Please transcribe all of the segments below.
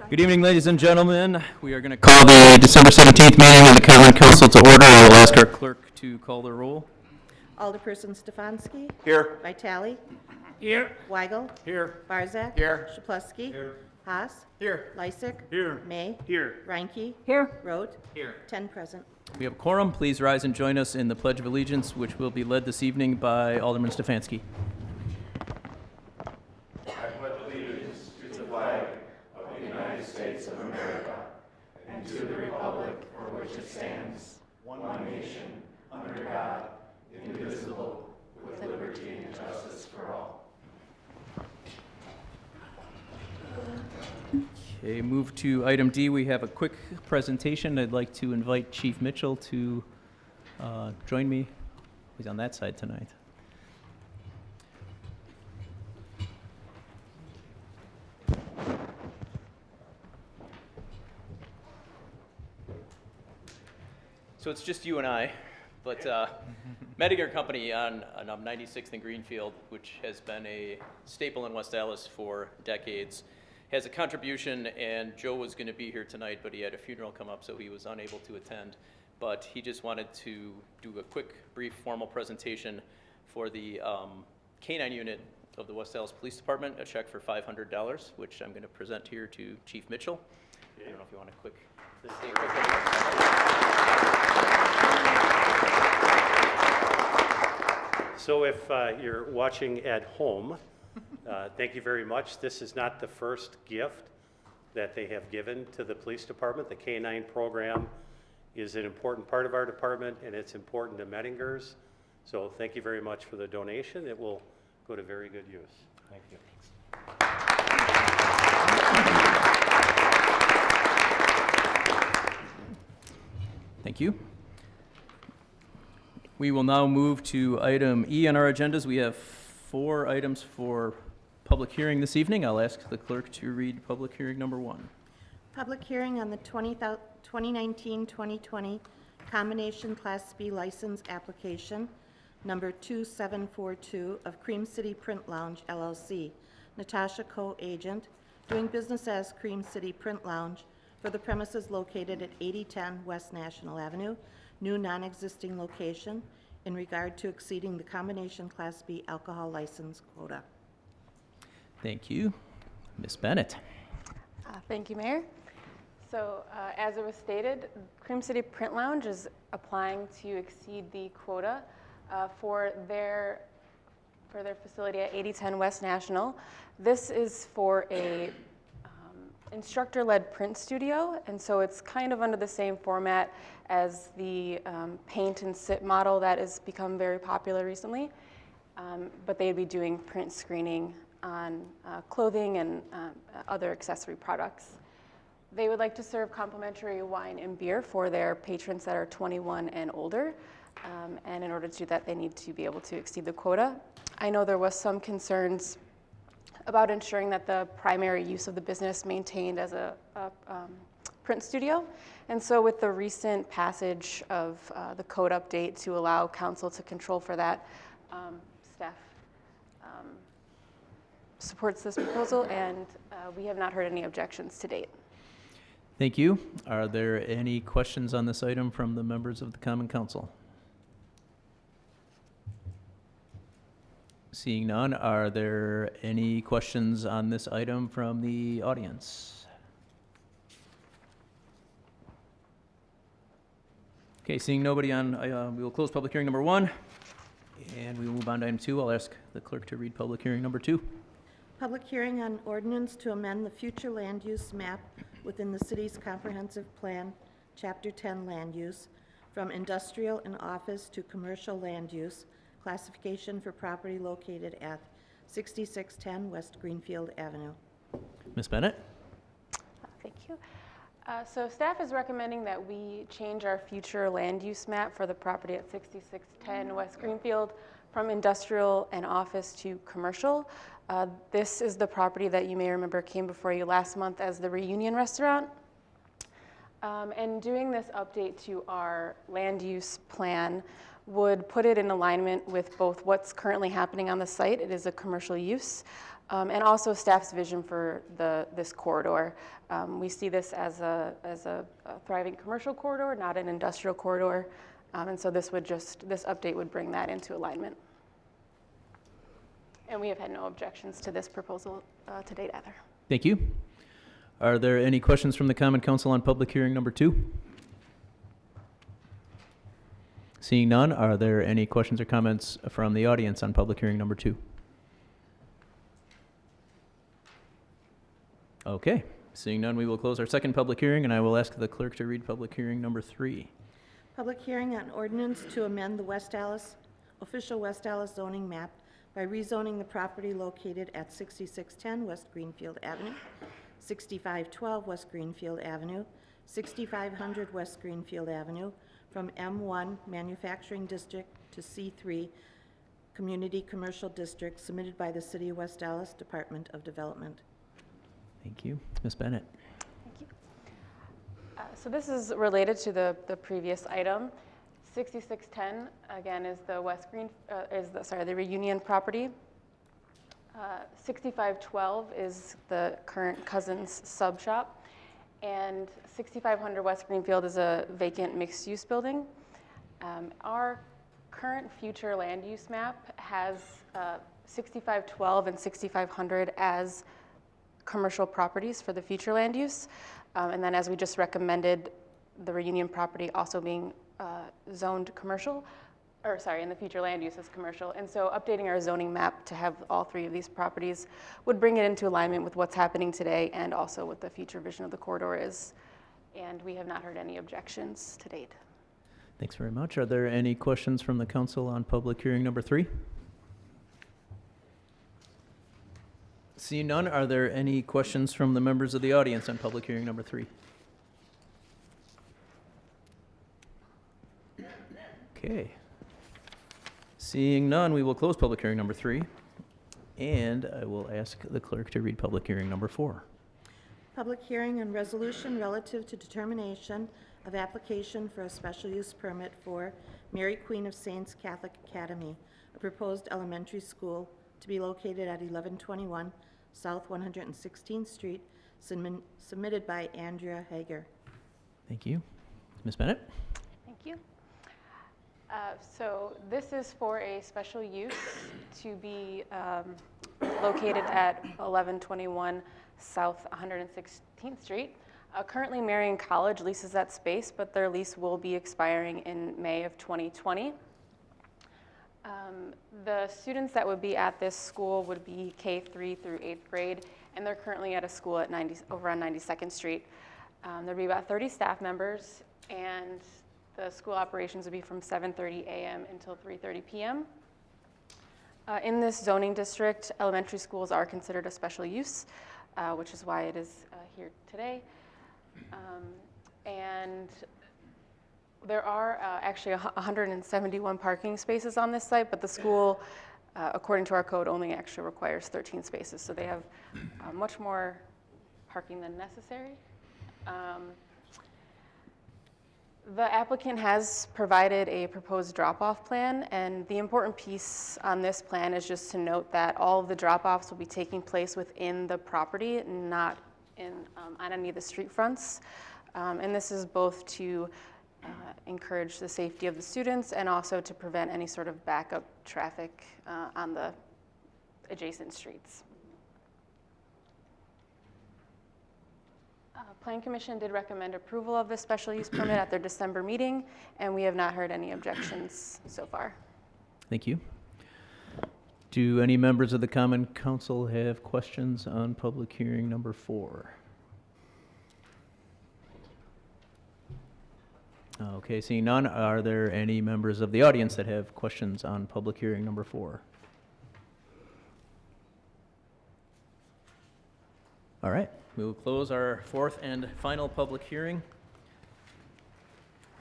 Good evening, ladies and gentlemen. We are going to call the December 17th meeting of the Common Council to order. I will ask our clerk to call the roll. Alderperson Stefanski. Here. Vitale. Here. Weigel. Here. Barzak. Here. Shaplusky. Here. Haas. Here. Lysick. Here. May. Here. Reinke. Here. Road. Here. 10 present. We have a quorum. Please rise and join us in the Pledge of Allegiance, which will be led this evening by Alderman Stefanski. Okay, move to item D. We have a quick presentation. I'd like to invite Chief Mitchell to join me. He's on that side tonight. So it's just you and I, but Mediger Company on 96th and Greenfield, which has been a staple in West Allis for decades, has a contribution, and Joe was going to be here tonight, but he had a funeral come up, so he was unable to attend. But he just wanted to do a quick, brief, formal presentation for the K-9 unit of the West Allis Police Department, a check for $500, which I'm going to present here to Chief Mitchell. I don't know if you want to say a quick So if you're watching at home, thank you very much. This is not the first gift that they have given to the police department. The K-9 program is an important part of our department, and it's important to Mettingers. So thank you very much for the donation. It will go to very good use. Thank you. Thank you. We will now move to item E on our agendas. We have 4 items for public hearing this evening. I'll ask the clerk to read public hearing number 1. Public hearing on the 2019-2020 combination Class B license application number 2742 of Cream City Print Lounge LLC. Natasha Co-Agent, doing business as Cream City Print Lounge for the premises located at 8010 West National Avenue, new non-existing location, in regard to exceeding the combination Class B alcohol license quota. Thank you. Ms. Bennett. Thank you, Mayor. So as it was stated, Cream City Print Lounge is applying to exceed the quota for their facility at 8010 West National. This is for a instructor-led print studio, and so it's kind of under the same format as the paint and sit model that has become very popular recently, but they'd be doing print screening on clothing and other accessory products. They would like to serve complimentary wine and beer for their patrons that are 21 and older, and in order to do that, they need to be able to exceed the quota. I know there was some concerns about ensuring that the primary use of the business maintained as a print studio. And so with the recent passage of the code update to allow council to control for that, staff supports this proposal, and we have not heard any objections to date. Thank you. Are there any questions on this item from the members of the Common Council? Seeing none, are there any questions on this item from the audience? Okay, seeing nobody on, we will close public hearing number 1, and we will move on to item 2. I'll ask the clerk to read public hearing number 2. Public hearing on ordinance to amend the future land use map within the city's comprehensive plan, Chapter 10 land use, from industrial and office to commercial land use, classification for property located at 6610 West Greenfield Avenue. Ms. Bennett? Thank you. So staff is recommending that we change our future land use map for the property at 6610 West Greenfield from industrial and office to commercial. This is the property that you may remember came before you last month as the Reunion Restaurant. And doing this update to our land use plan would put it in alignment with both what's currently happening on the site. It is a commercial use, and also staff's vision for this corridor. We see this as a thriving commercial corridor, not an industrial corridor, and so this update would bring that into alignment. And we have had no objections to this proposal to date either. Thank you. Are there any questions from the Common Council on public hearing number 2? Seeing none, are there any questions or comments from the audience on public hearing number 2? Okay, seeing none, we will close our second public hearing, and I will ask the clerk to read public hearing number 3. Public hearing on ordinance to amend the official West Allis zoning map by rezoning the property located at 6610 West Greenfield Avenue, 6512 West Greenfield Avenue, 6500 West Greenfield Avenue, from M1 Manufacturing District to C3 Community Commercial District, submitted by the City of West Allis Department of Development. Thank you. Ms. Bennett. Thank you. So this is related to the previous item. 6610 again is the the Reunion property. 6512 is the current Cousins sub shop, and 6500 West Greenfield is a vacant mixed-use building. Our current future land use map has 6512 and 6500 as commercial properties for the future land use, and then as we just recommended, the Reunion property also being zoned commercial, in the future land use as commercial. And so updating our zoning map to have all 3 of these properties would bring it into alignment with what's happening today and also what the future vision of the corridor is. And we have not heard any objections to date. Thanks very much. Are there any questions from the council on public hearing number 3? Seeing none, are there any questions from the members of the audience on public hearing number 3? Okay. Seeing none, we will close public hearing number 3, and I will ask the clerk to read public hearing number 4. Public hearing and resolution relative to determination of application for a special use permit for Mary Queen of Saints Catholic Academy, a proposed elementary school to be located at 1121 South 116th Street, submitted by Andrea Hager. Thank you. Ms. Bennett? Thank you. So this is for a special use to be located at 1121 South 116th Street. Currently, Marion College leases that space, but their lease will be expiring in May of 2020. The students that would be at this school would be K-3 through 8th grade, and they're currently at a school at over on 92nd Street. There'll be about 30 staff members, and the school operations would be from 7:30 a.m. until 3:30 p.m. In this zoning district, elementary schools are considered a special use, which is why it is here today. And there are actually 171 parking spaces on this site, but the school, according to our code, only actually requires 13 spaces. So they have much more parking than necessary. The applicant has provided a proposed drop-off plan, and the important piece on this plan is just to note that all of the drop-offs will be taking place within the property, not on any of the street fronts. And this is both to encourage the safety of the students and also to prevent any sort of backup traffic on the adjacent streets. Plan Commission did recommend approval of this special use permit at their December meeting, and we have not heard any objections so far. Thank you. Do any members of the Common Council have questions on public hearing number 4? Okay, seeing none, are there any members of the audience that have questions on public hearing number 4? All right, we will close our 4th and final public hearing.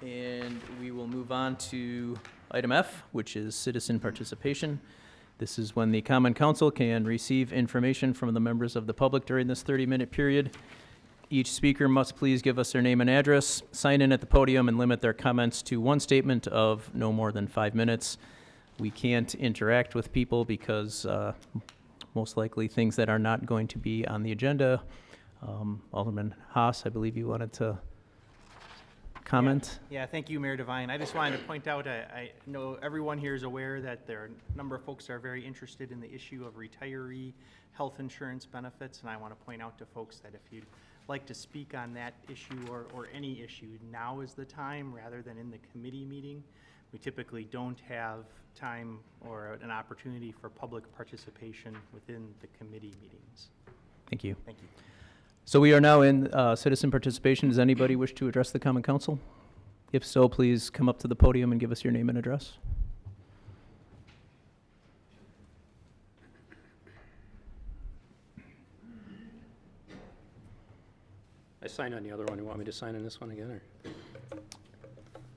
And we will move on to item F, which is citizen participation. This is when the Common Council can receive information from the members of the public during this 30-minute period. Each speaker must please give us their name and address, sign in at the podium, and limit their comments to one statement of no more than 5 minutes. We can't interact with people because most likely things that are not going to be on the agenda. Alderman Haas, I believe you wanted to comment? Yeah, thank you, Mayor Devine. I just wanted to point out, I know everyone here is aware that there are a number of folks that are very interested in the issue of retiree health insurance benefits, and I want to point out to folks that if you'd like to speak on that issue or any issue, now is the time rather than in the committee meeting. We typically don't have time or an opportunity for public participation within the committee meetings. Thank you. Thank you. So we are now in citizen participation. Does anybody wish to address the Common Council? If so, please come up to the podium and give us your name and address. I signed on the other one. You want me to sign on this one again, or?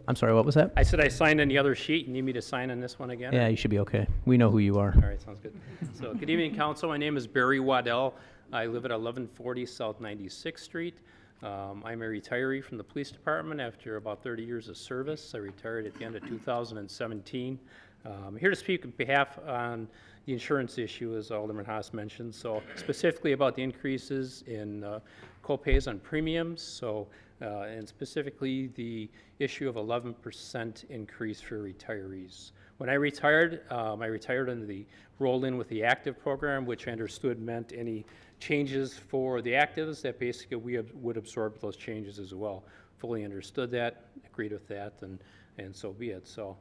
I'm sorry, what was that? I said I signed on the other sheet. You need me to sign on this one again? or- Yeah, you should be okay. We know who you are. All right, sounds good. So, good evening, council. My name is Barry Waddell. I live at 1140 South 96th Street. I'm a retiree from the police department after about 30 years of service. I retired at the end of 2017. I'm here to speak on behalf on the insurance issue, as Alderman Haas mentioned. So, specifically about the increases in co-pays on premiums. So, and specifically the issue of 11% increase for retirees. When I retired under the roll-in with the active program, which I understood meant any changes for the actives, that basically we would absorb those changes as well. Fully understood that, agreed with that, and so be it. So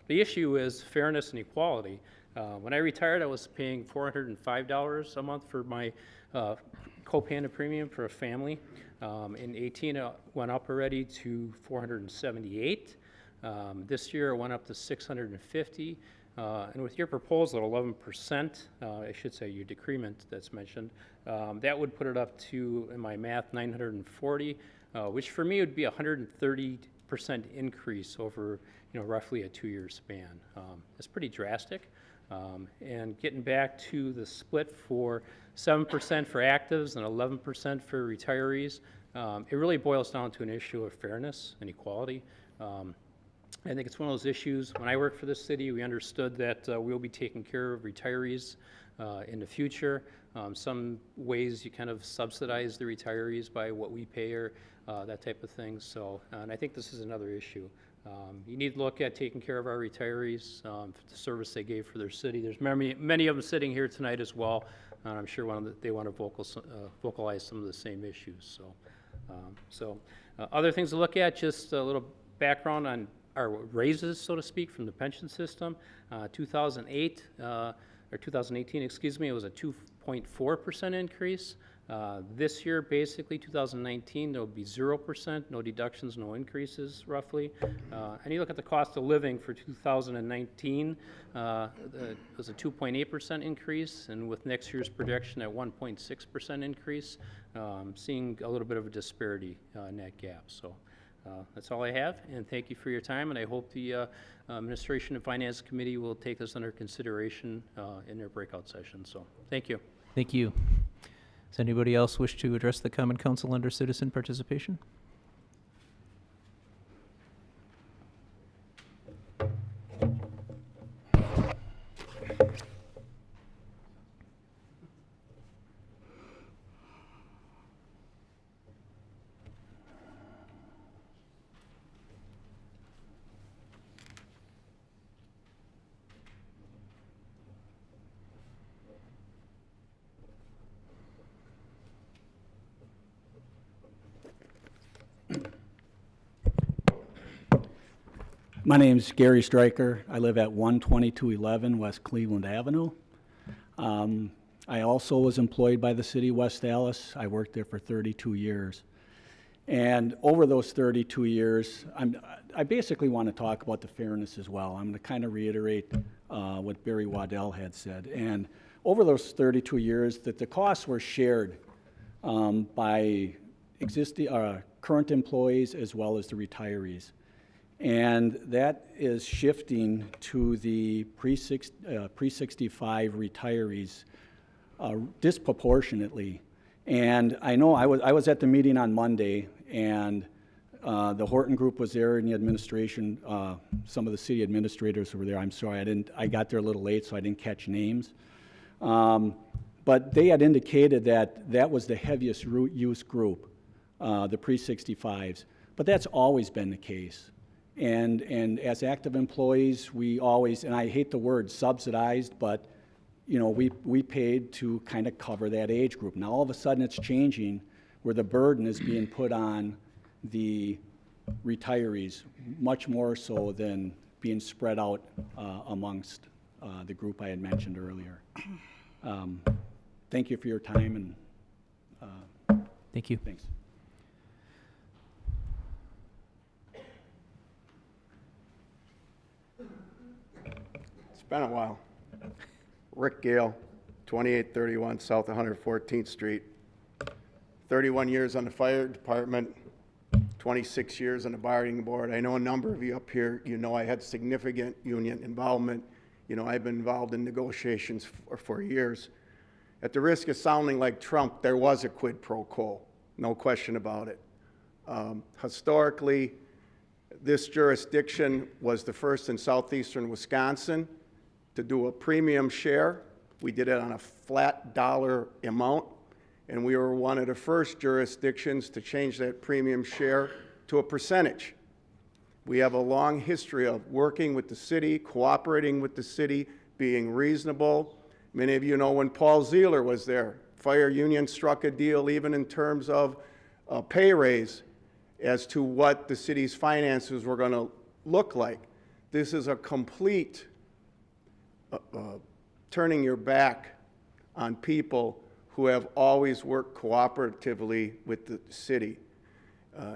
the issue is fairness and equality. When I retired, I was paying $405 a month for my co-pay and a premium for a family. In 18, it went up already to $478. This year, it went up to $650. And with your proposal at 11%, I should say your decrement that's mentioned, that would put it up to, in my math, $940, which for me would be a 130% increase over, roughly a 2-year span. It's pretty drastic. And getting back to the split for 7% for actives and 11% for retirees, it really boils down to an issue of fairness and equality. I think it's one of those issues. When I worked for the city, we understood that we'll be taking care of retirees in the future. Some ways you kind of subsidize the retirees by what we pay or that type of thing. So, and I think this is another issue. You need to look at taking care of our retirees, the service they gave for their city. There's many of them sitting here tonight as well. And I'm sure they want to vocalize some of the same issues. So, other things to look at, just a little background on our raises, so to speak, from the pension system. 2008, or 2018, excuse me, it was a 2.4% increase. This year, basically, 2019, there will be 0%, no deductions, no increases, roughly. And you look at the cost of living for 2019, it was a 2.8% increase, and with next year's projection at 1.6% increase, seeing a little bit of a disparity in that gap. So that's all I have, and thank you for your time, and I hope the Administration and Finance Committee will take this under consideration in their breakout session. So thank you. Thank you. Does anybody else wish to address the Common Council under citizen participation? My name's Gary Stryker. I live at 12211 West Cleveland Avenue. I also was employed by the city of West Allis. I worked there for 32 years. And over those 32 years, I basically want to talk about the fairness as well. I'm going to kind of reiterate what Barry Waddell had said. And over those 32 years, that the costs were shared by existing current employees as well as the retirees. And that is shifting to the pre-65 retirees disproportionately. And I know I was at the meeting on Monday, and the Horton Group was there in the administration. Some of the city administrators were there. I'm sorry, I got there a little late, so I didn't catch names. But they had indicated that that was the heaviest use group, the pre-65s. But that's always been the case. And as active employees, we always, and I hate the word subsidized, but you know, we paid to kind of cover that age group. Now all of a sudden it's changing where the burden is being put on the retirees, much more so than being spread out amongst the group I had mentioned earlier. Thank you for your time, and Thank you. thanks. It's been a while. Rick Gale, 2831 South 114th Street. 31 years on the fire department, 26 years on the bargaining board. I know a number of you up here, you know I had significant union involvement. You know, I've been involved in negotiations for years. At the risk of sounding like Trump, there was a quid pro quo, no question about it. Historically, this jurisdiction was the first in southeastern Wisconsin to do a premium share. We did it on a flat dollar amount, and we were one of the first jurisdictions to change that premium share to a percentage. We have a long history of working with the city, cooperating with the city, being reasonable. Many of you know when Paul Zeeler was there, fire union struck a deal even in terms of a pay raise as to what the city's finances were going to look like. This is a complete turning your back on people who have always worked cooperatively with the city.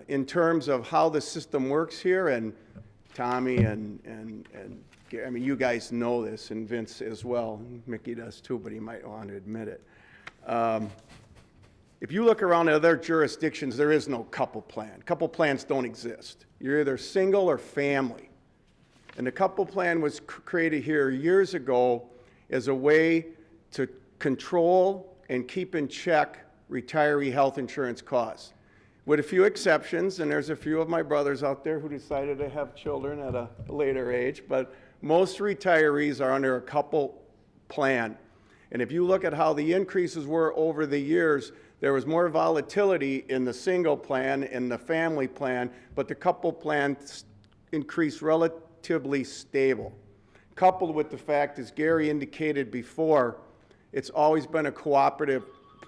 In terms of how the system works here, and Tommy and I mean, you guys know this, and Vince as well. Mickey does too, but he might want to admit it. If you look around at other jurisdictions, there is no couple plan. Couple plans don't exist. You're either single or family. And the couple plan was created here years ago as a way to control and keep in check retiree health insurance costs. With a few exceptions, and there's a few of my brothers out there who decided to have children at a later age, but most retirees are under a couple plan. And if you look at how the increases were over the years, there was more volatility in the single plan and the family plan, but the couple plan increased relatively stable. Coupled with the fact, as Gary indicated before, it's always been a cooperative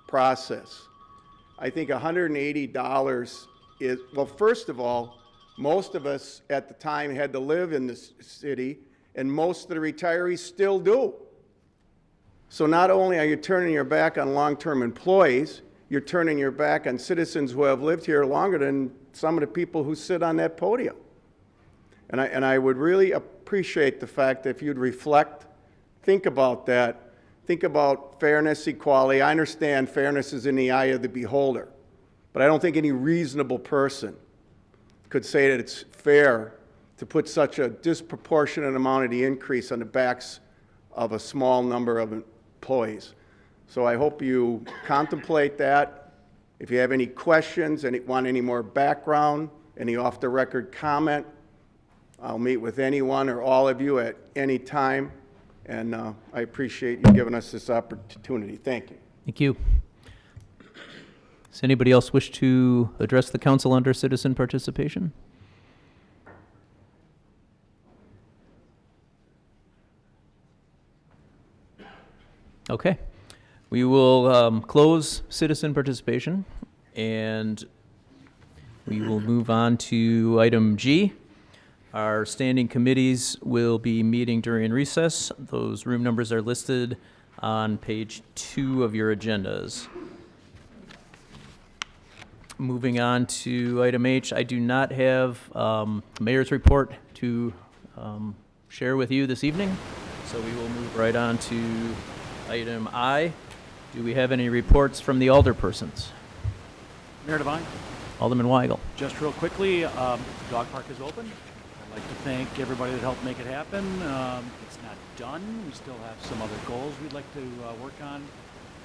process. I think $180 is, well, first of all, most of us at the time had to live in the city, and most of the retirees still do. So not only are you turning your back on long-term employees, you're turning your back on citizens who have lived here longer than some of the people who sit on that podium. And I would really appreciate the fact that if you'd reflect, think about that, think about fairness, equality. I understand fairness is in the eye of the beholder, but I don't think any reasonable person could say that it's fair to put such a disproportionate amount of the increase on the backs of a small number of employees. So I hope you contemplate that. If you have any questions and want any more background, any off-the-record comment, I'll meet with anyone or all of you at any time. And I appreciate you giving us this opportunity. Thank you. Thank you. Does anybody else wish to address the council under citizen participation? Okay. We will close citizen participation, and we will move on to item G. Our standing committees will be meeting during recess. Those room numbers are listed on page 2 of your agendas. Moving on to item H, I do not have mayor's report to share with you this evening, so we will move right on to item I. Do we have any reports from the alderpersons? Mayor Devine, Alderman Weigel. just real quickly, dog park is open. I'd like to thank everybody that helped make it happen. It's not done. We still have some other goals we'd like to work on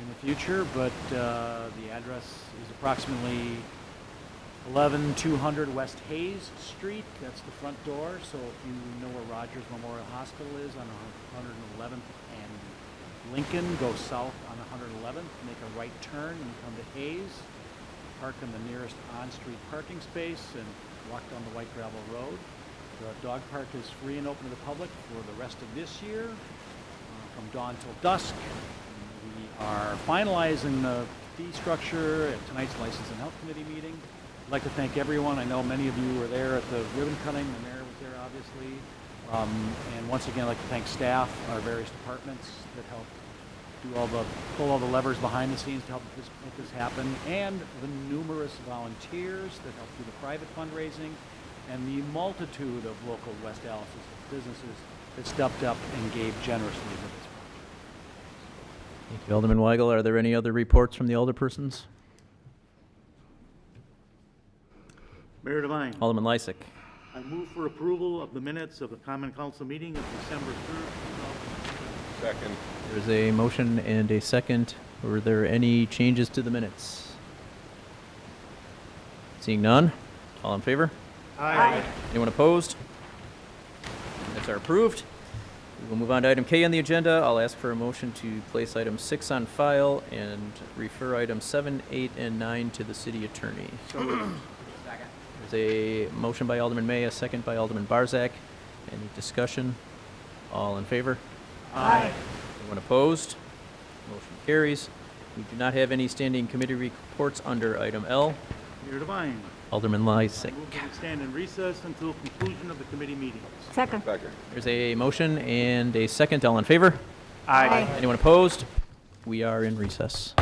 in the future, but the address is approximately 11200 West Hayes Street. That's the front door. So if you know where Rogers Memorial Hospital is on 111th and Lincoln, go south on 111th, make a right turn and come to Hayes, park in the nearest on-street parking space, and walk down the white gravel road. The dog park is free and open to the public for the rest of this year, from dawn till dusk. We are finalizing the fee structure at tonight's License and Health Committee meeting. I'd like to thank everyone. I know many of you were there at the ribbon cutting. The mayor was there, obviously. And once again, I'd like to thank staff, our various departments that helped pull all the levers behind the scenes to help make this happen, and the numerous volunteers that helped do the private fundraising, and the multitude of local West Allis businesses that stepped up and gave generously to this project. Thank you, Alderman Weigel. Are there any other reports from the alderpersons? Mayor Devine, Alderman Lysick. I move for approval of the minutes of the Common Council meeting of December 3rd, 2020. Second. There's a motion and a second. Were there any changes to the minutes? Seeing none, all in favor? Aye. Anyone opposed? Minutes are approved. We will move on to item K on the agenda. I'll ask for a motion to place item 6 on file and refer items 7, 8, and 9 to the city attorney. There's a motion by Alderman May, a second by Alderman Barzak. Any discussion? All in favor? Aye. Anyone opposed? Motion carries. We do not have any standing committee reports under item L. Mayor Devine, Alderman I Lysick. move that we stand in recess until conclusion of the committee meetings. Second. There's a motion and a second. All in favor? Aye. Anyone opposed? We are in recess.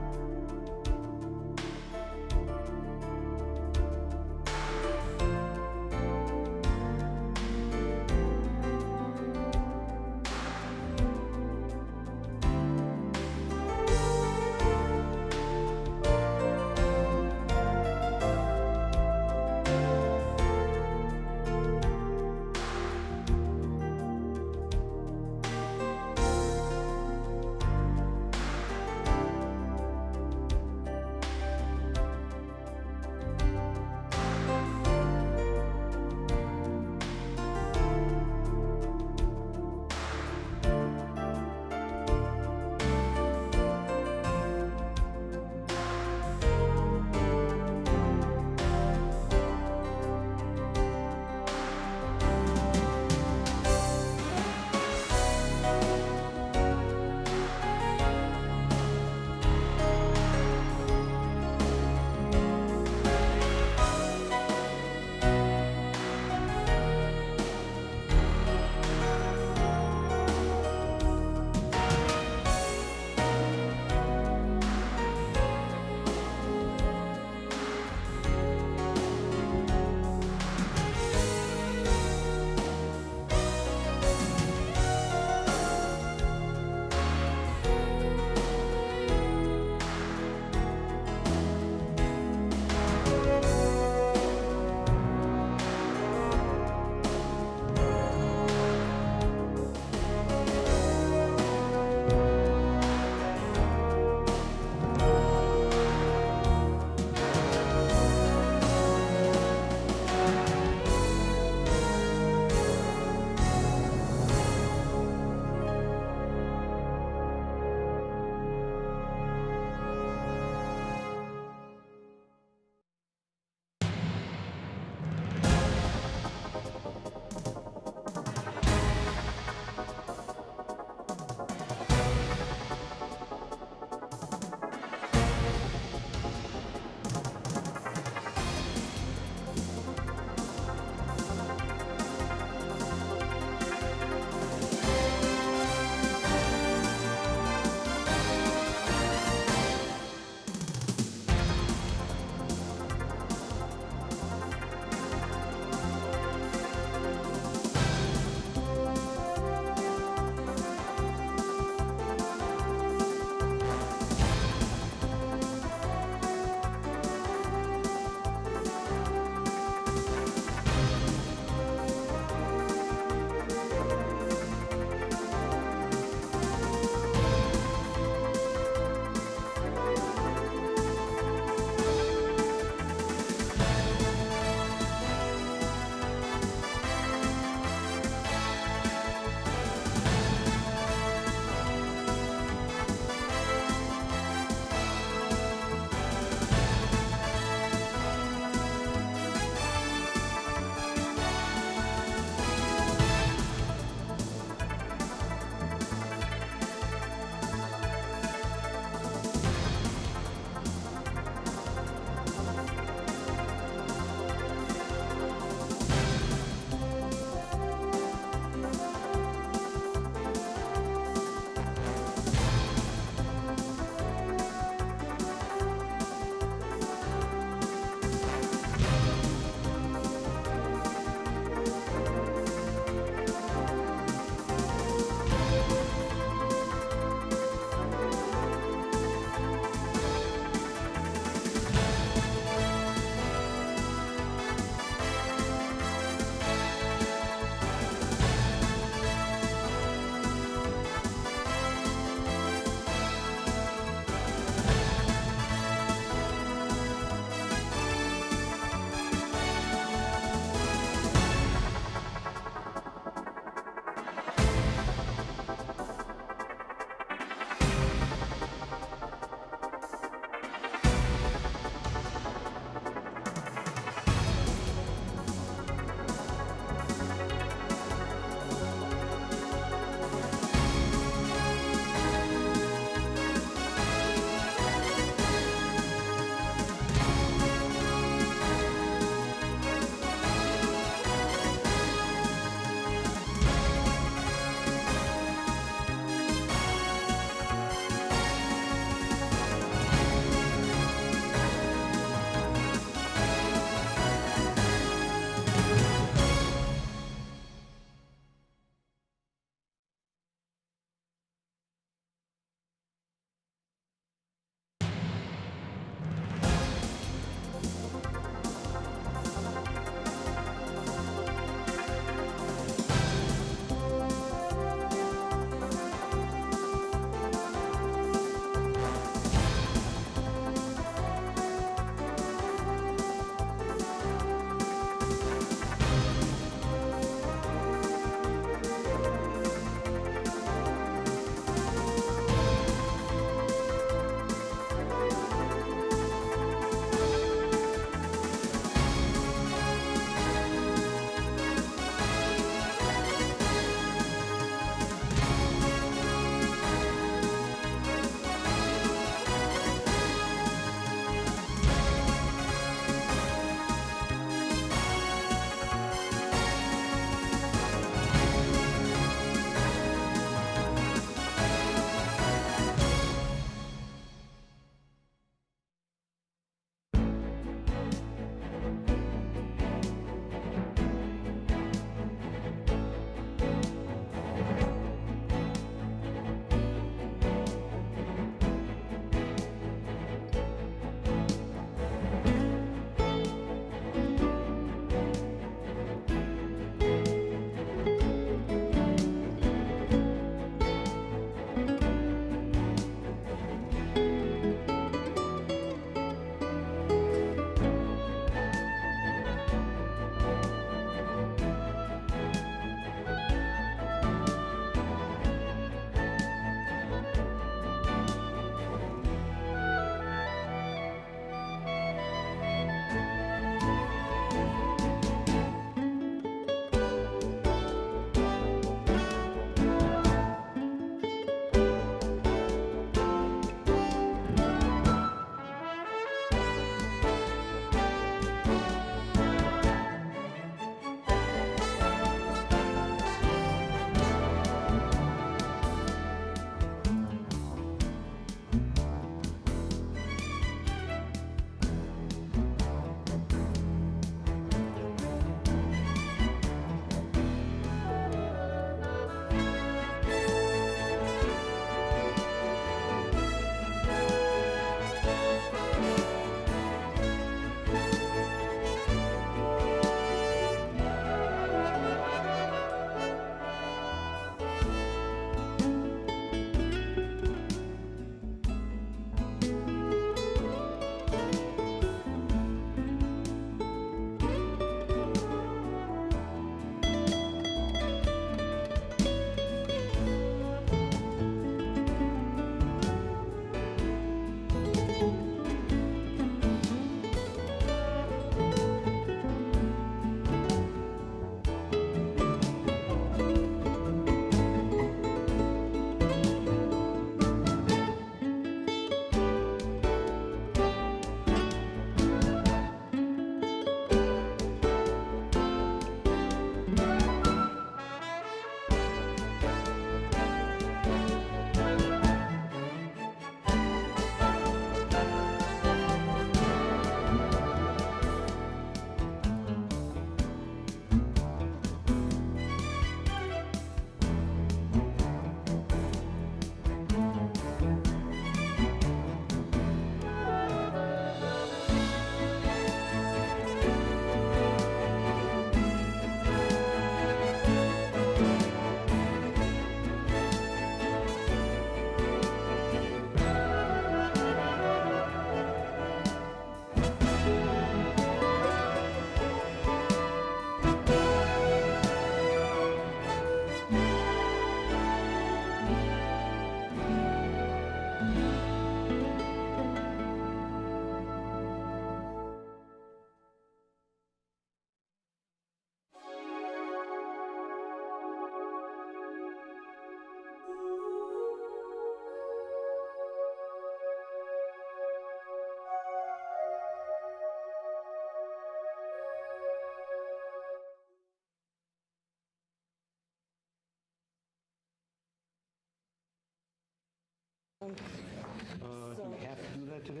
Do we have to do that today?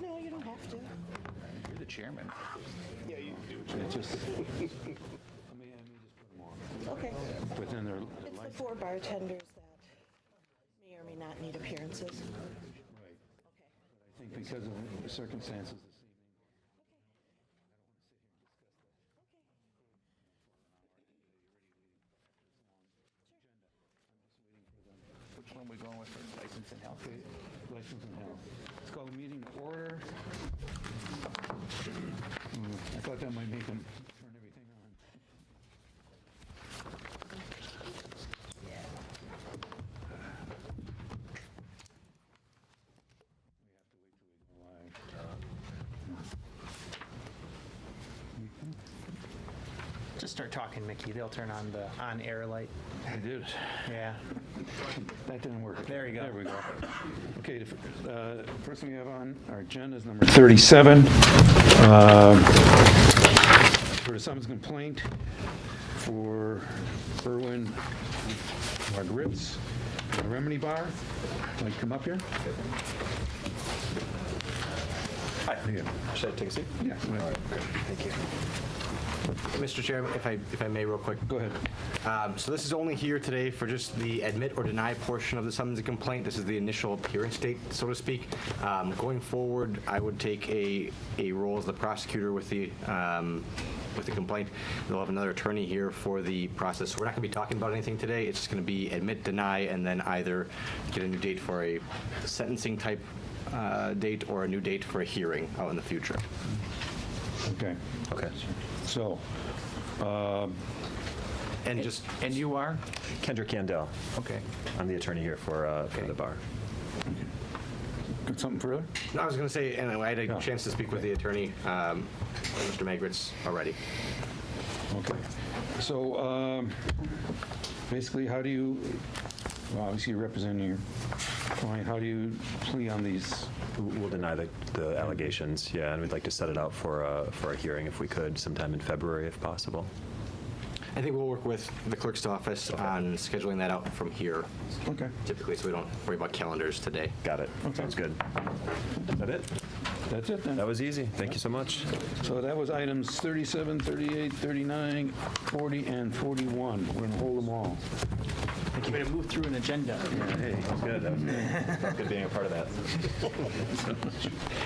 No, you don't have to. You're the chairman. Yeah, you do. It's just, I may just put them on. Okay. Within their It's the life. 4 bartenders that may or may not need appearances. Right. I think because of the circumstances this evening, Which one are we going with for license and health? okay, license and health. Let's call the meeting to order. I thought that might make them turn everything on. We have to wait till we go live. Just start talking, Mickey. They'll turn on the on-air light. I did. Yeah. That didn't work. There you go. There we go. Okay, the first thing we have on our agenda is number 37. For the summons complaint for Erwin Margaret's Remedy Bar. Like, come up here? Hi. Should I take a seat? Yeah. Thank you. Mr. Chairman, if I may real quick. Go ahead. So this is only here today for just the admit or deny portion of the summons and complaint. This is the initial appearance date, so to speak. Going forward, I would take a role as the prosecutor with the complaint. They'll have another attorney here for the process. We're not going to be talking about anything today. It's just going to be admit, deny, and then either get a new date for a sentencing type date or a new date for a hearing out in the future. Okay. Okay. So, And just And you are? Kendrick Yandell. Okay. I'm the attorney here for the bar. got something further? No, I was going to say, and I had a chance to speak with the attorney, Mr. Magritz, already. Okay. So, basically, how do you, well, obviously you're representing your client, how do you plea on these? We'll deny the allegations, yeah, and we'd like to set it out for a hearing if we could, sometime in February if possible. I think we'll work with the clerk's office on scheduling that out from here, Okay. typically, so we don't worry about calendars today. Got it. Sounds good. Is that it? That's it then. That was easy. Thank you so much. So that was items 37, 38, 39, 40, and 41. We're going to hold them all. You're going to move through an agenda. Hey, that was good. That was good. Felt good being a part of that.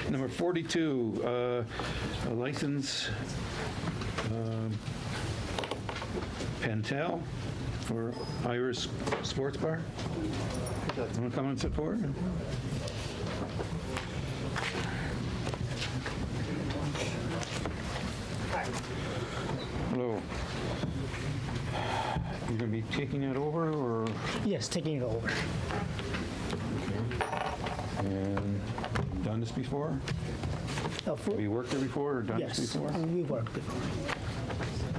Number 42, a license, Pentel for Iris Sports Bar. Want to come and sit forward? Hello. You're going to be taking it over, or? Yes, taking it over. And done this before? Have you worked there before or done this Yes, before? we've worked before.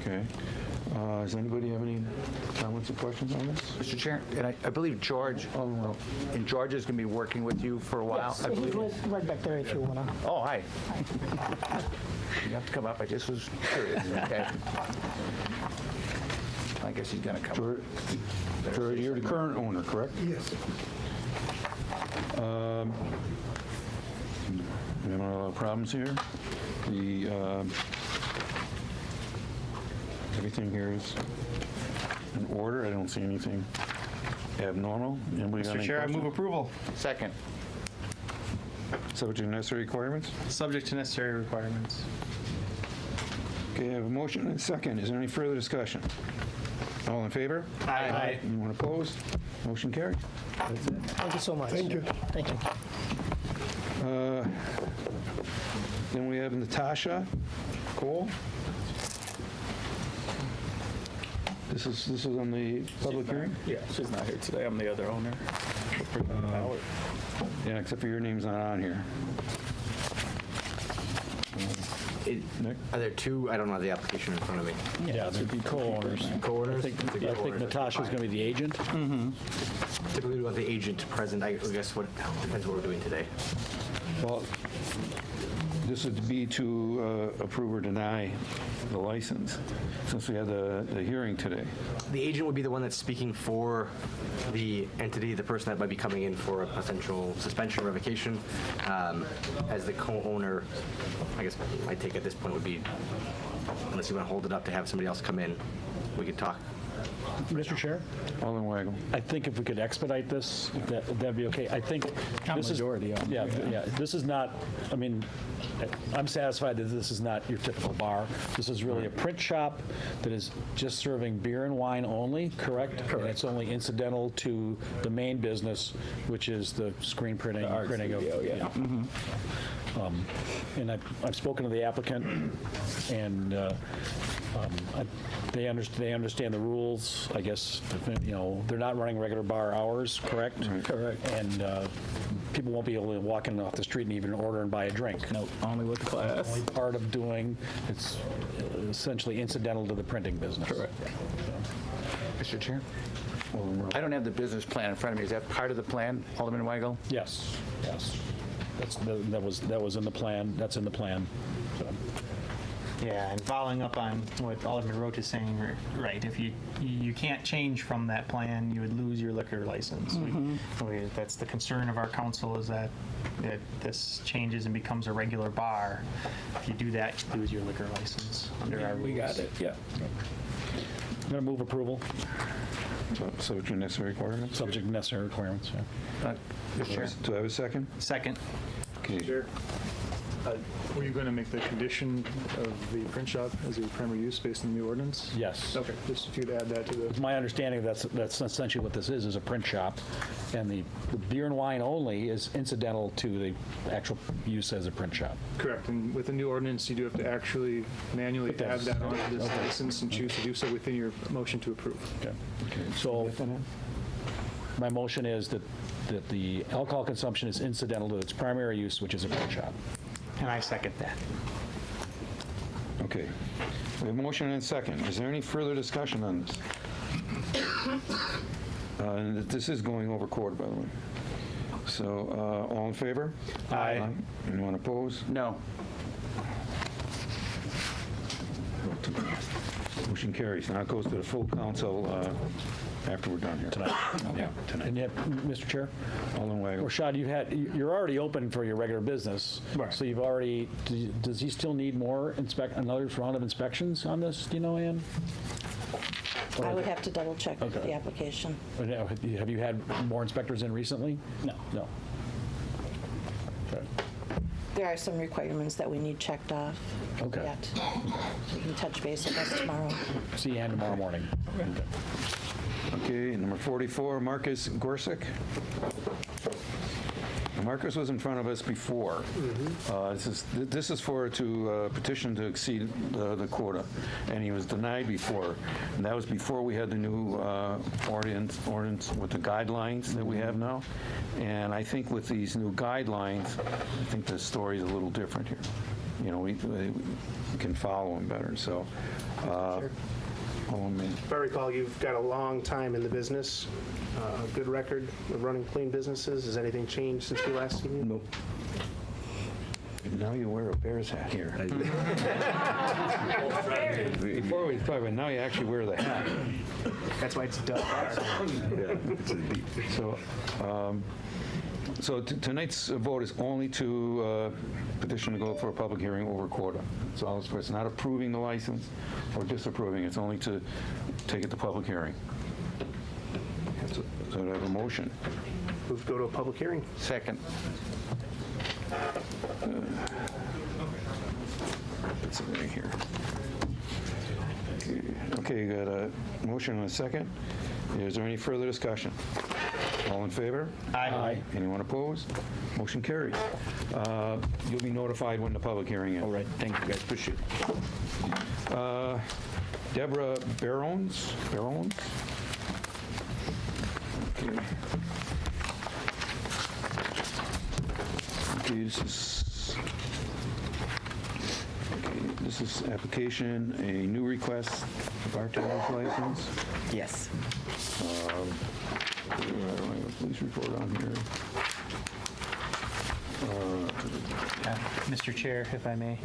Okay. Does anybody have any comments or questions on this? Mr. Chair, and I believe George, and George is going to be working with you for a while, Yes, I he's believe. right back there if you want to. Oh, hi. You have to come up, I just was curious, okay? I guess he's going to come. George, you're the current owner, correct? Yes. We have a lot of problems here. Everything here is in order. I don't see anything abnormal. Anybody got Mr. any Chair, I move questions? approval. Second. Subject to necessary requirements? Subject to necessary requirements. Okay, I have a motion and a second. Is there any further discussion? All in favor? Aye. Anyone opposed? Motion carried. Thank you so much. Thank you. Thank you. Then we have Natasha Cole. This is on the public hearing? Yeah, she's not here today. I'm the other owner. Yeah, except for your name's not on here. Nick? Are there two? I don't have the application in front of me. Yeah, they'd be co-owners. Co-owners? I think Natasha's going to be the agent. Typically, we want the agent present. I guess what depends what we're doing today. Well, this would be to approve or deny the license, since we had the hearing today. The agent would be the one that's speaking for the entity, the person that might be coming in for a potential suspension or revocation. As the co-owner, I guess my take at this point would be, unless you want to hold it up to have somebody else come in, we could talk. Mr. Chair, Alderman Weigel. I think if we could expedite this, that'd be okay. I think this is... majority, Yeah, this is not, I mean, I'm satisfied that this is not your typical bar. This is really a print shop that is just serving beer and wine only, correct? Correct. And it's only incidental to the main business, which is the screen printing. And I've spoken to the applicant, and they understand the rules. I guess, they're not running regular bar hours, correct? Correct. And people won't be able to walk in off the street and even order and buy a drink. No, only with the class. Only part of doing, it's essentially incidental to the printing business. Correct. Mr. Chair? I don't have the business plan in front of me. Is that part of the plan, Alderman Weigel? Yes, yes. That was in the plan. That's in the plan. So. Yeah, and following up on what Alderman Roach is saying, right, if you can't change from that plan, you would lose your liquor license. That's the concern of our council, is that this changes and becomes a regular bar. If you do that, you lose your liquor license under our rules. We got it, yeah. I'm going to move approval, Subject to necessary requirements? subject to necessary requirements, yeah. Mr. Chair? Do I have a second? Second. Okay. Were you going to make the condition of the print shop as a primary use based on the new ordinance? Yes. Okay, just if you'd add that to the... It's my understanding that's essentially what this is a print shop, and the beer and wine only is incidental to the actual use as a print shop. Correct, and with the new ordinance, you do have to actually manually But add that's- that onto this okay. license and choose to do so within your motion to approve. Okay. So my motion is that the alcohol consumption is incidental to its primary use, which is a print shop. And I second that. Okay. We have a motion and a second. Is there any further discussion on this? And this is going over quarter, by the way. So, all in favor? Aye. Anyone opposed? No. Motion carries. Now it goes to the full council after we're done here. Tonight. Yeah, tonight. And yet, Mr. Chair? Alderman Weigel. Rashad, you're already open for your regular business. Right. So you've already, does he still need more another round of inspections on this, do you know, Ann? I would have to double check Okay. the application. Have you had more inspectors in recently? No. No. Okay. There are some requirements that we need checked off Okay. yet. We can touch base with us tomorrow. See Ann tomorrow morning. Okay. Okay, number 44, Marcus Gorsick. Marcus was in front of us before. This is to petition to exceed the quota, and he was denied before. And that was before we had the new ordinance with the guidelines that we have now. And I think with these new guidelines, I think the story's a little different here. We can follow him better. So, If I recall, you've got a long time in the business, a good record of running clean businesses. Has anything changed since we last seen you? Nope. Now you wear a Bears hat here. Before we probably, now you actually wear the hat. That's why it's Doug. So tonight's vote is only to petition to go for a public hearing over quota. So it's not approving the license or disapproving. It's only to take it to public hearing. So I have a motion. Move to go to a public hearing. Second. It's right here. Okay, got a motion and a second. Is there any further discussion? All in favor? Aye. Anyone opposed? Motion carries. You'll be notified when the public hearing is. All right, thank you guys, appreciate it. Deborah Barons? Okay. Okay, this is application, a new request, bartender's license. Yes. I don't have a police report on here. Mr. Chair, if I may.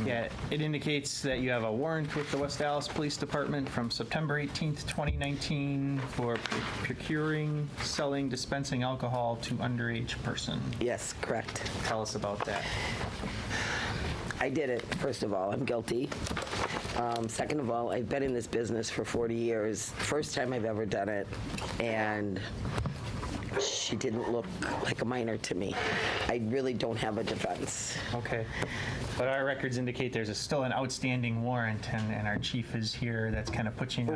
Yeah, it indicates that you have a warrant with the West Allis Police Department from September 18th, 2019 for procuring, selling, dispensing alcohol to underage person. Yes, correct. Tell us about that. I did it, first of all. I'm guilty. Second of all, I've been in this business for 40 years. First time I've ever done it. And she didn't look like a minor to me. I really don't have a defense. Okay. But our records indicate there's still an outstanding warrant, and our chief is here. That's kind of putting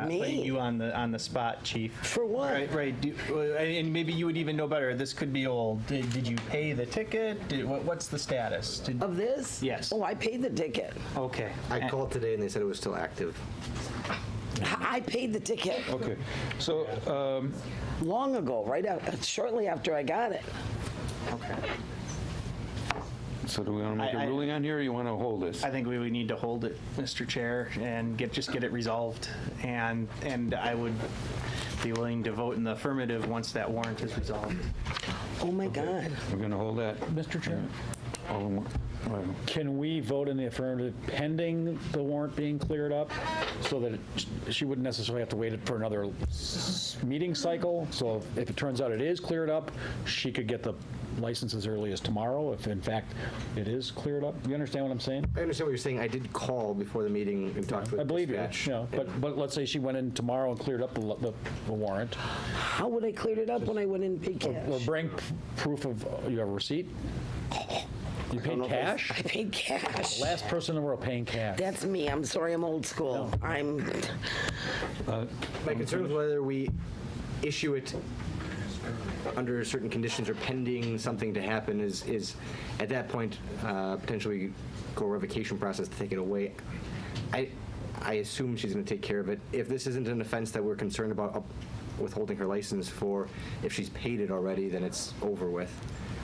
you on the spot, chief. For what? Right. And maybe you would even know better. This could be old. Did you pay the ticket? What's the status? Of this? Yes. Oh, I paid the ticket. Okay. I called today and they said it was still active. I paid the ticket. Okay. So, long ago, shortly after I got it. Okay. so do we want to make a ruling on here, or you want to hold this? I think we would need to hold it, Mr. Chair, and just get it resolved. And I would be willing to vote in the affirmative once that warrant is resolved. Oh my God. We're going to hold that. Mr. Chairman, Well, can we vote in the affirmative pending the warrant being cleared up so that she wouldn't necessarily have to wait for another meeting cycle? So if it turns out it is cleared up, she could get the license as early as tomorrow if in fact it is cleared up? You understand what I'm saying? I understand what you're saying. I did call before the meeting and talked with I believe you. dispatch. Yeah, but let's say she went in tomorrow and cleared up the warrant. How would I clear it up when I went in and paid cash? Or bring proof of, you have a receipt? You paid cash? I paid cash. Last person in the world paying cash. That's me. I'm sorry, I'm old school. My concern is whether we issue it under certain conditions or pending something to happen is at that point potentially go a revocation process to take it away. I assume she's going to take care of it. If this isn't an offense that we're concerned about withholding her license for, if she's paid it already, then it's over with.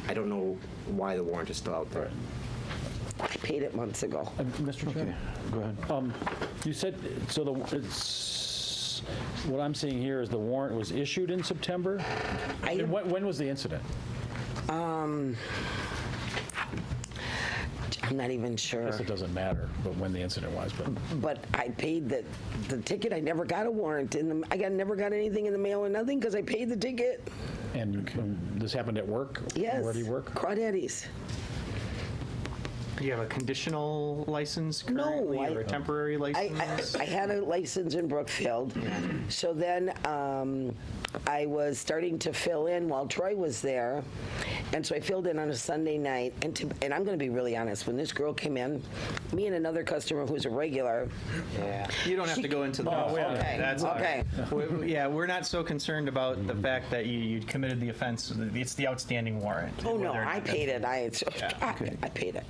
I don't know why the warrant is still out there. I paid it months ago. Mr. Chair? Go ahead. You said, so what I'm seeing here is the warrant was issued in September? And when was the incident? I'm not even sure. I guess it doesn't matter, but when the incident was. But I paid the ticket. I never got a warrant never got anything in the mail or nothing because I paid the ticket. And this happened at work? Yes. Where do you work? Crawdaddy's. Do you have a conditional license currently or a temporary license? I had a license in Brookfield. So then I was starting to fill in while Troy was there. And so I filled in on a Sunday night. And I'm going to be really honest. When this girl came in, me and another customer who's a regular. Yeah. You don't have to go into the... okay. That's okay. Yeah, we're not so concerned about the fact that you committed the offense. It's the outstanding warrant. Oh, no. I paid it. I paid it.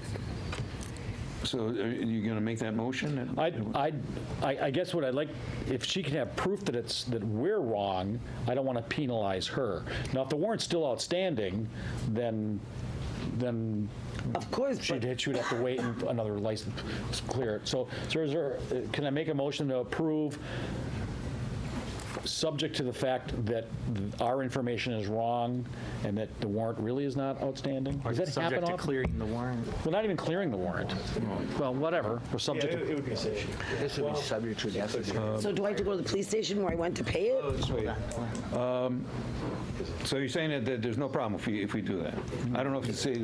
So are you going to make that motion? I guess what I'd like, if she can have proof that we're wrong, I don't want to penalize her. Now, if the warrant's still outstanding, then of course, she'd have to wait and another license to clear it. So can I make a motion to approve, subject to the fact that our information is wrong and that the warrant really is not outstanding? Does that happen Subject to often? clearing the warrant. Well, not even clearing the warrant. Well, whatever. We're subject to... It would be safe. This would be subject to the So do I have to go to the police station where I went to pay it? So you're saying that there's no problem if we do that? I don't know if you say...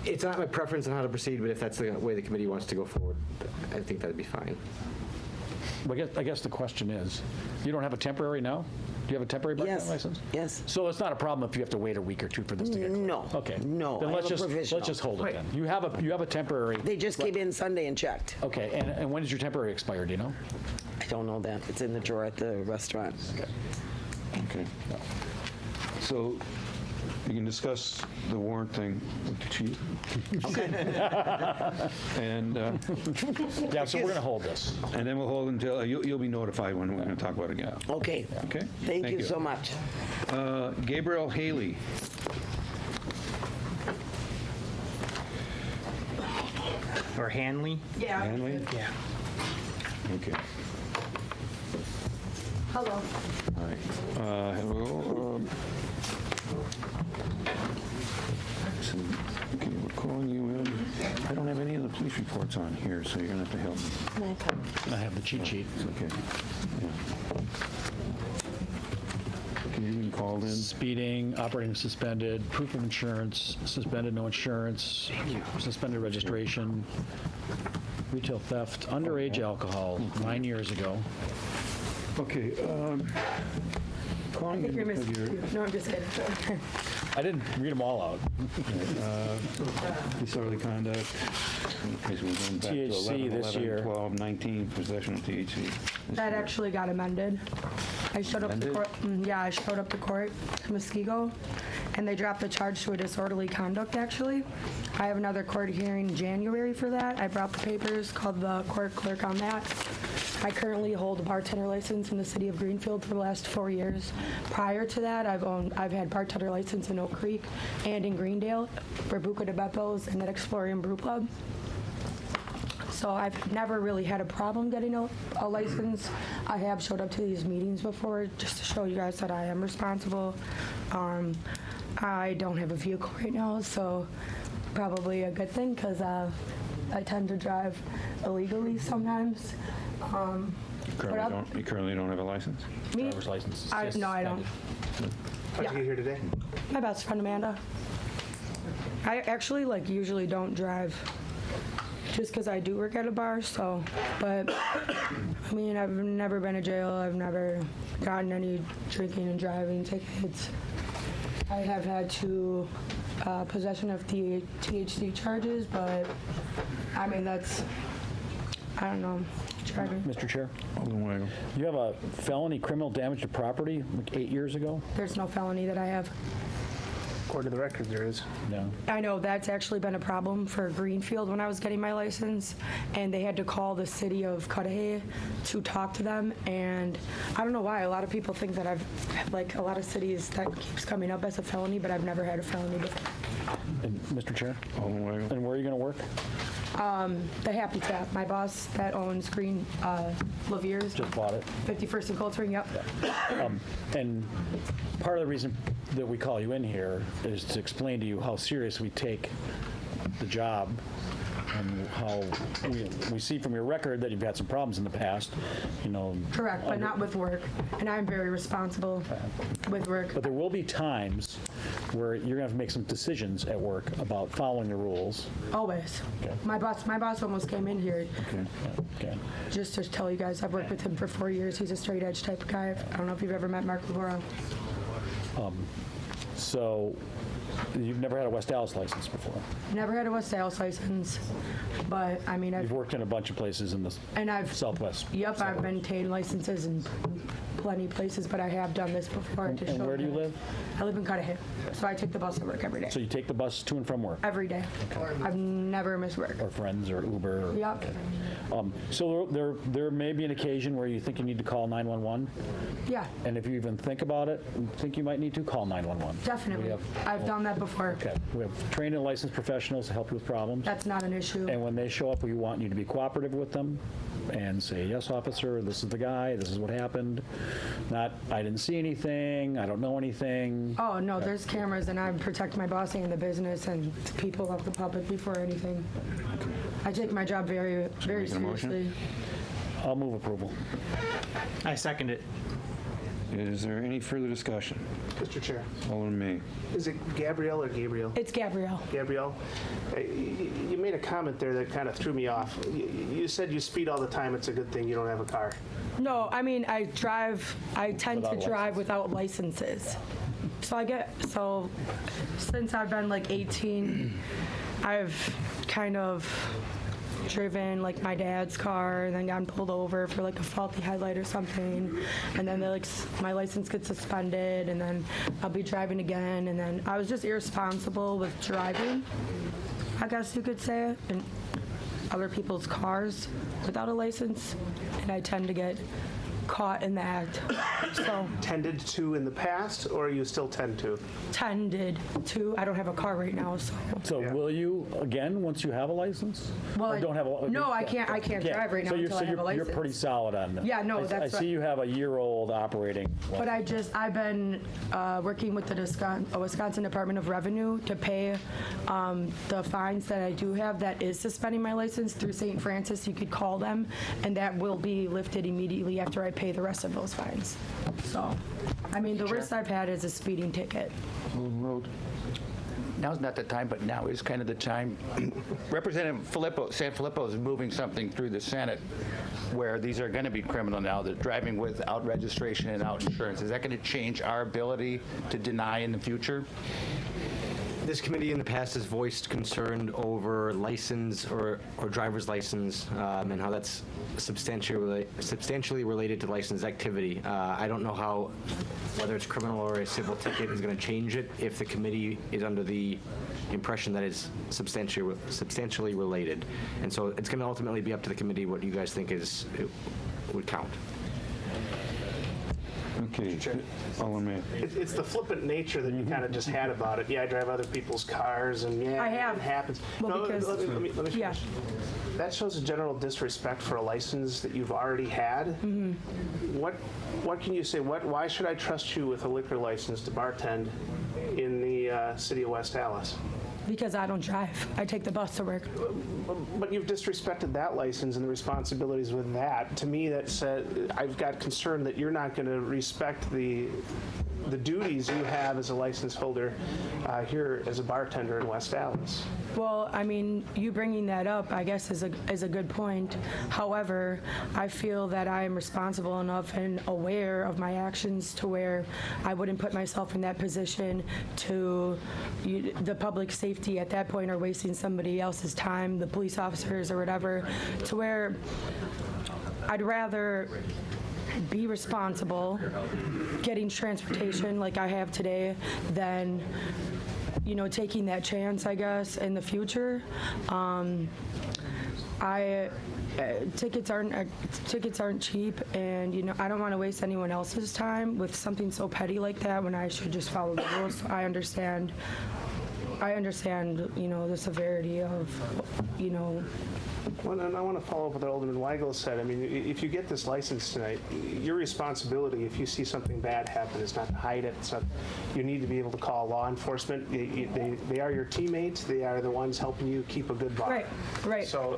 It's not my preference on how to proceed, but if that's the way the committee wants to go forward, I think that'd be fine. I guess the question is, you don't have a temporary now? Do you have a temporary bartender license? Yes. So it's not a problem if you have to wait a week or two for this to get cleared? No. Okay. No. Then I let's have a just provisional. hold it then. You have a temporary. They just came in Sunday and checked. Okay. And when does your temporary expire? Do you know? I don't know that. It's in the drawer at the restaurant. Okay. So you can discuss the warrant thing with the chief. Okay. And yeah, so we're going to hold this. And then we'll hold until you'll be notified when we're going to talk about it again. Okay. Okay. Thank you so much. Gabriel Haley. Or Hanley? Yeah. Hanley? Yeah. Okay. Hello. All right. Hello. Okay, we're calling you in. I don't have any of the police reports on here, so you're gonna have to help me. I have the cheat sheet. It's okay. Yeah. Okay, you've been called in. Speeding, operating suspended, proof of insurance, suspended no insurance, suspended registration, retail theft, underage alcohol, 9 years ago. Okay, calling in because you're, No, I'm just kidding. I didn't read them all out. disorderly conduct. Okay, so we're going back to THC 11, this 11, year. 12, 19, possession of THC. That actually got amended. I showed up to Amended? court. Yeah, I showed up to court, Muskego, and they dropped the charge to a disorderly conduct, actually. I have another court hearing in January for that. I brought the papers, called the court clerk on that. I currently hold a bartender license in the city of Greenfield for the last 4 years. Prior to that, I've had bartender license in Oak Creek and in Greendale for Buca de Beppo's and at Explorium Brew Club. So I've never really had a problem getting a license. I have showed up to these meetings before just to show you guys that I am responsible. I don't have a vehicle right now, so probably a good thing because I tend to drive illegally sometimes. You currently don't have a license? Me? Driver's license. No, I don't. How'd you get here today? My best friend Amanda. I actually usually don't drive just because I do work at a bar, so, but I mean, I've never been to jail. I've never gotten any drinking and driving tickets. I have had 2 possession of THC charges, but I mean, that's, I don't know, driving. Mr. Chair, Alderman Weigel. you have a felony criminal damage to property 8 years ago? There's no felony that I have. According to the record, there is. No. I know that's actually been a problem for Greenfield when I was getting my license, and they had to call the city of Cudahy to talk to them, and I don't know why. A lot of people think that I've, a lot of cities that keeps coming up as a felony, but I've never had a felony before. And Mr. Chair? Alderman Weigel. And where are you going to work? The Happy Tap, my boss that owns Green Lavier's, Just bought it. 51st and Cold Spring, yep. And part of the reason that we call you in here is to explain to you how serious we take the job and how we see from your record that you've had some problems in the past, Correct, but not with work, and I'm very responsible with work. But there will be times where you're going to have to make some decisions at work about following the rules. Always. Okay. My boss almost came in here Okay. just to tell you guys, I've worked with him for 4 years. He's a straight edge type of guy. I don't know if you've ever met Mark Laboro. So you've never had a West Allis license before. Never had a West Allis license, but I mean, You've worked in a bunch of places in the Southwest. Yep, I've maintained licenses in plenty of places, but I have done this before to show. And where do you live? I live in Cudahy, so I take the bus to work every day. So you take the bus to and from work? Every day. I've never missed work. Or friends or Uber? Or, Yep. So there may be an occasion where you think you need to call 911, Yeah, and if you even think about it, think you might need to call 911. definitely. I've done that before. Okay. We have trained and licensed professionals to help you with problems. That's not an issue. And when they show up, we want you to be cooperative with them and say, yes, officer, this is the guy, this is what happened. Not, I didn't see anything, I don't know anything. Oh, no, there's cameras, and I protect my boss and the business and people of the public before anything. I take my job very, very making a motion? seriously. I'll move approval. I second it. Is there any further discussion? Mr. Chair, Alderman May. is it Gabrielle or Gabriel? It's Gabrielle. Gabrielle, you made a comment there that kind of threw me off. You said you speed all the time. It's a good thing you don't have a car. No, I mean, I tend Without to drive without licenses. So since I've been 18, I've kind of driven my dad's car and then gotten pulled over for a faulty headlight or something, and then my license gets suspended, and then I'll be driving again, and then I was just irresponsible with driving, I guess you could say, in other people's cars without a license, and I tend to get caught in the act. So Tended to in the past, or you still tend to? tended to. I don't have a car right now, so. So will you, again, once you have a license? Well, Or don't have a? no, I can't drive right now So until I have a You're license. pretty solid on that. Yeah, no, I that's see what- you have a year-old operating. But I've been working with the Wisconsin Department of Revenue to pay the fines that I do have that is suspending my license through St. Francis. You could call them, and that will be lifted immediately after I pay the rest of those fines. So, I mean, the worst I've had is a speeding ticket. Now's not the time, but now is kind of the time. Representative Sanfilippo is moving something through the Senate where these are going to be criminal now, that driving without registration and without insurance. Is that going to change our ability to deny in the future? This committee in the past has voiced concern over license or driver's license and how that's substantially related to license activity. I don't know how, whether it's criminal or a civil ticket is going to change it if the committee is under the impression that it's substantially related. And so it's going to ultimately be up to the committee what you guys think would count. Okay, Alderman. It's the flippant nature that you kind of just had about it. Yeah, I drive other people's cars, and yeah, I have. it happens. Well, No, because- let me finish. Yeah. That shows a general disrespect for a license that you've already had. What can you say? Why should I trust you with a liquor license to bartend in the city of West Allis? Because I don't drive. I take the bus to work. But you've disrespected that license and the responsibilities with that. To me, that said, I've got concern that you're not going to respect the duties you have as a license holder here as a bartender in West Allis. Well, I mean, you bringing that up, I guess, is a good point. However, I feel that I am responsible enough and aware of my actions to where I wouldn't put myself in that position to the public safety at that point, or wasting somebody else's time, the police officers or whatever, to where I'd rather be responsible getting transportation like I have today than taking that chance, I guess, in the future. Tickets aren't cheap, and I don't want to waste anyone else's time with something so petty like that when I should just follow the rules. I understand, the severity of, Well, and I want to follow up with what Alderman Weigel said. I mean, if you get this license tonight, your responsibility, if you see something bad happen, is not to hide it. So you need to be able to call law enforcement. They are your teammates. They are the ones helping you keep a good bar. Right. So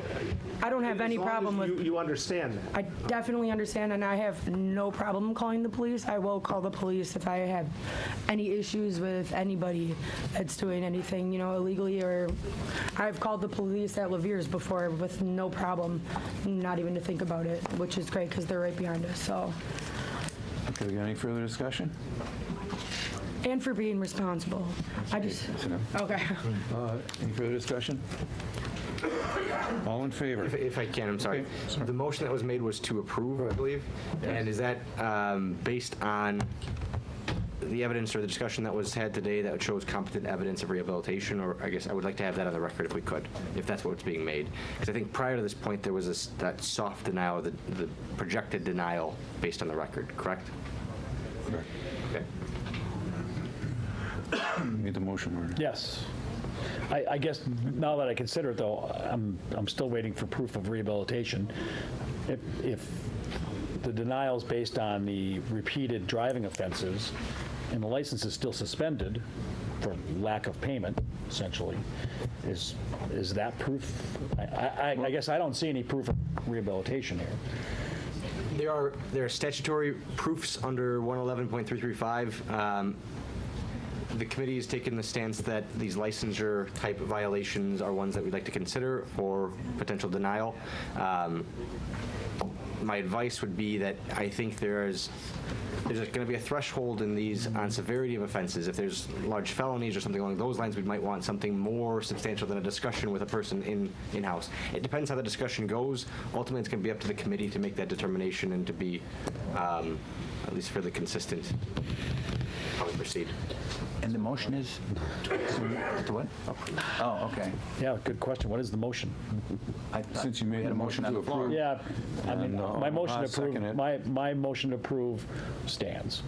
I don't have any problem with. You understand that. I definitely understand, and I have no problem calling the police. I will call the police if I have any issues with anybody that's doing anything, illegally, or I've called the police at Lavier's before with no problem, not even to think about it, which is great because they're right behind us, so. Okay, we got any further discussion? And for being responsible. I just, okay. Any further discussion? All in favor? If I can, I'm sorry. The motion that was made was to approve, I believe. And is that based on the evidence or the discussion that was had today that shows competent evidence of rehabilitation? Or I guess I would like to have that on the record if we could, if that's what's being made. Because I think prior to this point, there was that soft denial, the projected denial based on the record, correct? Correct. Okay. Made the motion, Marty. Yes. I guess now that I consider it, though, I'm still waiting for proof of rehabilitation. If the denial is based on the repeated driving offenses and the license is still suspended for lack of payment, essentially, is that proof? I guess I don't see any proof of rehabilitation here. There are statutory proofs under 111.335. The committee has taken the stance that these licensure type violations are ones that we'd like to consider for potential denial. My advice would be that I think there's going to be a threshold in these on severity of offenses. If there's large felonies or something along those lines, we might want something more substantial than a discussion with a person in-house. It depends how the discussion goes. Ultimately, it's going to be up to the committee to make that determination and to be at least fairly consistent. how we proceed. And the motion is to what? Oh, okay. Yeah, good question. What is the motion? Since you made a motion to approve. Yeah, I mean, And, my motion I'll to approve, second it. my motion to approve stands.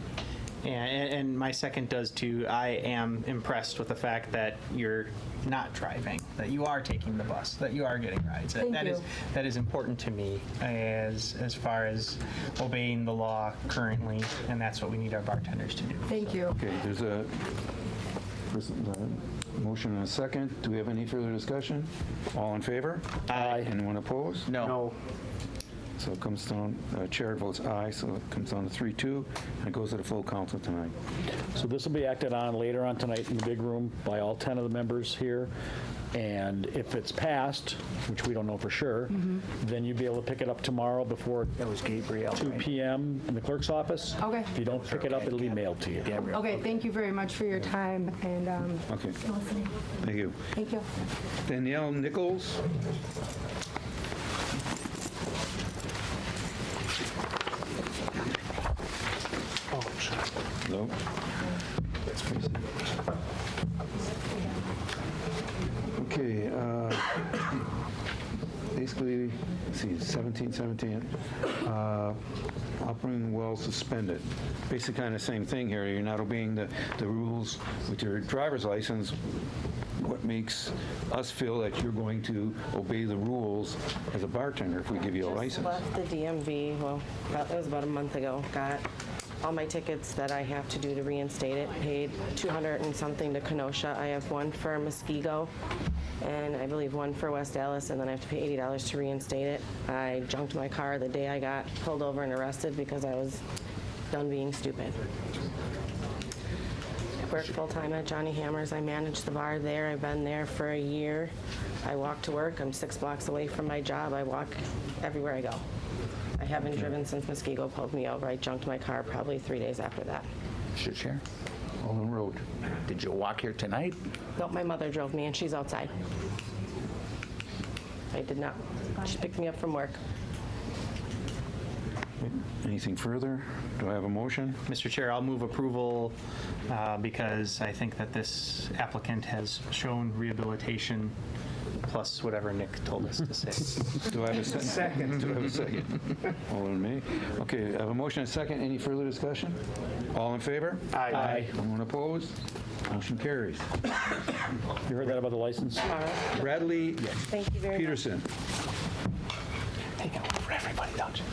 Yeah, and my second does too. I am impressed with the fact that you're not driving, that you are taking the bus, that you are getting rides. Thank That you. that is important to me as far as obeying the law currently, and that's what we need our bartenders to do. Thank you. Okay, there's a motion and a second. Do we have any further discussion? All in favor? Aye. Anyone opposed? No. So it comes down, chair votes aye, so it comes down to 3-2, and it goes to the full council tonight. So this will be acted on later on tonight in the big room by all 10 of the members here. And if it's passed, which we don't know for sure, then you'll be able to pick it up tomorrow before That was Gabriel. 2 p.m. in the clerk's office. Okay. If you don't pick it up, it'll be mailed to you. Gabriel. Okay, thank you very much for your time and Okay, listening. thank you. Thank you. Danielle Nichols? No. Okay, basically, let's see, 17, operating well suspended. Basically kind of same thing here. You're not obeying the rules with your driver's license. What makes us feel that you're going to obey the rules as a bartender if we give you a license? Left the DMV, well, it was about a month ago. Got all my tickets that I have to do to reinstate it. Paid 200 and something to Kenosha. I have one for Muskego, and I believe one for West Allis, and then I have to pay $80 to reinstate it. I junked my car the day I got pulled over and arrested because I was done being stupid. I work full-time at Johnny Hammer's. I manage the bar there. I've been there for a year. I walk to work. I'm 6 blocks away from my job. I walk everywhere I go. I haven't driven since Muskego pulled me over. I junked my car probably 3 days after that. Mr. Chair, On the road. did you walk here tonight? Nope, my mother drove me and she's outside. I did not. She picked me up from work. Anything further? Do I have a motion? Mr. Chair, I'll move approval because I think that this applicant has shown rehabilitation plus whatever Nick told us to say. Do I have a second? Second. Do I have a second? All in me? Okay, I have a motion and a second. Any further discussion? All in favor? Aye. Anyone opposed? Motion carries. You heard that about the license? Bradley Thank you very much. Peterson. Take it for everybody, don't you?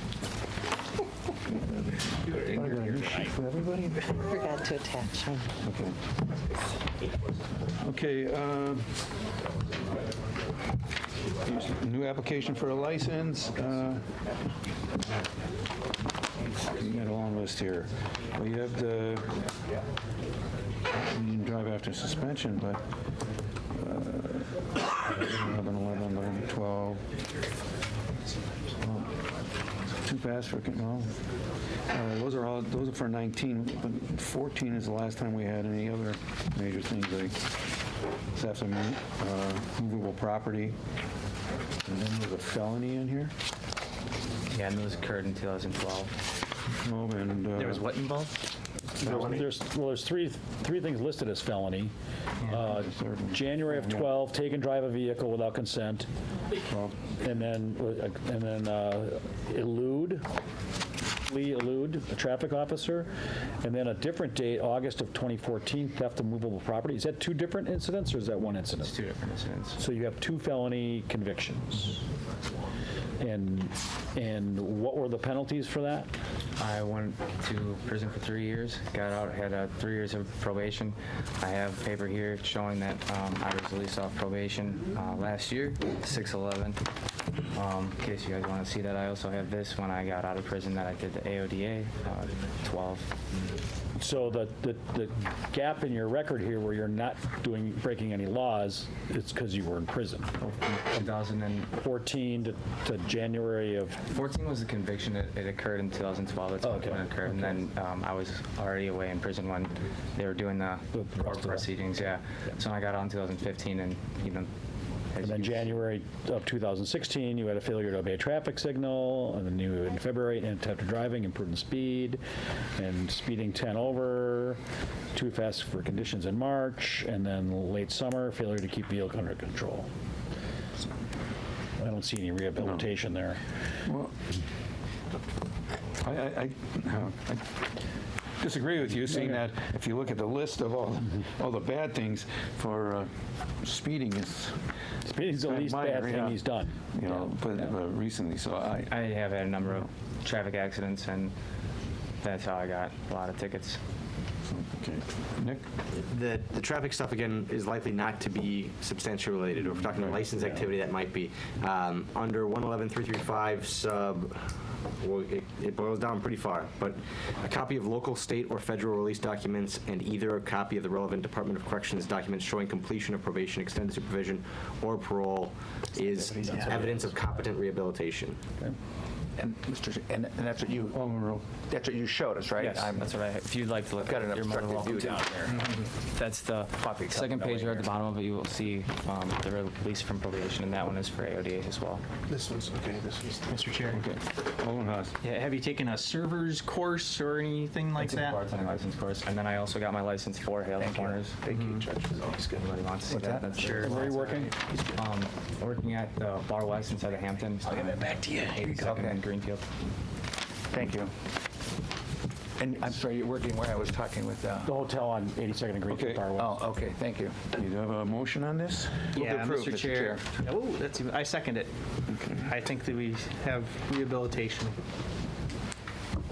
For everybody? Forgot to attach them. Okay. Okay, here's a new application for a license. You got a long list here. We have the, you can drive after suspension, but 11, 11, 12. Too fast for, no. Those are for 19, but 14 is the last time we had any other major things like theft of movable property. And then there's a felony in here. Yeah, and those occurred in 2012. Oh, and There was what involved? There's three things listed as felony. January of 12, take and drive a vehicle without consent, and then elude a traffic officer, and then a different date, August of 2014, theft of movable property. Is that two different incidents, or is that one incident? It's two different incidents. So you have two felony convictions. And what were the penalties for that? I went to prison for 3 years, got out, had 3 years of probation. I have paper here showing that I was released off probation last year, 6/11. In case you guys want to see that, I also have this when I got out of prison that I did the AODA, 12. So the gap in your record here where you're not breaking any laws, it's because you were in prison. 2014 to January of... 14 was the conviction. It occurred in 2012. That's when it occurred. And then I was already away in prison when they were doing the court proceedings. Yeah. So I got out in 2015, and And then January of 2016, you had a failure to obey a traffic signal, and then you, in February, intent driving, imprudent speed, and speeding 10 over, too fast for conditions in March, and then late summer, failure to keep vehicle under control. I don't see any rehabilitation there. Well, I disagree with you, seeing that if you look at the list of all the bad things for speeding, Speeding's the least bad thing he's done. You know, but recently, so I have had a number of traffic accidents, and that's how I got a lot of tickets. Okay. Nick? The traffic stuff, again, is likely not to be substantially related. Or if we're talking license activity, that might be. Under 111.335 sub, well, it boils down pretty far, but a copy of local, state, or federal release documents and either a copy of the relevant Department of Corrections documents showing completion of probation, extended supervision, or parole is evidence of competent rehabilitation. Okay. And and that's what you showed us, right? Yes, that's what if you'd like to look at it, you're more than welcome to. Down there. That's the second page there at the bottom of it. You will see the release from probation, and that one is for AODA as well. This one's okay. This is Mr. Chair. Okay. Yeah, have you taken a server's course or anything like It's a that? bartending license course, and then I also got my license for Hale Corners. Thank you, Judge. It's always good. Anybody wants to see What's that? That's Sure. Where are you working? Working at the bar license at the Hampton. I'll give it back to you. Here you go. Okay. In Greenfield. Thank you. And I'm sorry, you're working where I was talking with... The hotel on 82nd and Greenfield Okay. Bar West. Oh, okay, thank you. Do you have a motion on this? Yeah, approve, Mr. Chair. Oh, I second it. I think that we have rehabilitation.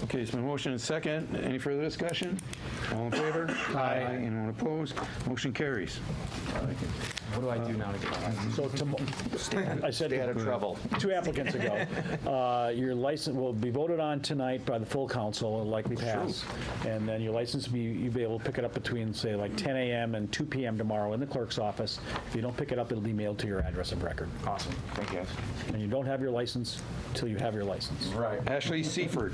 Okay, it's been motion and second. Any further discussion? All in favor? Aye. Anyone opposed? Motion carries. What do I do now to get my license? So I said Stay out of trouble. 2 applicants ago. Your license will be voted on tonight by the full council, it'll likely pass. And then your license, you'll be able to pick it up between, say, like 10 a.m. and 2 p.m. tomorrow in the clerk's office. If you don't pick it up, it'll be mailed to your address of record. Awesome. Thank you. And you don't have your license until you have your license. Right. Ashley Seifert.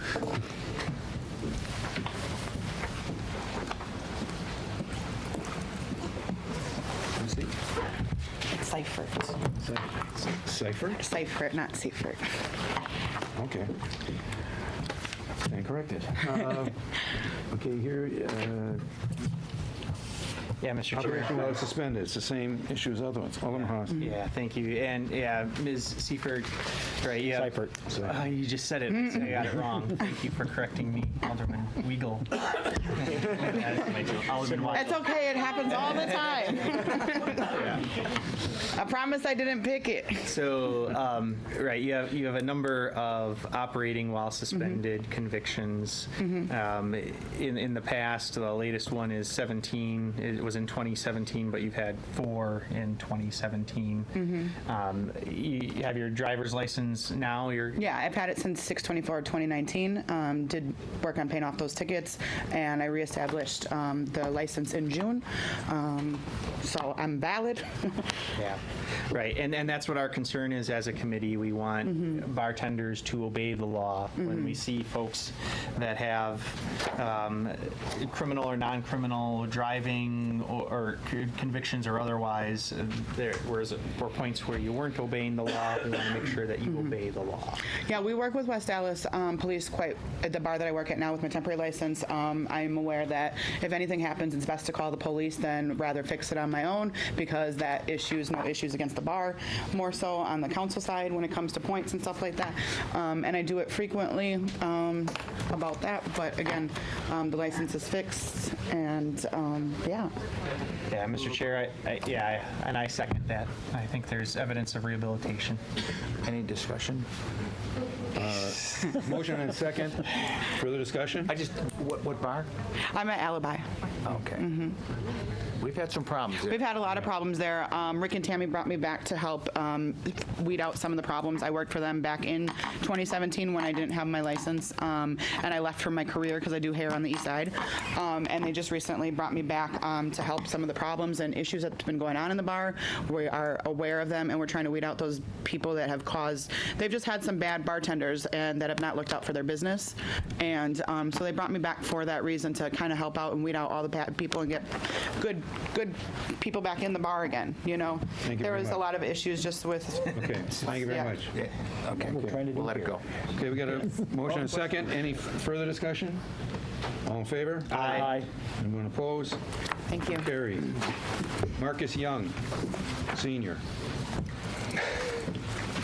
Seifert. Seifert? Seifert, not Seifert. Okay. Stand corrected. Okay, here, Yeah, Mr. Chair. operation while suspended. It's the same issue as other ones. Alderman Haas. Yeah, thank you. And yeah, Ms. Seifert, right, yeah. Seifert. You just said it. So I got it wrong. Thank you for correcting me, Alderman Weigel. It's okay, it happens all the time. I promise I didn't pick it. So, right, you have a number of operating while suspended convictions. In the past, the latest one is 17. It was in 2017, but you've had 4 in 2017. You have your driver's license now. Yeah, I've had it since 6/24/2019. Did work on paying off those tickets, and I reestablished the license in June. So I'm valid. Yeah, right. And that's what our concern is as a committee. We want bartenders to obey the law. When we see folks that have criminal or non-criminal driving or convictions or otherwise, there were points where you weren't obeying the law. We want to make sure that you obey the law. Yeah, we work with West Allis Police quite at the bar that I work at now with my temporary license. I'm aware that if anything happens, it's best to call the police than rather fix it on my own, because that no issues against the bar, more so on the council side when it comes to points and stuff like that. And I do it frequently about that, but again, the license is fixed, and yeah. Yeah, Mr. Chair, I second that. I think there's evidence of rehabilitation. Any discussion? Motion and second. Further discussion? What bar? I'm at Alibi. Okay. We've had some problems there. We've had a lot of problems there. Rick and Tammy brought me back to help weed out some of the problems. I worked for them back in 2017 when I didn't have my license, and I left for my career because I do hair on the east side. And they just recently brought me back to help some of the problems and issues that's been going on in the bar. We are aware of them, and we're trying to weed out those people that have they've just had some bad bartenders and that have not looked out for their business. And so they brought me back back for that reason, to kind of help out and weed out all the bad people and get good people back in the bar again, you know? Thank you There very was a much. lot of issues just with... Okay, thank you very Yeah. much. Okay, we'll let it go. Okay, we got a motion and a second. Any further discussion? All in favor? Aye. Anyone opposed? Thank you. Carried. Marcus Young, Senior.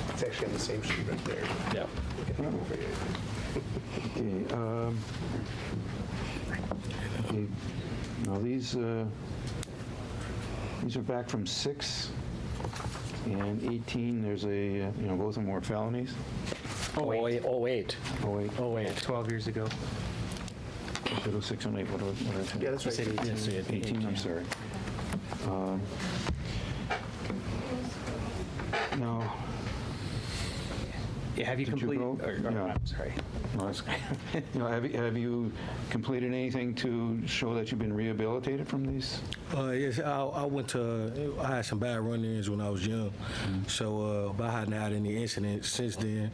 It's actually on the same sheet right there. Yeah. Okay, okay. Now, these are back from 6 and 18. There's a, both of them were felonies. 08. 08. 12 years ago. 06 and 08, what did I say? Yeah, that's right. Yes, 18, I'm sorry. Now, Yeah, have you Did you completed? go? Yeah. I'm sorry. no, that's- have you completed anything to show that you've been rehabilitated from these? Yes, I went to, I had some bad run-ins when I was young. So, but I hadn't had any incidents since then.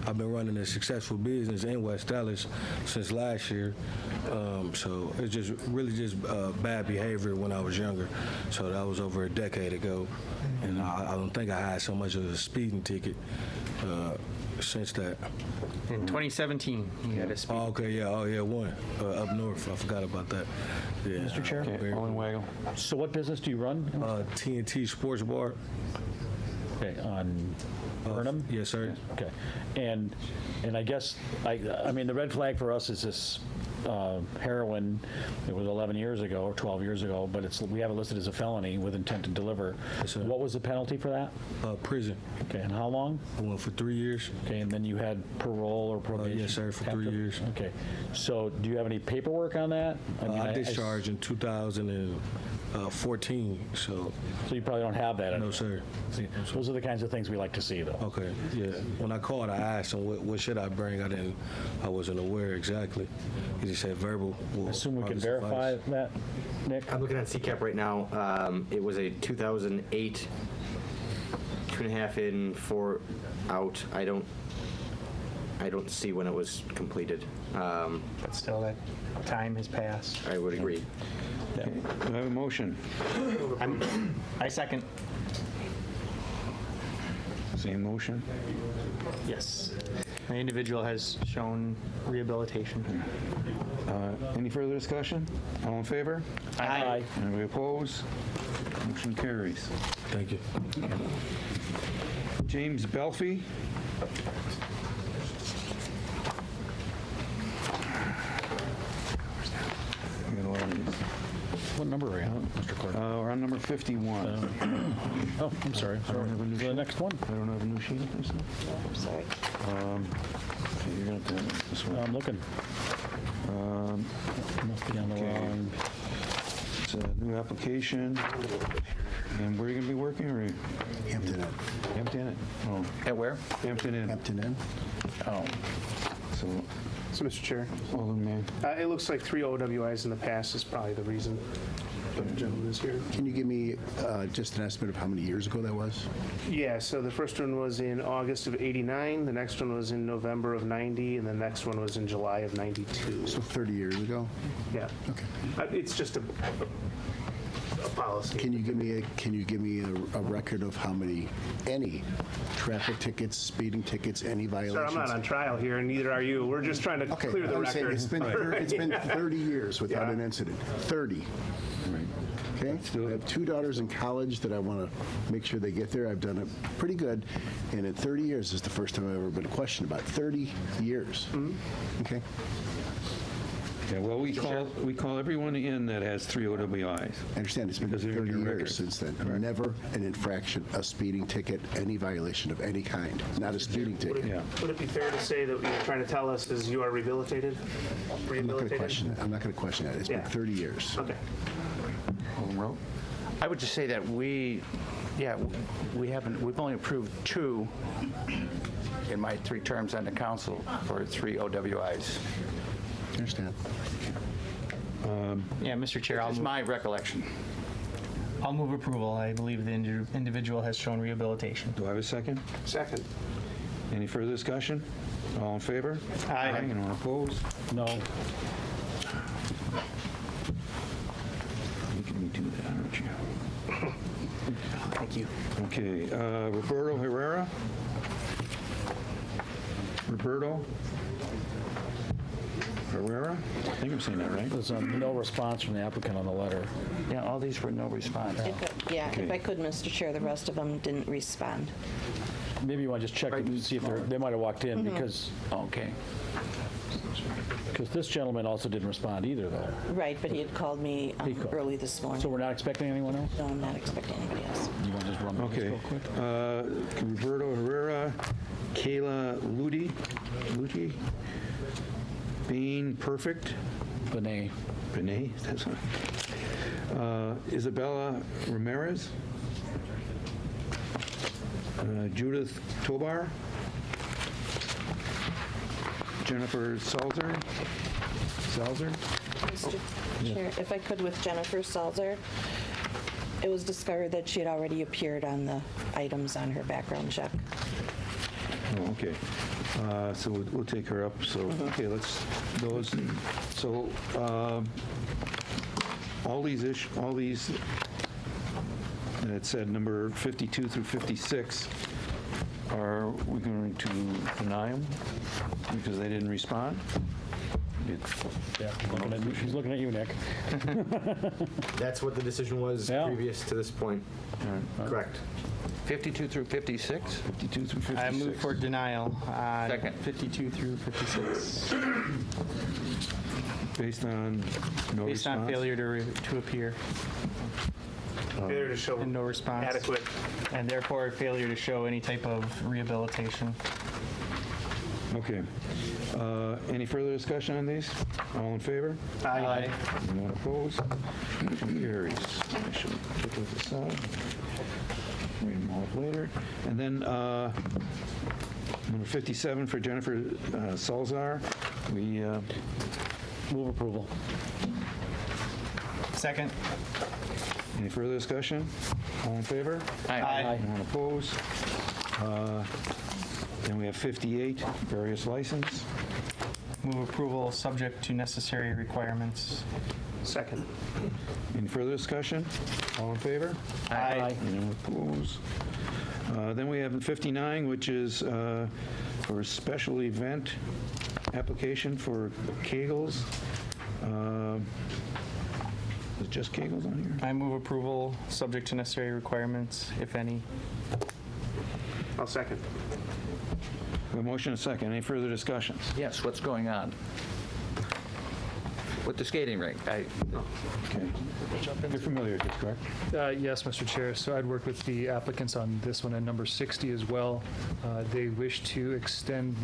I've been running a successful business in West Allis since last year. So it's just really just bad behavior when I was younger. So that was over a decade ago. And I don't think I had so much of a speeding ticket since that. In 2017, you had a speed. Oh, okay, yeah, one up north. I forgot about that. Yeah. Mr. Chair? Okay, Owen Wagle. So what business do you run? TNT Sports Bar. Okay, on Burnham? Yes, sir. Okay. And I guess, I mean, the red flag for us is this heroin. It was 11 years ago or 12 years ago, but we have it listed as a felony with intent to deliver. Yes, sir. What was the penalty for that? Prison. Okay, and how long? I went for 3 years. Okay, and then you had parole or probation? Yes, sir, for 3 after? years. Okay. So do you have any paperwork on that? I discharged in 2014, so. So you probably don't have that anymore? No, sir. See, those are the kinds of things we like to see, though. Okay, yeah. When I called, I asked him, what should I bring? I wasn't aware exactly. He just said verbal. I assume we can verify that, Nick? I'm looking at CCAP right now. It was a 2008, 2.5 in, 4 out. I don't see when it was completed. But still, that time has passed. I would agree. Do I have a motion? I second. Same motion? Yes. The individual has shown rehabilitation. Any further discussion? All in favor? Aye. Anybody opposed? Motion carries. Thank you. James Belfie. We got a lot of these. What number are we on, Mr. Clerk? We're on number 51. Oh, I'm sorry. I don't have a new The sheet. next one? I don't have a new sheet. I'm sorry. Okay, you're going to have to have this one. I'm looking. Must be on the Okay. wrong. It's a new application. And where are you going to be working? Or Hampton Inn. Hampton Inn? Oh, At where? Hampton Inn. Hampton Inn. Oh. So, So, Mr. Chair, Alderman Mann. it looks like 3 OWIs in the past is probably the reason the gentleman is here. Can you give me just an estimate of how many years ago that was? Yeah, so the first one was in August of '89, the next one was in November of '90, and the next one was in July of '92. So 30 years ago? Yeah. Okay. It's just a policy. Can you give me a record of how any traffic tickets, speeding tickets, any violations? Sir, I'm not on trial here, and neither are you. We're just trying to clear the I'm saying record. it's been 30 years without Yeah. an incident. 30. Right. Okay? I have 2 daughters in college that I want to make sure they get there. I've done it pretty good. And in 30 years, this is the first time I've ever been questioned about. 30 years. Okay? Yeah, well, we call everyone in that has 3 OWIs. I understand. It's been Because they're in 30 your record. years since then. Correct. Never an infraction, a speeding ticket, any violation of any kind. Not a speeding ticket. Yeah. Would it be fair to say that what you're trying to tell us is you are rehabilitated? I'm not going to question that. I'm not going to question that. It's been Yeah. 30 years. Okay. Alderman Rowe? I would just say that we've only approved 2 in my 3 terms on the council for 3 OWIs. I understand. Yeah, Mr. Chair, It's my recollection. I'll move approval. I believe the individual has shown rehabilitation. Do I have a second? Second. Any further discussion? All in favor? Aye. Anyone opposed? No. Thank you. Okay, Roberto Herrera? Roberto Herrera? I think I'm saying that right. There's no response from the applicant on the letter. Yeah, all these were no response. If I could, Mr. Chair, the rest of them didn't respond. Maybe you want to just check to see if they might have walked in because Okay. this gentleman also didn't respond either, though. Right, but he had called me early this morning. So we're not expecting anyone else? No, I'm not expecting anybody else. You want to just run the list Okay. real quick? Roberto Herrera, Kayla Ludi, Bean Perfect, Benet. that's what. Isabella Ramirez, Judith Tobar, Jennifer Salzer. Mr. Chair, if I could, with Jennifer Salzer, it was discovered that she had already appeared on the items on her background check. Oh, okay. So we'll take her up. So, okay, all these, it said number 52 through 56, are we going to deny them because they didn't respond? Yeah, he's looking at you, Nick. That's what the decision was previous to this point. Correct. 52 through 56? 52 through 56. I move for denial on Second. 52 through 56. Based on no Based response? on failure to appear. Failure to show And no response. adequate. And therefore failure to show any type of rehabilitation. Okay. Any further discussion on these? All in favor? Aye. Anyone opposed? Motion carries. I should put those aside. Read them all later. And then number 57 for Jennifer Salzar. We Move approval. Second. any further discussion? All in favor? Aye. Anyone opposed? Then we have 58, various license. Move approval subject to necessary requirements. Second. Any further discussion? All in favor? Aye. Anyone opposed? Then we have 59, which is for a special event application for Kegels. Is it just Kegels on here? I move approval subject to necessary requirements, if any. I'll second. We have a motion and a second. Any further discussions? Yes, what's going on? With the skating rink? Okay. You're familiar with this, correct? Yes, Mr. Chair. So I'd work with the applicants on this one and number 60 as well. They wish to extend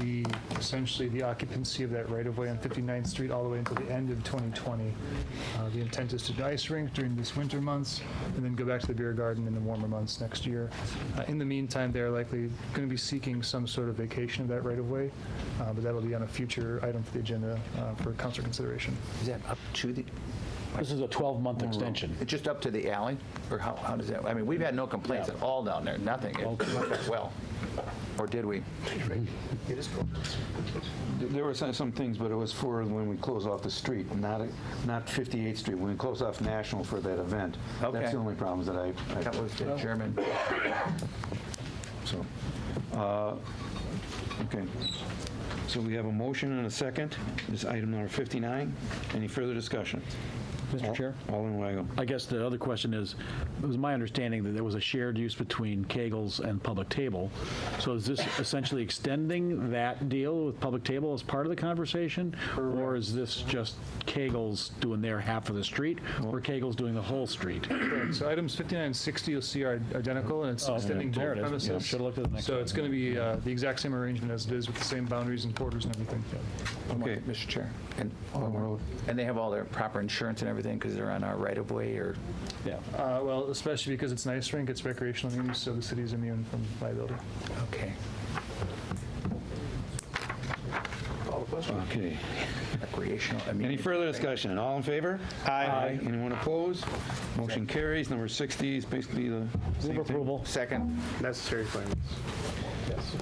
essentially the occupancy of that right-of-way on 59th Street all the way until the end of 2020. The intent is to do ice rink during this winter months and then go back to the beer garden in the warmer months next year. In the meantime, they're likely going to be seeking some sort of vacation of that right-of-way, but that'll be on a future item for the agenda for council consideration. Is that up to the... This is a 12-month extension. It's just up to the alley? Or how does that... I mean, we've had no complaints at all down there, nothing. It went that well. Or did we? It is cool. There were some things, but it was for when we close off the street, not 58th Street. When we close off National for that event. Okay. That's the only problems that I That was the German. So, okay. So we have a motion and a second. This is item number 59. Any further discussion? Mr. Chair? Alderman Weigel. I guess the other question is, it was my understanding that there was a shared use between Kegels and Public Table. So is this essentially extending that deal with Public Table as part of the conversation? Or is this just Kegels doing their half of the street, or Kegels doing the whole street? Correct. So items 59 and 60 you'll see are identical, and it's extending there both it is. premises. Yeah, should've looked at the next So one. it's going to be the exact same arrangement as it is with the same boundaries and borders and everything. Okay. Mr. Chair. And they have all their proper insurance and everything because they're on our right-of-way, or... Yeah. Well, especially because it's an ice rink, it's recreational use, so the city's immune from liability. Okay. Okay. Recreational. Any further discussion? All in favor? Aye. Anyone opposed? Motion carries. Number 60 is basically the same thing. Approval. Second. Necessary requirements. Yes.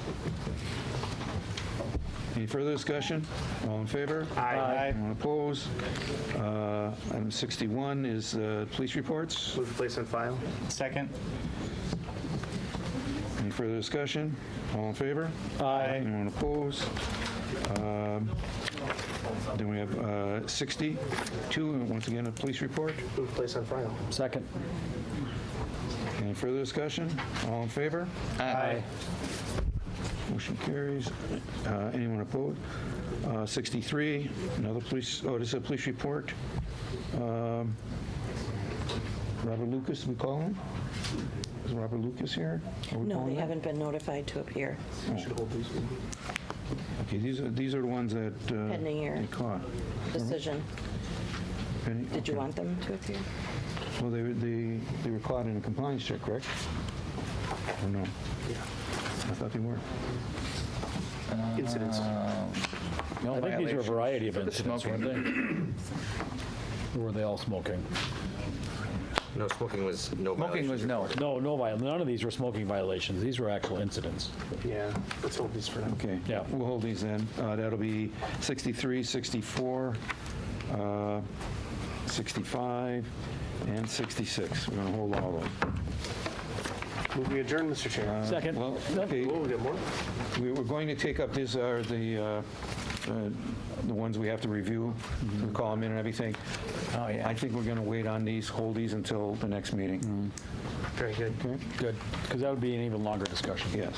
Any further discussion? All in favor? Aye. Anyone opposed? Item 61 is police reports. Move to place on file. Second. Any further discussion? All in favor? Aye. Anyone opposed? Then we have 62, once again, a police report. Move to place on file. Second. Any further discussion? All in favor? Aye. Motion carries. Anyone opposed? 63, another police, this is a police report. Robert Lucas, did we call him? Is Robert Lucas here? Are we No, calling they him? haven't been notified to appear. Okay, these are the ones that Pending your they caught. decision. Pending- Did you okay. want them to appear? Well, they were caught in a compliance check, correct? Or no? Yeah. I thought they were. Incidents. I think these were a variety of incidents, weren't they? Or were they all smoking? No, smoking was no Smoking was no. None of these were smoking violations. These were actual incidents. Yeah, let's hold these for now. Okay. Yeah. We'll hold these then. That'll be 63, 64, 65, and 66. We're going to hold all of them. Move we adjourn, Mr. Chair. Second. Well, okay. Oh, we got more? We were going to take up, these are the ones we have to review, we call them in and everything. Oh, yeah. I think we're going to wait on these, hold these until the next meeting. Very good. Okay? Good, because that would be an even longer discussion. Yes.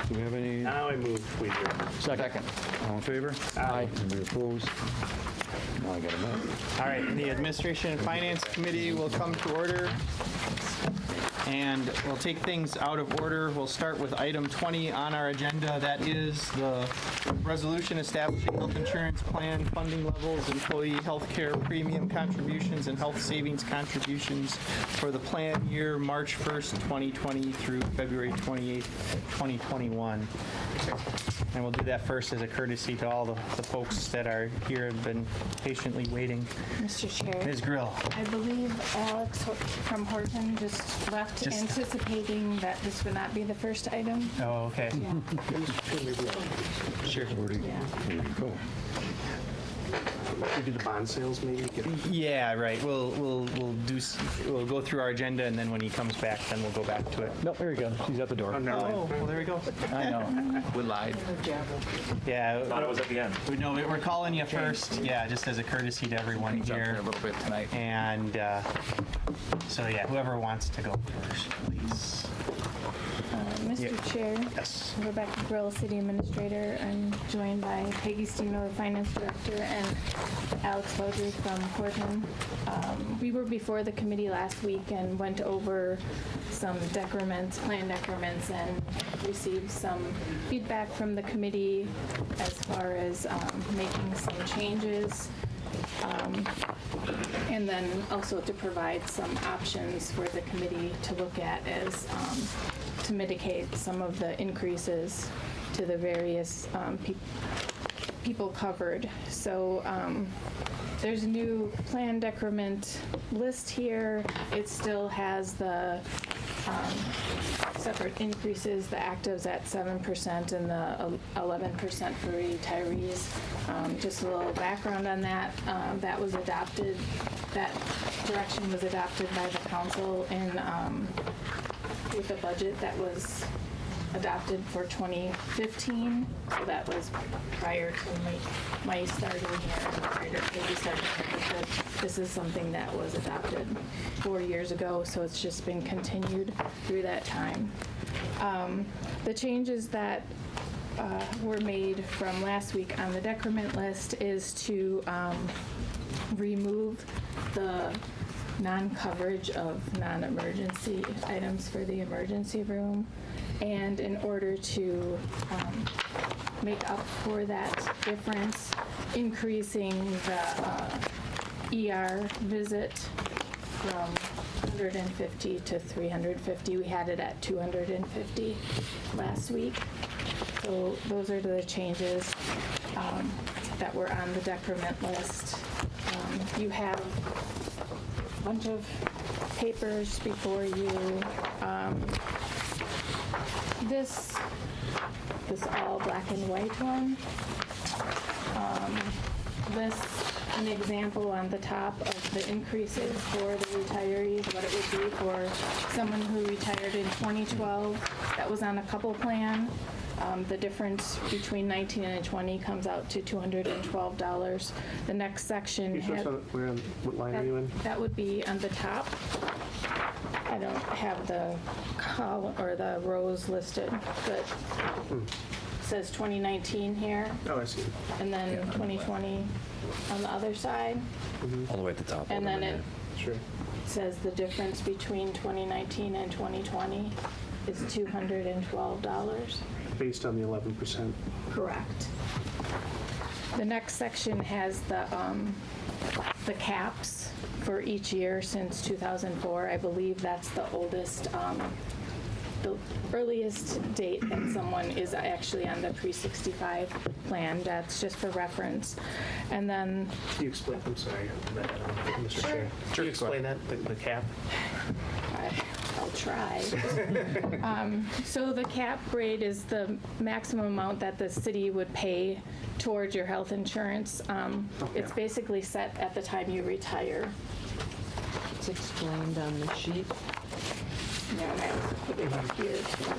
Do we have any, Now I move we adjourn. Second. all in favor? Aye. Anybody opposed? Now I got a minute. All right, the Administration and Finance Committee will come to order, and we'll take things out of order. We'll start with item 20 on our agenda. That is the resolution establishing health insurance plan funding levels, employee health care premium contributions, and health savings contributions for the plan year March 1st, 2020 through February 28th, 2021. And we'll do that first as a courtesy to all the folks that are here and been patiently waiting. Mr. Chair, Ms. Grill. I believe Alex from Horton just left anticipating that this would not be the first item. Oh, okay. Sure. Yeah. Go. We do the bond sales maybe? Yeah, right. We'll go through our agenda, and then when he comes back, then we'll go back to it. Nope, there you go. He's at the door. Oh, never mind. Oh, well, there we go. I know. We lied. Yeah. Thought it was at the end. No, we're calling you first. Yeah, just as a courtesy to everyone Jump here. in a little bit tonight. And so, yeah, whoever wants to go first, please. Mr. Chair, Yes. Rebecca Grill, City Administrator. I'm joined by Peggy Steno, the Finance Director, and Alex Lodry from Horton. We were before the committee last week and went over some decrements, plan decrements, and received some feedback from the committee as far as making some changes. And then also to provide some options for the committee to look at as to mitigate some of the increases to the various people covered. So there's a new plan decrement list here. It still has the separate increases, the actives at 7% and the 11% for retirees. Just a little background on that. That was adopted, that direction was adopted by the council in with the budget that was adopted for 2015. So that was prior to my starting here, prior to Peggy starting here. But this is something that was adopted 4 years ago, so it's just been continued through that time. The changes that were made from last week on the decrement list is to remove the non-coverage of non-emergency items for the emergency room. And in order to make up for that difference, increasing the ER visit from 150 to 350. We had it at 250 last week. So those are the changes that were on the decrement list. You have a bunch of papers before you. This all black and white one lists an example on the top of the increases for the retirees, what it would be for someone who retired in 2012 that was on a couple plan. The difference between 19 and 20 comes out to $212. The next section what line are you in? that would be on the top. I don't have the column or the rows listed, but it says 2019 here. Oh, I see. And then 2020 on the other side. All the way at the top. And then it Sure. says the difference between 2019 and 2020 is $212. Based on the 11%. Correct. The next section has the caps for each year since 2004. I believe that's the oldest, the earliest date that someone is actually on the pre-65 plan. That's just for reference. And then Can you explain? I'm sorry, Mr. Chair. Can you explain that, the cap? I'll try. So the cap rate is the maximum amount that the city would pay towards your health insurance. It's basically set at the time you retire. It's explained on the sheet. Yeah, and I put it up here too.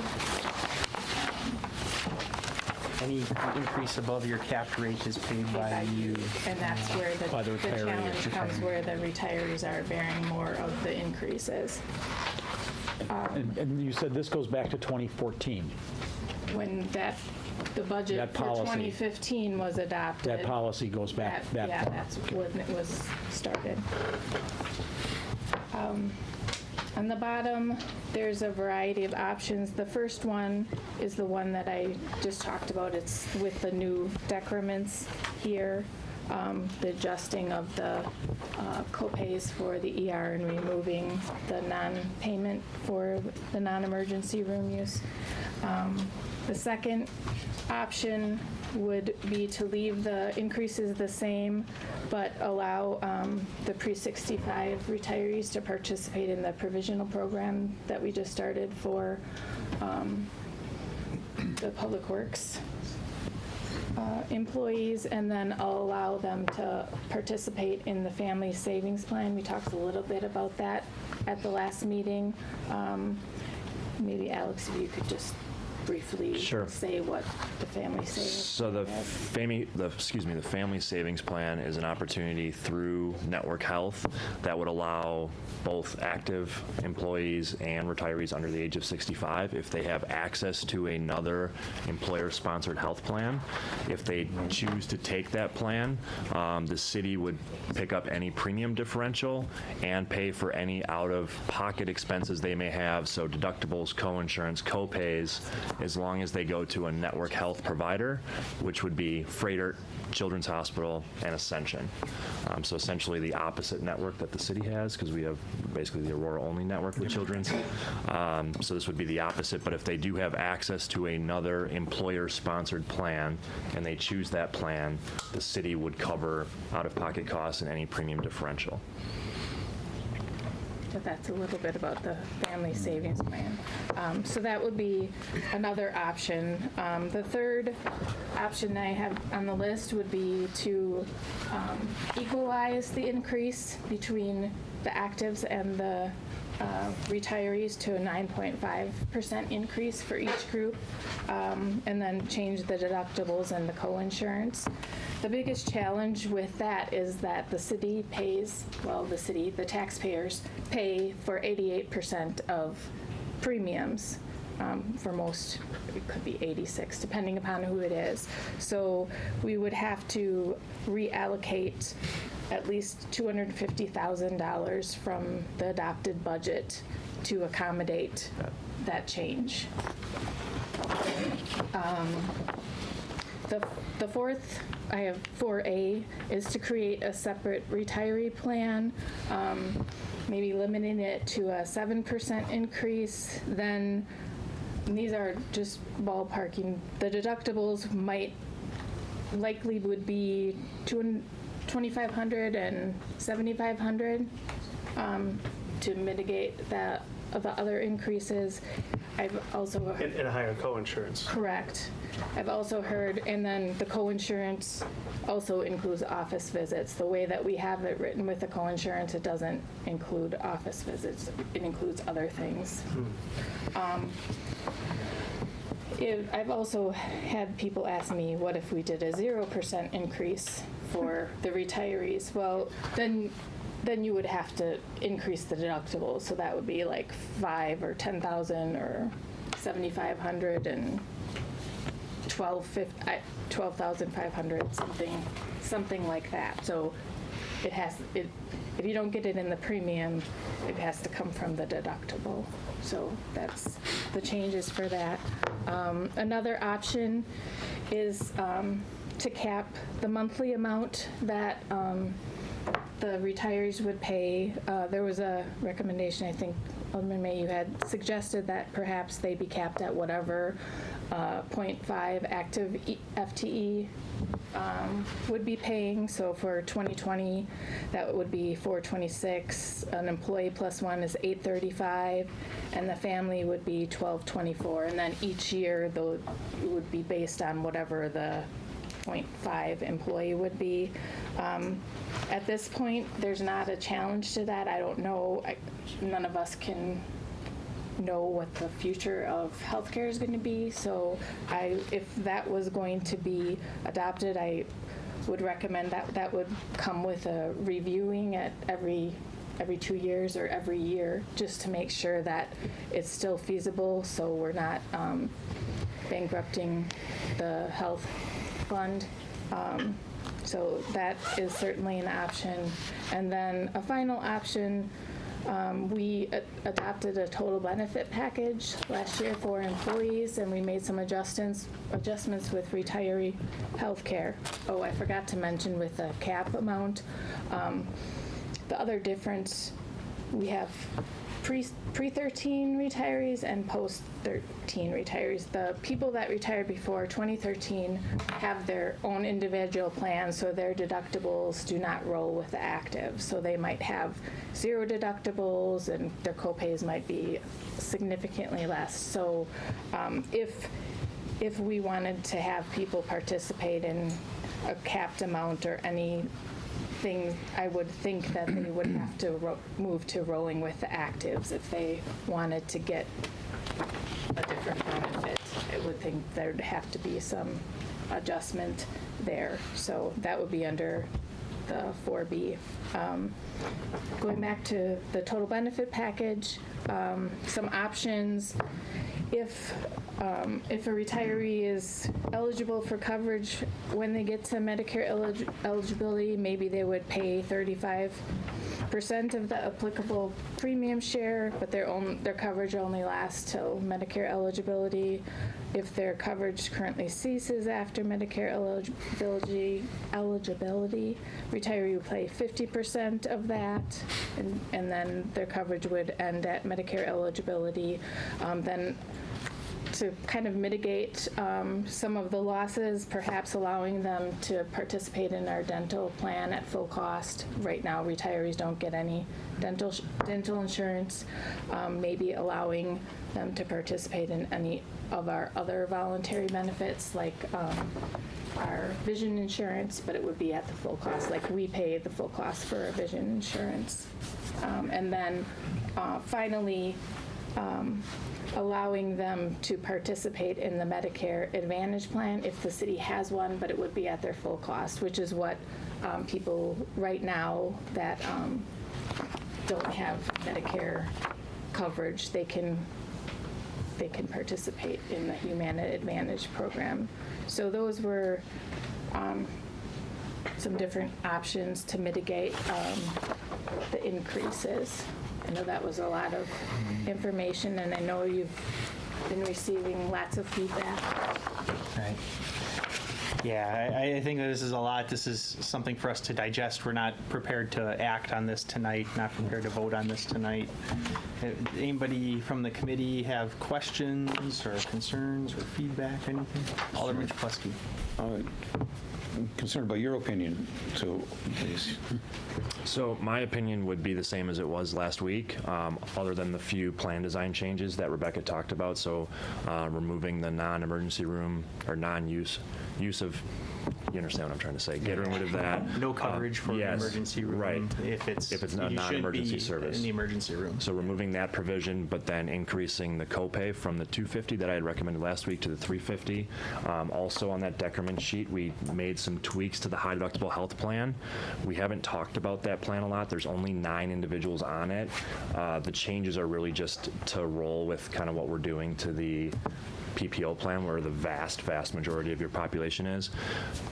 Any increase above your capped rate is paid by you. And that's where By the the retiree, challenge it's comes, retiring. where the retirees are bearing more of the increases. And you said this goes back to 2014. When the budget That for policy. 2015 was adopted. That policy goes back that Yeah, far. that's when it was started. On the bottom, there's a variety of options. The first one is the one that I just talked about. It's with the new decrements here, the adjusting of the copays for the ER and removing the non-payment for the non-emergency room use. The second option would be to leave the increases the same, but allow the pre-65 retirees to participate in the provisional program that we just started for the Public Works employees, and then I'll allow them to participate in the family savings plan. We talked a little bit about that at the last meeting. Maybe Alex, if you could just briefly say what the family savings. So the plan is. the family savings plan is an opportunity through Network Health that would allow both active employees and retirees under the age of 65, if they have access to another employer-sponsored health plan, if they choose to take that plan, the city would pick up any premium differential and pay for any out-of-pocket expenses they may have, so deductibles, co-insurance, co-pays, as long as they go to a Network Health provider, which would be Freighter, Children's Hospital, and Ascension. So essentially the opposite network that the city has, because we have basically the Aurora-only network with Children's. So this would be the opposite, but if they do have access to another employer-sponsored plan and they choose that plan, the city would cover out-of-pocket costs and any premium differential. So that's a little bit about the family savings plan. So that would be another option. The third option I have on the list would be to equalize the increase between the actives and the retirees to a 9.5% increase for each group, and then change the deductibles and the co-insurance. The biggest challenge with that is that the city pays, the taxpayers pay for 88% of premiums. For most, it could be 86, depending upon who it is. So we would have to reallocate at least $250,000 from the adopted budget to accommodate that change. The fourth, I have 4A, is to create a separate retiree plan, maybe limiting it to a 7% increase. Then, and these are just ballparking, the deductibles likely would be $2,500 and $7,500 to mitigate the other increases. I've also And a higher co-insurance. correct. I've also heard, and then the co-insurance also includes office visits. The way that we have it written with the co-insurance, it doesn't include office visits. It includes other things. I've also had people ask me, what if we did a 0% increase for the retirees? Well, then you would have to increase the deductible. So that would be like $5,000 or $10,000 or $7,500 and $12,500, something like that. So if you don't get it in the premium, it has to come from the deductible. So that's the changes for that. Another option is to cap the monthly amount that the retirees would pay. There was a recommendation, I think, Alderman May, you had suggested that perhaps they be capped at whatever 0.5 active FTE would be paying. So for 2020, that would be $426. An employee plus one is $835, and the family would be $1224. And then each year, though, it would be based on whatever the 0.5 employee would be. At this point, there's not a challenge to that. I don't know. None of us can know what the future of healthcare is going to be. So if that was going to be adopted, I would recommend that would come with a reviewing at every 2 years or every year, just to make sure that it's still feasible, so we're not bankrupting the health fund. So that is certainly an option. And then a final option, we adopted a total benefit package last year for employees, and we made some adjustments with retiree health care. Oh, I forgot to mention with the cap amount. The other difference, we have pre-13 retirees and post-13 retirees. The people that retired before 2013 have their own individual plans, so their deductibles do not roll with the active. So they might have 0 deductibles, and their copays might be significantly less. So if we wanted to have people participate in a capped amount or any thing, I would think that they would have to move to rolling with the actives if they wanted to get a different benefit. I would think there'd have to be some adjustment there. So that would be under the 4B. Going back to the total benefit package, some options. If a retiree is eligible for coverage when they get to Medicare eligibility, maybe they would pay 35% of the applicable premium share, but their coverage only lasts till Medicare eligibility. If their coverage currently ceases after Medicare eligibility, retiree would pay 50% of that, and then their coverage would end at Medicare eligibility. Then to kind of mitigate some of the losses, perhaps allowing them to participate in our dental plan at full cost. Right now, retirees don't get any dental insurance. Maybe allowing them to participate in any of our other voluntary benefits, like our vision insurance, but it would be at the full cost. Like we pay the full cost for our vision insurance. And then finally, allowing them to participate in the Medicare Advantage plan if the city has one, but it would be at their full cost, which is what people right now that don't have Medicare coverage, they can participate in the Humana Advantage program. So those were some different options to mitigate the increases. I know that was a lot of information, and I know you've been receiving lots of feedback. Right. Yeah, I think that this is a lot. This is something for us to digest. We're not prepared to act on this tonight, not prepared to vote on this tonight. Anybody from the committee have questions or concerns or feedback, anything? Alderman Chapleski. I'm concerned about your opinion, so please. So my opinion would be the same as it was last week, other than the few plan design changes that Rebecca talked about. So removing the non-emergency room or non-use of, you understand what I'm trying to say, getting rid of that. No coverage for the yes, emergency room. Right. If it's not you shouldn't non-emergency be service. in the emergency room. So removing that provision, but then increasing the copay from the $250 that I had recommended last week to the $350. Also on that decrement sheet, we made some tweaks to the high deductible health plan. We haven't talked about that plan a lot. There's only 9 individuals on it. The changes are really just to roll with kind of what we're doing to the PPO plan, where the vast majority of your population is.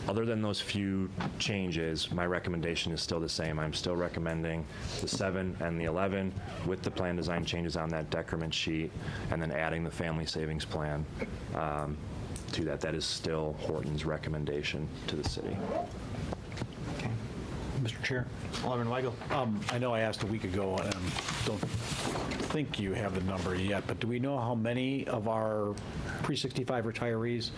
Other than those few changes, my recommendation is still the same. I'm still recommending the 7 and the 11 with the plan design changes on that decrement sheet, and then adding the family savings plan to that. That is still Horton's recommendation to the city. Mr. Chair. Alderman Weigel. I know I asked a week ago, and don't think you have the number yet, but do we know how many of our pre-65 retirees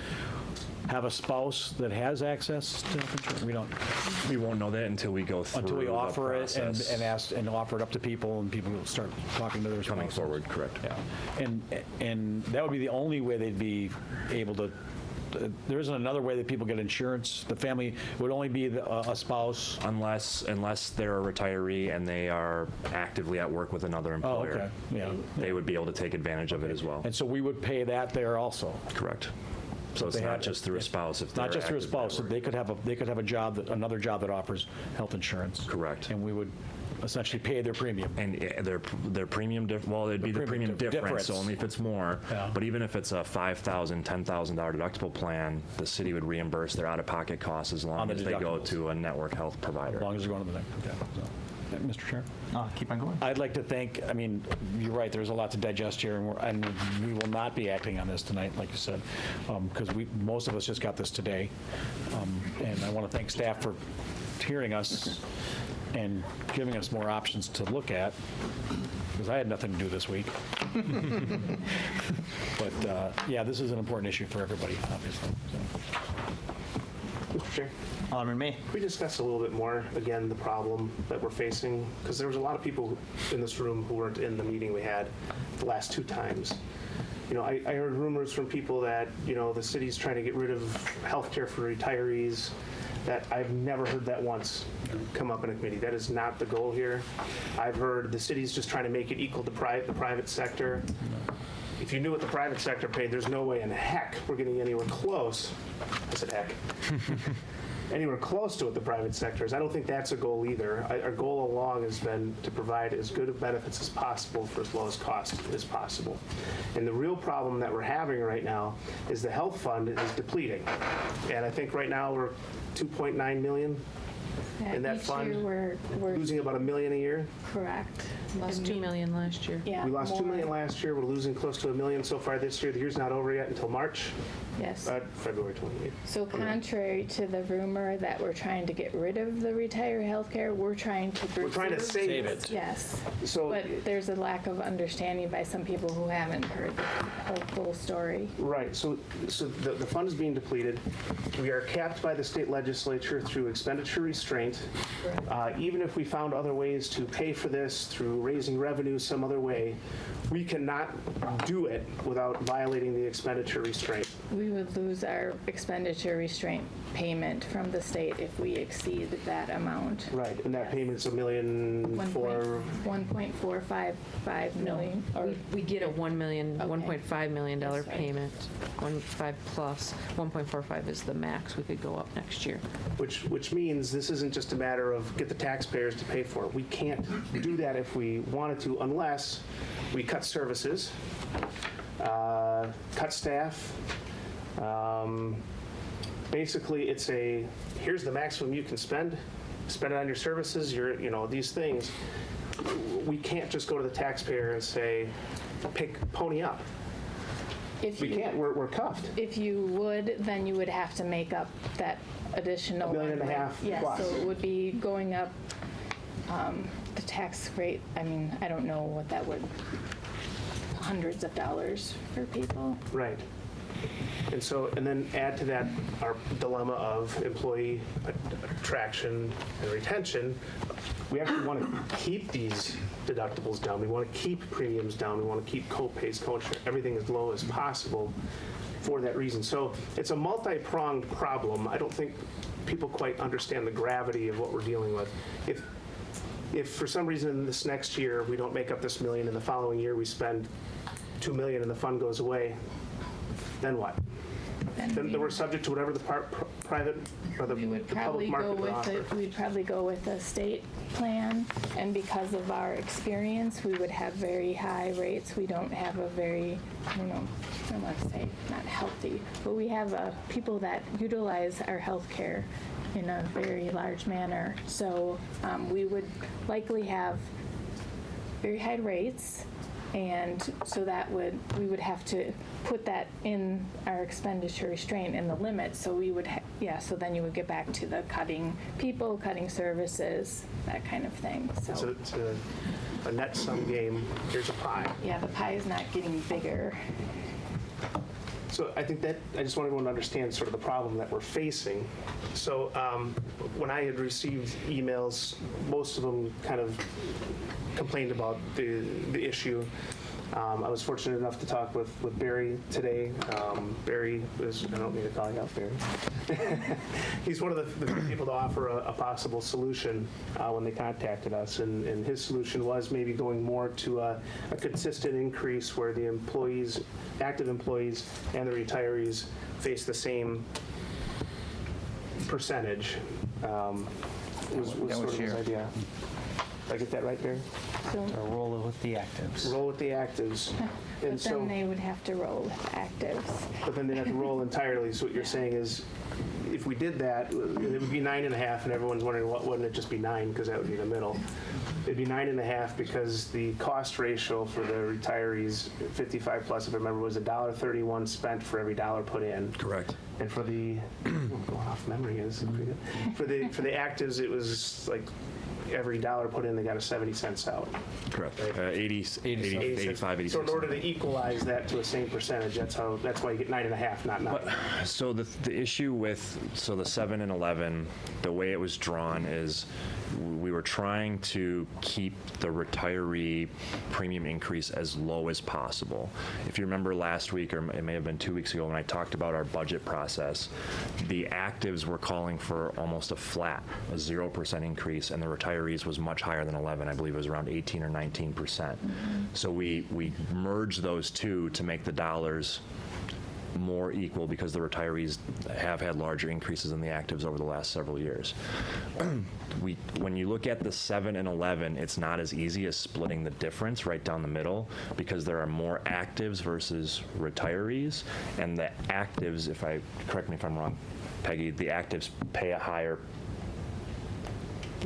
have a spouse that has access to health insurance? We won't know that until we go through until we the offer it process. and ask and offer it up to people, and people will start talking to their spouses. Coming forward, correct. Yeah, and that would be the only way they'd be able to. There isn't another way that people get insurance. The family would only be a spouse, unless they're a retiree and they are actively at work with another employer. Oh, okay. Yeah. They would be able to take advantage of it as well. And so we would pay that there also. Correct. So it's not just through a spouse. If not they're just through a actively at spouse. work. They could have a job another job that offers health insurance. Correct. And we would essentially pay their premium. And their premium, well, it'd be the premium difference, so only if it's more. Yeah. But even if it's a $5,000, $10,000 deductible plan, the city would reimburse their out-of-pocket costs as long as they go to a network health provider. As long as they're going to the network. Okay. So, yeah, Mr. Chair. Keep on going. I'd like to thank, I mean, you're right, there's a lot to digest here, and we will not be acting on this tonight, like you said, because most of us just got this today. And I want to thank staff for hearing us and giving us more options to look at, because I had nothing to do this week. But, yeah, this is an important issue for everybody, obviously. So. Mr. Chair. Alderman May. Can we discuss a little bit more, again, the problem that we're facing? Because there was a lot of people in this room who weren't in the meeting we had the last 2 times. You know, I heard rumors from people that, you know, the city's trying to get rid of health care for retirees. That I've never heard that once come up in a committee. That is not the goal here. I've heard the city's just trying to make it equal to the private sector. If you knew what the private sector paid, there's no way in heck we're getting anywhere close. I said heck. Anywhere close to what the private sector is. I don't think that's a goal either. Our goal all along has been to provide as good of benefits as possible for as low as cost as possible. And the real problem that we're having right now is the health fund is depleting. And I think right now we're 2.9 million in that fund. Each year we're losing about $1 million a year. correct. Lost $2 million last year. Yeah. We lost $2 more. million last year. We're losing close to $1 million so far this year. The year's not over yet until March. Yes. February 28th. So contrary to the rumor that we're trying to get rid of the retiree health care, we're trying to We're trying to preserve save it. Yes. So But there's a lack of understanding by some people who haven't heard the whole full story. Right, so the fund is being depleted. We are capped by the state legislature through expenditure restraint. Even if we found other ways to pay for this through raising revenue some other way, we cannot do it without violating the expenditure restraint. We would lose our expenditure restraint payment from the state if we exceed that amount. Right, and that payment's $1.4 million. 1.455 million. Or We get a $1.5 million That's right. payment, 1.5 plus. 1.45 is the max we could go up next year. Which means this isn't just a matter of get the taxpayers to pay for it. We can't do that if we wanted to unless we cut services, cut staff. Basically, it's here's the maximum you can spend it on your services, these things. We can't just go to the taxpayer and say, pony up. We can't, we're cuffed. If you would, then you would have to make up that additional $1.5 million Yes, plus. so it would be going up the tax rate. I mean, I don't know what that would, hundreds of dollars for people. Right. And so, and then add to that our dilemma of employee attraction and retention. We actually want to keep these deductibles down. We want to keep premiums down. We want to keep co-pays, co-insurance, everything as low as possible for that reason. So it's a multi-pronged problem. I don't think people quite understand the gravity of what we're dealing with. If for some reason this next year we don't make up this $1 million and the following year we spend $2 million and the fund goes away, then what? Then we're subject to whatever the private or the public market would offer. We'd probably go with a state plan, and because of our experience, we would have very high rates. We don't have a very, I don't want to say not healthy, but we have people that utilize our health care in a very large manner. So we would likely have very high rates, and so we would have to put that in our expenditure restraint in the limit. So we would, so then you would get back to the cutting people, cutting services, that kind of thing. So it's a net sum game. Here's a pie. Yeah, the pie is not getting bigger. So I think that I just want everyone to understand sort of the problem that we're facing. So when I had received emails, most of them kind of complained about the issue. I was fortunate enough to talk with Barry today. Barry is, I don't need to call you out, Barry. He's one of the people to offer a possible solution when they contacted us. And his solution was maybe going more to a consistent increase where the employees, active employees, and the retirees face the same percentage. Was sort of his idea. Did I get that right, Barry? So roll with the actives. Roll with the actives. But then they would have to roll with actives. But then they'd have to roll entirely. So what you're saying is, if we did that, it would be 9.5, and everyone's wondering, wouldn't it just be 9, because that would be the middle. It'd be 9.5 because the cost ratio for the retirees, 55 plus, if I remember, was $1.31 spent for every dollar put in. Correct. And for the, going off memory is pretty good. For the actives, it was like every dollar put in, they got a 70 cents out. Correct. Right? 85, 86. So in order to equalize that to a same percentage, that's why you get 9.5, not 9. So the issue with the 7 and 11, the way it was drawn is we were trying to keep the retiree premium increase as low as possible. If you remember last week, or it may have been 2 weeks ago, when I talked about our budget process, the actives were calling for almost a flat, a 0% increase, and the retirees was much higher than 11. I believe it was around 18 or 19%. So we merged those two to make the dollars more equal, because the retirees have had larger increases than the actives over the last several years. When you look at the 7 and 11, it's not as easy as splitting the difference right down the middle, because there are more actives versus retirees, and the actives, correct me if I'm wrong, Peggy, the actives pay a higher,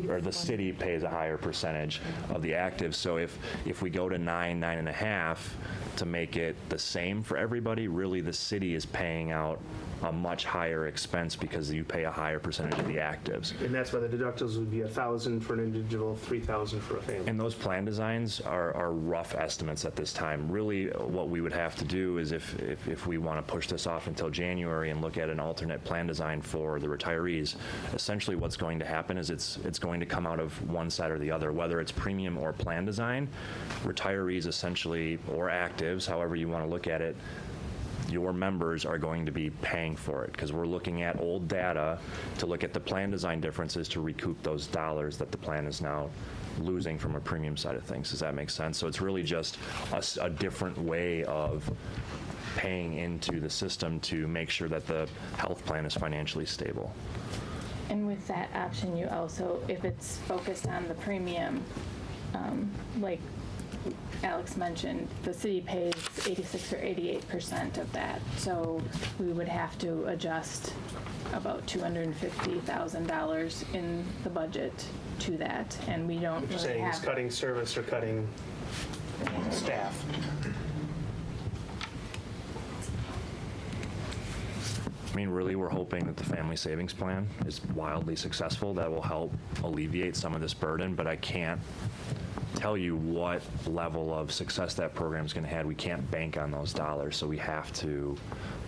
or the city pays a higher percentage of the actives. So if we go to 9.5 to make it the same for everybody, really the city is paying out a much higher expense because you pay a higher percentage of the actives. And that's why the deductibles would be $1,000 for an individual, $3,000 for a family. And those plan designs are rough estimates at this time. Really, what we would have to do is if we want to push this off until January and look at an alternate plan design for the retirees, essentially what's going to happen is it's going to come out of one side or the other, whether it's premium or plan design. Retirees essentially, or actives, however you want to look at it, your members are going to be paying for it, because we're looking at old data to look at the plan design differences to recoup those dollars that the plan is now losing from a premium side of things. Does that make sense? So it's really just a different way of paying into the system to make sure that the health plan is financially stable. And with that option, you also, if it's focused on the premium, like Alex mentioned, the city pays 86 or 88% of that. So we would have to adjust about $250,000 in the budget to that, and we don't What you're really saying have. is cutting service or cutting staff. I mean, really, we're hoping that the family savings plan is wildly successful. That will help alleviate some of this burden, but I can't tell you what level of success that program is going to have. We can't bank on those dollars, so we have to.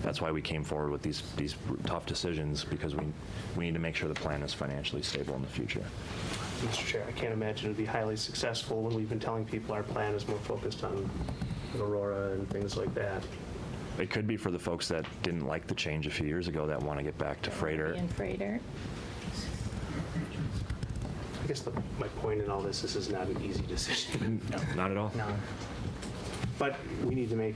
That's why we came forward with these tough decisions, because we need to make sure the plan is financially stable in the future. Mr. Chair, I can't imagine it would be highly successful when we've been telling people our plan is more focused on Aurora and things like that. It could be for the folks that didn't like the change a few years ago that want to get back to freighter. And freighter. I guess my point in all this is not an easy decision. No, not at all. No. But we need to make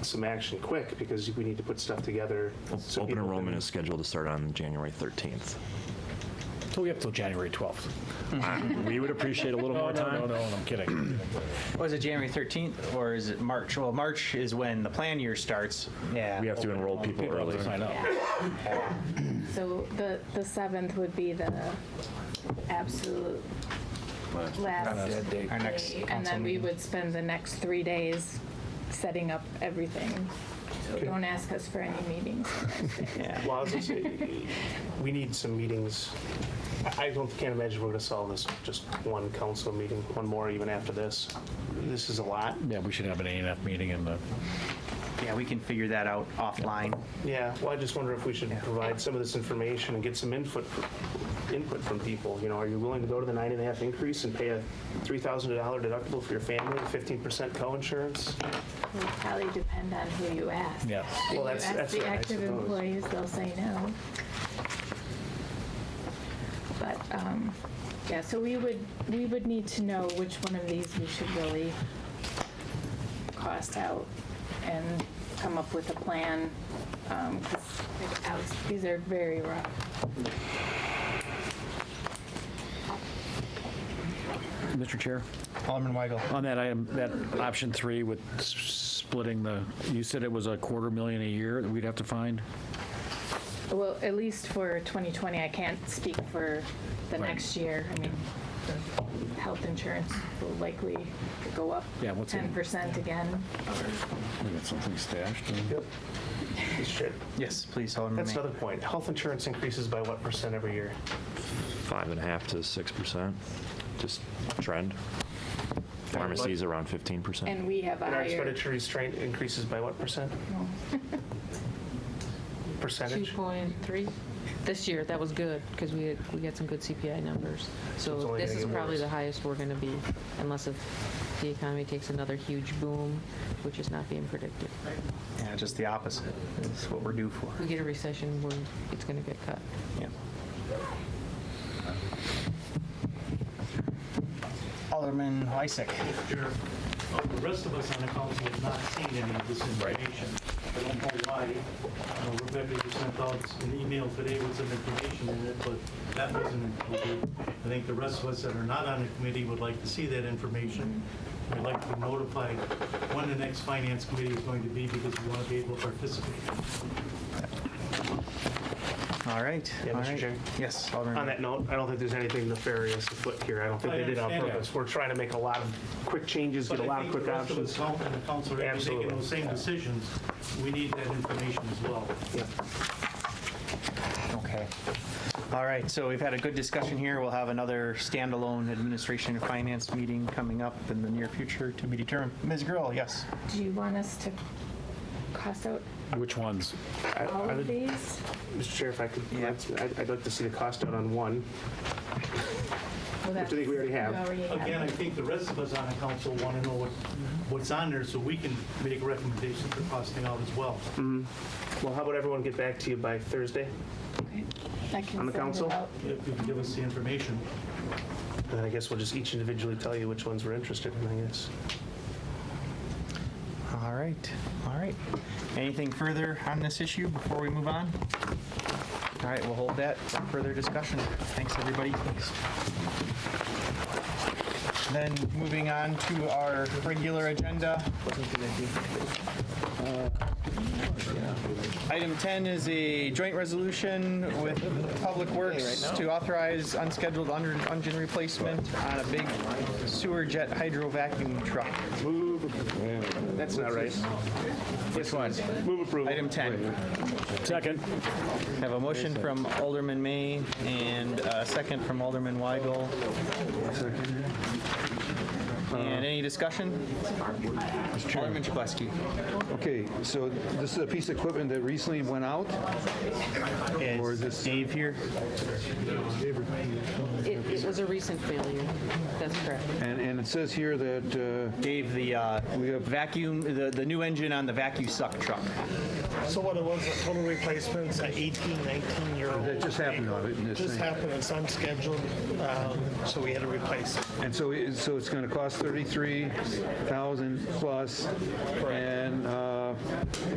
some action quick because we need to put stuff together. So Open people enrollment can- is scheduled to start on January 13th. So we have till January 12th. We would appreciate a little more time. No, I'm kidding. Was it January 13th or is it March? Well, March is when the plan year starts. Yeah. We have to enroll people People have to earlier. sign up. So the 7th would be the absolute last Dead date. Our next day, and council then we meeting. would spend the next 3 days setting up everything. So Okay. don't ask us for any meetings. Yeah. Well, I was gonna say, we need some meetings. I can't imagine we're gonna solve this with just one council meeting, one more even after this. This is a lot. Yeah, we should have an A&F meeting in the. Yeah, we can figure that out offline. Yeah, well, I just wonder if we should provide some of this information and get some input from people. You know, are you willing to go to the 9.5 increase and pay a $3,000 deductible for your family, 15% co-insurance? It would probably depend on who you ask. Yes. Well, If you ask that's the what I active suppose. employees, they'll say no. But, yeah, so we would need to know which one of these we should really cost out and come up with a plan, because these are very rough. Mr. Chair, Alderman Weigel. on that item, that option 3 with splitting you said it was $250,000 a year that we'd have to find? Well, at least for 2020, I can't speak for the Right. next year. I mean, the health insurance will likely go up Yeah, what's in- 10% again. We got something stashed. Mr. Chair, Yes, please, Alderman that's May. another point. Health insurance increases by what % every year? 5.5% to 6%, just trend. Pharmacies around 15%. And we have a And our higher, expenditure restraint increases by what %? Percentage? 2.3. This year, that was good, because we had some good CPI numbers. It's So only this gonna is get probably worse. the highest we're going to be, unless if the economy takes another huge boom, which is not being predicted. Yeah, just the opposite is what we're due for. If we get a recession, it's going to get cut. Yeah. Alderman Lysick. Chair, the rest of us on the council have not seen any of this information. I don't know why. Rebecca just sent out an email today with some information in it, but that wasn't included. I think the rest of us that are not on the committee would like to see that information. We'd like to be notified when the next finance committee is going to be because we want to be able to participate. All right. Yeah, all Mr. right. Chair. Yes, Alderman. On that note, I don't think there's anything nefarious afoot here. I don't think I they did it on understand that. purpose. We're trying to make a lot of quick changes, get a lot of quick But I think options. the rest of us and the council are making Absolutely. those same decisions. We need that information as well. Okay. All right, so we've had a good discussion here. We'll have another standalone administration and finance meeting coming up in the near future to be determined. Ms. Grill, yes. do you want us to cost out Which ones? all of these? Mr. Chair, if I could, I'd like to see the cost out on one, Well, which I think we already have. Again, I think the rest of us on the council want to know what's on there so we can make recommendations for costing out as well. Well, how about everyone get back to you by Thursday I can on the send it council? out. If you can give us the information. And then I guess we'll just each individually tell you which ones we're interested in, I guess. All right, all right. Anything further on this issue before we move on? All right, we'll hold that for further discussion. Thanks, everybody. Then moving on to our regular agenda. Item 10 is a joint resolution with Public Works to authorize unscheduled engine replacement on a big sewer jet hydro vacuum truck. Move. That's not right. Which one? Move approval. Item 10. Second. Have a motion from Alderman May and a second from Alderman Weigel. And any discussion? Alderman Chakleski. Okay, so this is a piece of equipment that recently went out? Or Is this? Dave here? It was a recent failure. That's correct. And it says here that Dave, the vacuum, the new engine on the vacuum suck truck. So what it was, a total replacement, it's an 18, 19-year-old. that just happened on it in this Just thing. happened, it's unscheduled, so we had to replace it. And so it's going to cost $33,000 plus, and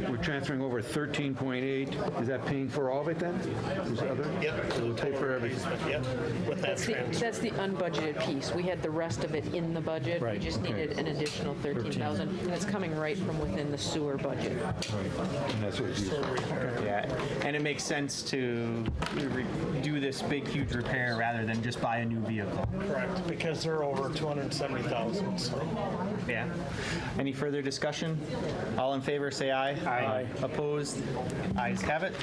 we're transferring over 13.8. Is that paying for all of it then? Is the other? Yep. So it'll pay for everything. Yep, with that transfer. That's the unbudgeted piece. We had the rest of it in the budget. We Right, just okay. needed an additional 13,000, and it's coming right from within the sewer budget. And that's what it's used for. Yeah, and it makes sense to do this big, huge repair rather than just buy a new vehicle. Correct, because they're over 270,000, so. Yeah. Any further discussion? All in favor, say aye. Aye. Opposed? Ayes have it.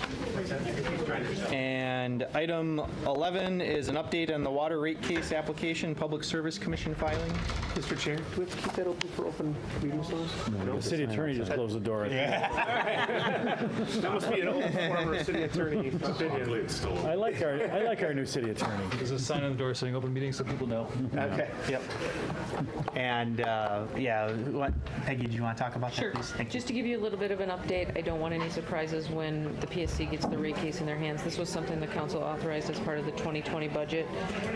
And item 11 is an update on the water rate case application, Public Service Commission filing. Mr. Chair, do we have to keep that open for open meeting source? The city attorney just closed the door. That must be an old former city attorney opinion. I like our new city attorney. There's a sign on the door saying open meetings so people know. Okay, yep. And, Peggy, do you want to talk about that, Sure. please? Thank you. Just to give you a little bit of an update, I don't want any surprises when the PSC gets the rate case in their hands. This was something the council authorized as part of the 2020 budget.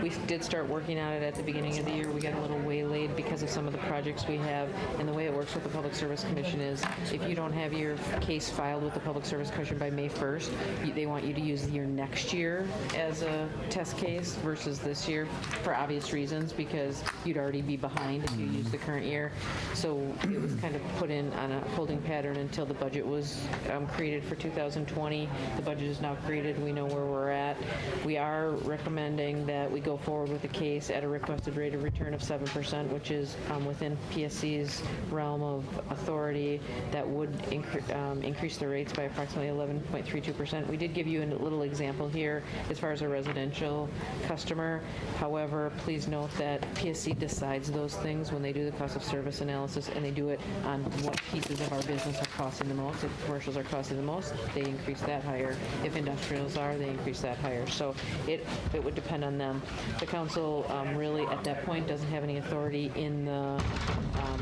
We did start working on it at the beginning of the year. We got a little waylaid because of some of the projects we have. And the way it works with the Public Service Commission is if you don't have your case filed with the Public Service Commission by May 1st, they want you to use the year next year as a test case versus this year for obvious reasons, because you'd already be behind if you use the current year. So it was kind of put in on a holding pattern until the budget was created for 2020. The budget is now created. We know where we're at. We are recommending that we go forward with the case at a requested rate of return of 7%, which is within PSC's realm of authority. That would increase the rates by approximately 11.32%. We did give you a little example here as far as a residential customer. However, please note that PSC decides those things when they do the cost of service analysis, and they do it on what pieces of our business are costing the most. If commercials are costing the most, they increase that higher. If industrials are, they increase that higher. So it would depend on them. The council really at that point doesn't have any authority in the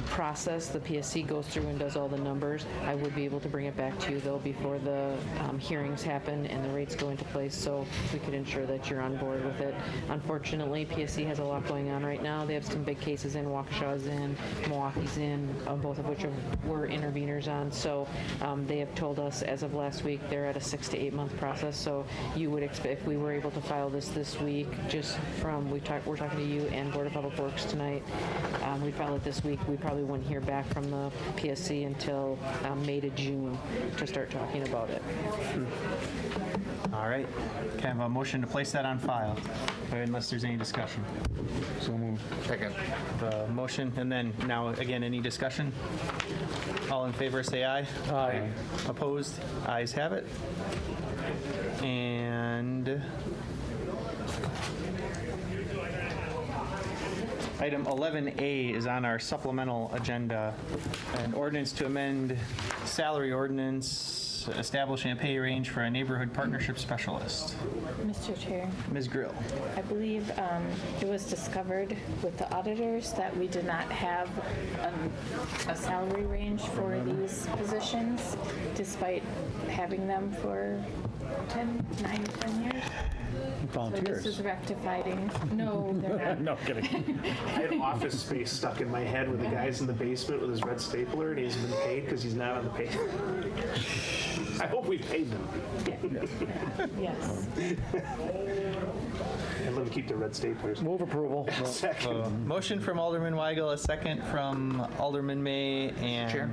process. The PSC goes through and does all the numbers. I would be able to bring it back to you though before the hearings happen and the rates go into place, so we could ensure that you're on board with it. Unfortunately, PSC has a lot going on right now. They have some big cases in, Waukesha's in, Milwaukee's in, both of which we're interveners on. So they have told us as of last week they're at a 6 to 8 month process. So you would expect if we were able to file this week, just from we're talking to you and Board of Public Works tonight. We file it this week. We probably wouldn't hear back from the PSC until May to June to start talking about it. All right. Can I have a motion to place that on file, unless there's any discussion? So moved. Second. The motion, and then now, again, any discussion? All in favor, say aye. Aye. Opposed? Ayes have it. And item 11A is on our supplemental agenda, an ordinance to amend salary ordinance establishing a pay range for a neighborhood partnership specialist. Mr. Chair, Ms. Grill. I believe it was discovered with the auditors that we did not have a salary range for these positions, despite having them for 10 years. Volunteers. So this is rectifying. No, they're not. No, kidding. I had Office Space stuck in my head where the guy's in the basement with his red stapler and he hasn't been paid because he's not on the pay. I hope we paid them. Yes. And let them keep their red staplers. Move approval. Second. Motion from Alderman Weigel, a second from Alderman May and Chair?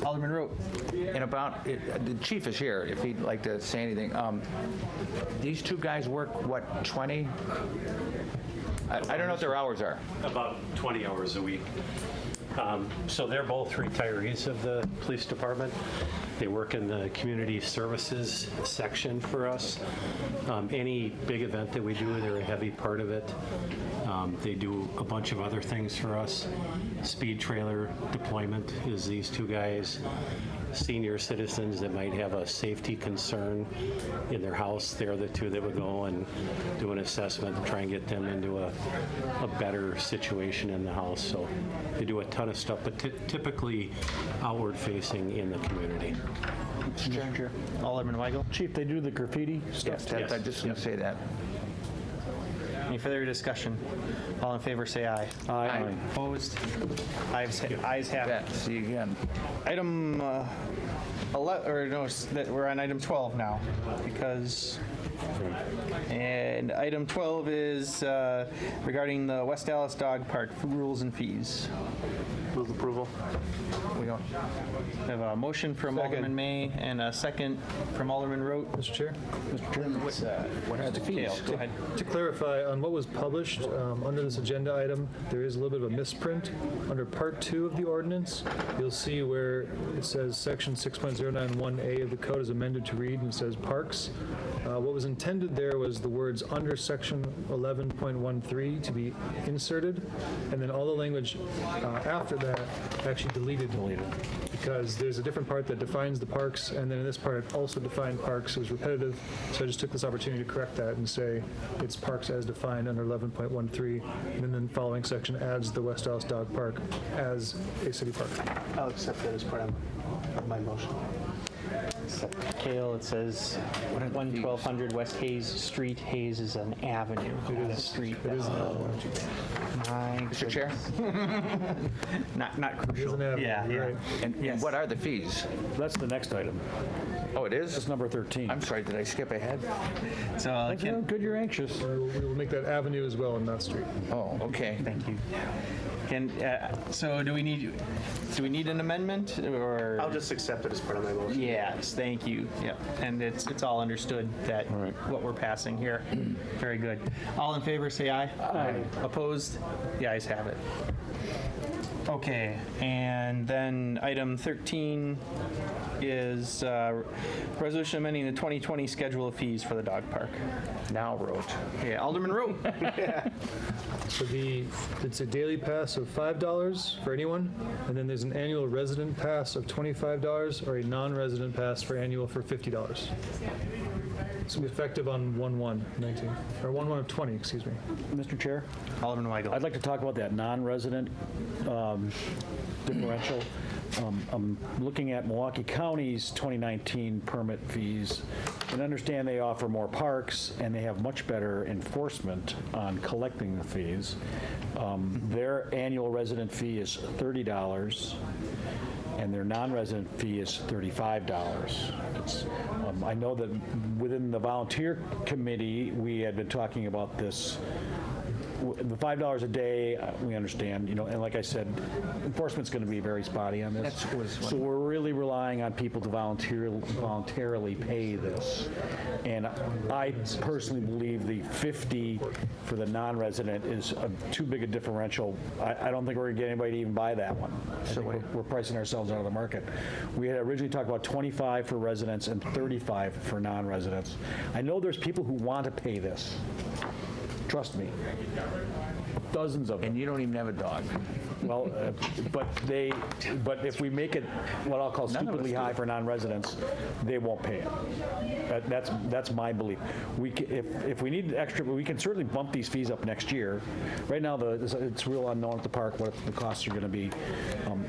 Alderman Rote. And about, the chief is here, if he'd like to say anything. These two guys work, what, 20? I don't know what their hours are. About 20 hours a week. So they're both retirees of the police department. They work in the community services section for us. Any big event that we do, they're a heavy part of it. They do a bunch of other things for us. Speed trailer deployment is these two guys. Senior citizens that might have a safety concern in their house, they're the two that would go and do an assessment and try and get them into a better situation in the house. So they do a ton of stuff, but typically outward facing in the community. Mr. Chair. Alderman Weigel. Chief, they do the graffiti stuff? Yes, I just going to say that. Any further discussion? All in favor, say aye. Aye. Opposed? Ayes have it. See you again. Item 11, or no, we're on item 12 now, because, and item 12 is regarding the West Allis Dog Park rules and fees. Move approval. We have a motion from Alderman May and a second from Alderman Rote. Mr. Chair? What are the fees? Go ahead. To clarify, on what was published under this agenda item, there is a little bit of a misprint. Under Part 2 of the ordinance, you'll see where it says Section 6.091A of the code is amended to read, and it says parks. What was intended there was the words under Section 11.13 to be inserted, and then all the language after that actually deleted. Because there's a different part that defines the parks, and then in this part it also defined parks. It was repetitive, so I just took this opportunity to correct that and say it's parks as defined under 11.13, and then the following section adds the West Allis Dog Park as a city park. I'll accept that as part of my motion. Kale, it says 1200 West Hayes Street. Hayes is an avenue, not a street. It is an avenue. Mr. Chair? Not crucial. Yeah. Right. And what are the fees? That's the next item. Oh, it is? That's number 13. I'm sorry, did I skip ahead? So Good, you're anxious. We will make that avenue as well and not street. Oh, okay. Thank you. So do we need an amendment, or? I'll just accept it as part of my motion. Yes, thank you. Yep, and it's all understood that what we're passing here. Very good. All in favor, say aye. Aye. Opposed? The ayes have it. Okay, and then item 13 is resolution amending the 2020 schedule of fees for the dog park. Now Rote. Yeah, Alderman Rote. So it's a daily pass of $5 for anyone, and then there's an annual resident pass of $25 or a non-resident pass for annual for $50. It's effective on 1/1/19, or 1/1 of 20, excuse me. Mr. Chair? Alderman Weigel. I'd like to talk about that non-resident differential. I'm looking at Milwaukee County's 2019 permit fees, and understand they offer more parks and they have much better enforcement on collecting the fees. Their annual resident fee is $30, and their non-resident fee is $35. I know that within the volunteer committee, we had been talking about this. The $5 a day, we understand, and like I said, enforcement's going to be very spotty on this. So we're really relying on people to voluntarily pay this. And I personally believe the 50 for the non-resident is too big a differential. I don't think we're going to get anybody to even buy that one. So we're pricing ourselves out of the market. We had originally talked about 25 for residents and 35 for non-residents. I know there's people who want to pay this. Trust me. Dozens of them. And you don't even have a dog. Well, but if we make it what I'll call stupidly high for non-residents, they won't pay it. That's my belief. If we need extra, we can certainly bump these fees up next year. Right now, it's real unknown at the park what the costs are going to be.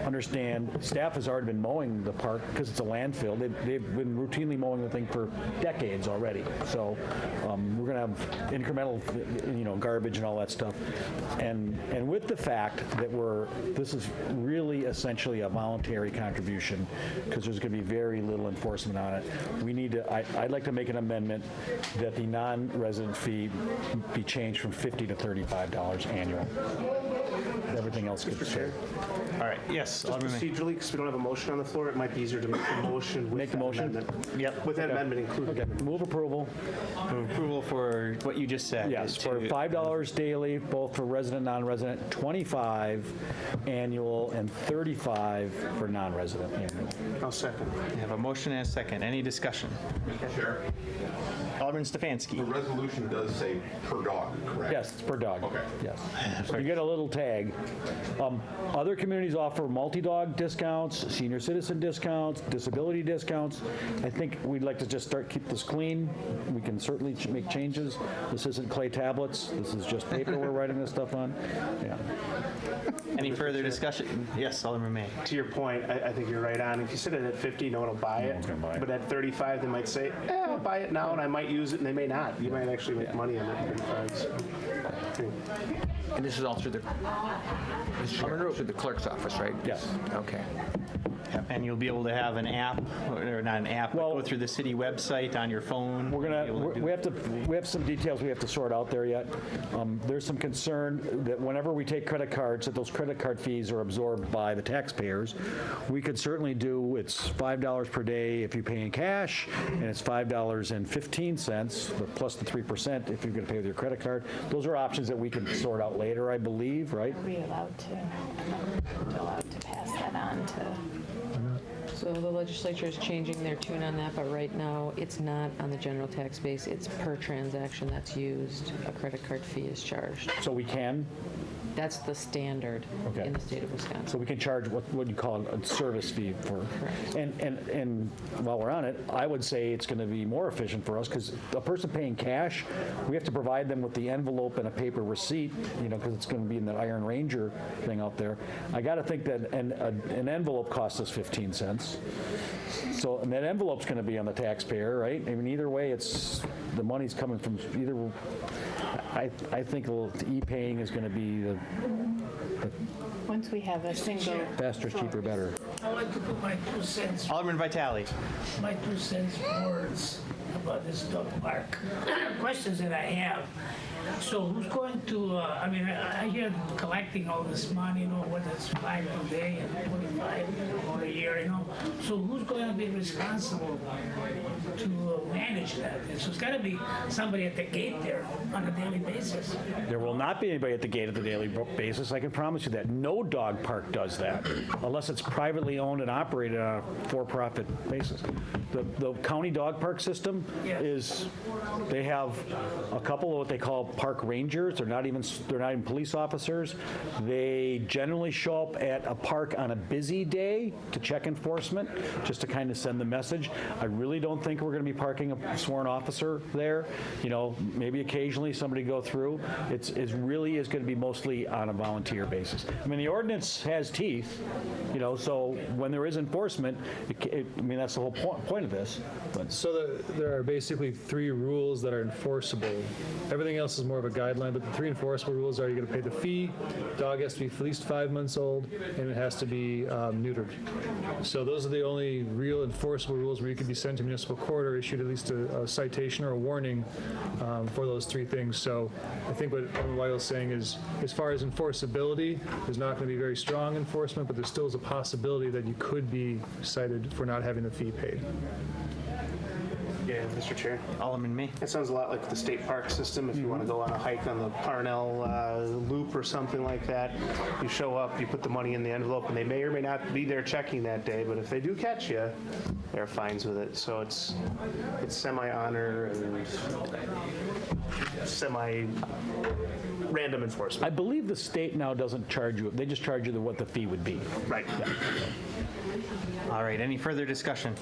Understand, staff has already been mowing the park because it's a landfill. They've been routinely mowing the thing for decades already. So we're going to have incremental, garbage and all that stuff. And with the fact that this is really essentially a voluntary contribution because there's going to be very little enforcement on it. I'd like to make an amendment that the non-resident fee be changed from $50 to $35 annual. everything else gets shared. All right, yes, Just Alderman May. procedurally, because we don't have a motion on the floor, it might be easier to make a motion with Make the that motion? amendment. Yep. With that amendment included. Okay, move approval. Move approval for what you just said. Yes, is for to- $5 daily, both for resident, non-resident, 25 annual, and 35 for non-resident annual. I'll second. We have a motion and a second. Any discussion? Chair, Alderman Stefanski. the resolution does say per dog, correct? Yes, it's per dog. Okay. Yes. You get a little tag. Other communities offer multi-dog discounts, senior citizen discounts, disability discounts. I think we'd like to just keep this clean. We can certainly make changes. This isn't clay tablets. This is just paper we're writing this stuff on. Yeah. Any further discussion? Yes, Alderman May. To your point, I think you're right on. If you sit it at 50, no one will buy it. one's gonna buy it. But at 35, they might say, I'll buy it now and I might use it, and they may not. You might actually make money on that 35. So. And this is all through the clerk's office, right? Yes. Okay. And you'll be able to have an app, or not an app, but go through the city website on your phone. We have some details we have to sort out there yet. There's some concern that whenever we take credit cards, that those credit card fees are absorbed by the taxpayers. We could certainly do, it's $5 per day if you pay in cash, and it's $5.15 plus the 3% if you're going to pay with your credit card. Those are options that we can sort out later, I believe, right? Are we allowed to pass that on to? So the legislature is changing their tune on that, but right now, it's not on the general tax base. It's per transaction that's used. A credit card fee is charged. So we can? That's the standard in the state of Wisconsin. So we can charge what you call a service fee for. And while we're on it, I would say it's going to be more efficient for us because a person paying cash, we have to provide them with the envelope and a paper receipt, because it's going to be in the Iron Ranger thing out there. I got to think that an envelope costs us 15 cents. So, and that envelope's going to be on the taxpayer, right? I mean, either way, the money's coming from either. I think e-paying is going to be the Once we have a single. faster, cheaper, better. I'd like to put my 2 cents. Alderman Vitale. My 2 cents words about this dog park. Questions that I have. So who's going to, I hear collecting all this money, whether it's 5 a day and 25 or a year, So who's going to be responsible to manage that? So it's got to be somebody at the gate there on a daily basis. There will not be anybody at the gate on a daily basis. I can promise you that. No dog park does that, unless it's privately owned and operated on a for-profit basis. The county dog park system is, they have a couple of what they call park rangers. They're not even police officers. They generally show up at a park on a busy day to check enforcement, just to kind of send the message. I really don't think we're going to be parking a sworn officer there. Maybe occasionally somebody go through. It really is going to be mostly on a volunteer basis. I mean, the ordinance has teeth, so when there is enforcement, that's the whole point of this. But. So there are basically 3 rules that are enforceable. Everything else is more of a guideline, but the 3 enforceable rules are: you got to pay the fee, dog has to be at least 5 months old, and it has to be neutered. So those are the only real enforceable rules where you could be sent to municipal court or issued at least a citation or a warning for those 3 things. So I think what Alderman Weigel is saying is, as far as enforceability, there's not going to be very strong enforcement, but there still is a possibility that you could be cited for not having the fee paid. Yeah, Mr. Chair. Alderman May. It sounds a lot like the state park system. If you want to go on a hike on the Parnell Loop or something like that, you show up, you put the money in the envelope, and they may or may not be there checking that day, but if they do catch you, there are fines with it. So it's semi-honor and semi-random enforcement. I believe the state now doesn't charge you. They just charge you what the fee would be. Right. Yeah. All right, any further discussion?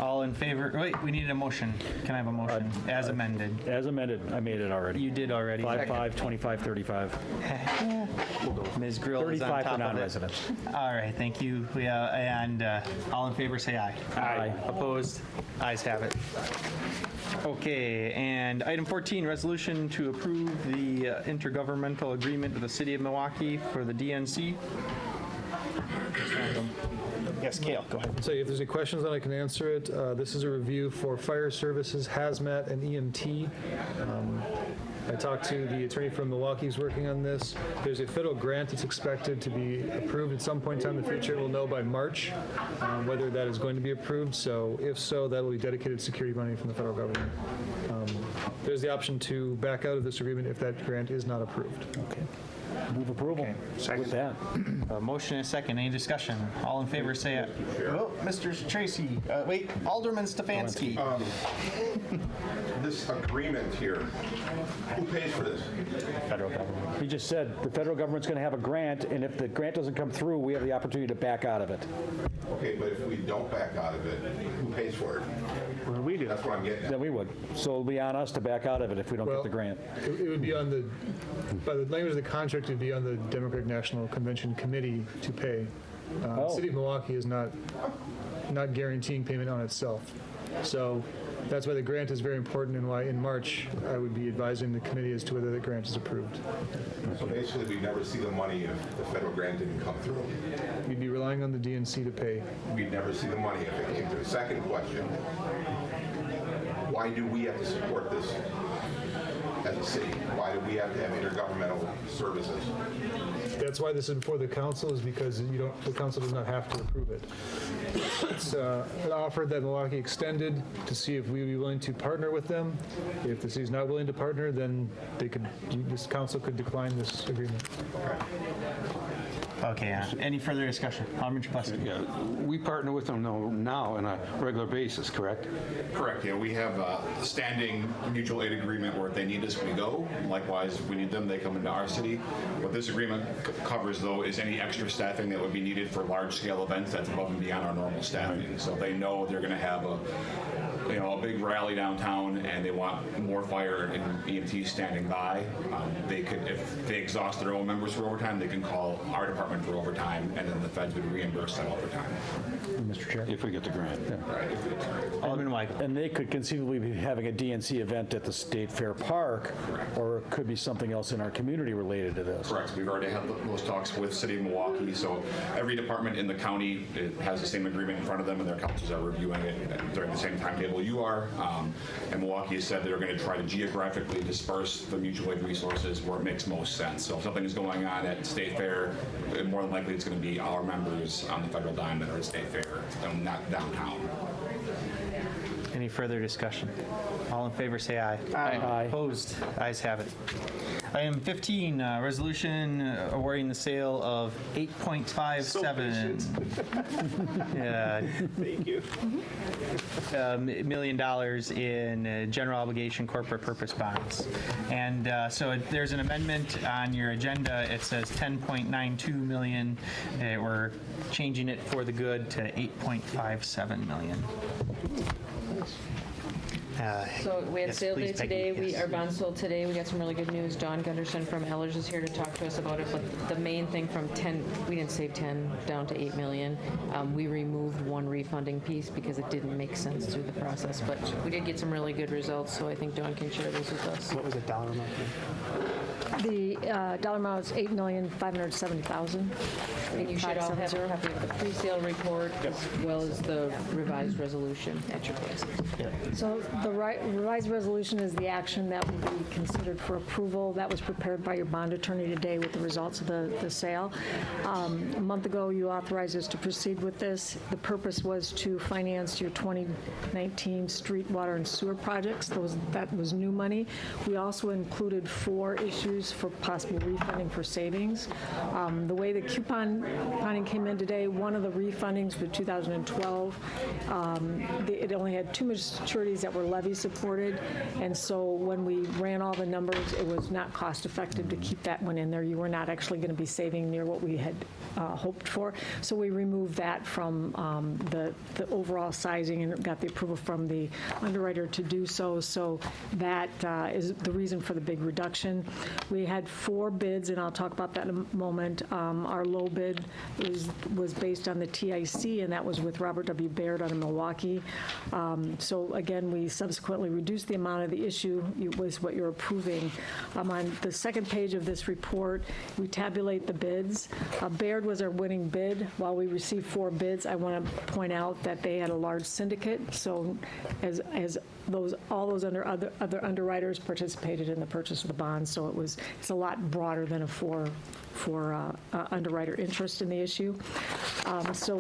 All in favor? Wait, we need a motion. Can I have a motion? As amended. As amended. I made it already. You did already. 5, 25, 35. Ms. Grill is on 35 top for of it. non-residents. All right, thank you. All in favor, say aye. Aye. Opposed? Ayes have it. Okay, and item 14, resolution to approve the intergovernmental agreement with the City of Milwaukee for the DNC. Yes, Cale, go ahead. So if there's any questions, then I can answer it. This is a review for fire services, hazmat, and EMT. I talked to the attorney from Milwaukee who's working on this. There's a federal grant that's expected to be approved at some point in time in the future. We'll know by March whether that is going to be approved. So if so, that will be dedicated security money from the federal government. There's the option to back out of this agreement if that grant is not approved. Okay. Move approval. With that. A motion and a second. Any discussion? All in favor, say aye. Oh, Mr. Tracy. Wait, Alderman Stefanski. This agreement here, who pays for this? Federal government. He just said the federal government's going to have a grant, and if the grant doesn't come through, we have the opportunity to back out of it. Okay, but if we don't back out of it, who pays for it? Well, we do. That's what I'm getting at. Then we would. So it'll be on us to back out of it if we don't get the grant. It would be on the, by the language of the contract, it would be on the Democratic National Convention Committee to pay. The City of Milwaukee is not guaranteeing payment on itself. So that's why the grant is very important and why in March I would be advising the committee as to whether the grant is approved. So basically, we'd never see the money if the federal grant didn't come through. You'd be relying on the DNC to pay. We'd never see the money if it came through. Second question, why do we have to support this as a city? Why do we have to have intergovernmental services? That's why this is before the council, is because the council does not have to approve it. It's an offer that Milwaukee extended to see if we would be willing to partner with them. If the city's not willing to partner, then this council could decline this agreement. Okay, any further discussion? Alderman Chablusky. Yeah, we partner with them now on a regular basis, correct? Correct, yeah, we have a standing mutual aid agreement where if they need us, we go. Likewise, if we need them, they come into our city. What this agreement covers, though, is any extra staffing that would be needed for large-scale events that's above and beyond our normal staffing. So if they know they're going to have a big rally downtown and they want more fire and EMTs standing by, they could, if they exhaust their own members for overtime, they can call our department for overtime, and then the feds would reimburse that overtime. Mr. Chair. If we get the grant. Alderman Weigel. And they could conceivably be having a DNC event at the State Fair Park, or it could be something else in our community related to this. Correct. We've already had those talks with City of Milwaukee, so every department in the county has the same agreement in front of them, and their councils are reviewing it during the same timetable you are. And Milwaukee has said they're going to try to geographically disperse the mutual aid resources where it makes most sense. So if something is going on at State Fair, more than likely it's going to be our members on the federal dime that are at State Fair, and not downtown. Any further discussion? All in favor, say aye. Aye. Opposed? Ayes have it. Item 15, resolution awarding the sale of 8.57 Thank you. $1 million in general obligation corporate purpose bonds. And so there's an amendment on your agenda. It says 10.92 million. We're changing it for the good to 8.57 million. So we had yes, sale please, day Peggy, today. yes. Our bond sold today. We got some really good news. Don Gunderson from Allis is here to talk to us about it. But the main thing from 10, we didn't save 10 down to 8 million. We removed one refunding piece because it didn't make sense through the process. But we did get some really good results. So I think Don can share those with us. What was the dollar amount? The dollar amount is $8,570,000. And you should all have a copy of the pre-sale report as well as the revised resolution at your place. So the revised resolution is the action that will be considered for approval. That was prepared by your bond attorney today with the results of the sale. A month ago, you authorized us to proceed with this. The purpose was to finance your 2019 street, water, and sewer projects. That was new money. We also included 4 issues for possible refunding for savings. The way the couponing came in today, one of the refundings for 2012, it only had 2 maturities that were levy supported, and so when we ran all the numbers, it was not cost effective to keep that one in there. You were not actually going to be saving near what we had hoped for, so we removed that from the overall sizing and got the approval from the underwriter to do so. So that is the reason for the big reduction. We had 4 bids, and I'll talk about that in a moment. Our low bid was based on the TIC, and that was with Robert W. Baird out of Milwaukee. So again, we subsequently reduced the amount of the issue was what you're approving. On the second page of this report, we tabulate the bids. Baird was our winning bid. While we received 4 bids, I want to point out that they had a large syndicate, so as all those other underwriters participated in the purchase of the bonds, so it's a lot broader than a for underwriter interest in the issue. So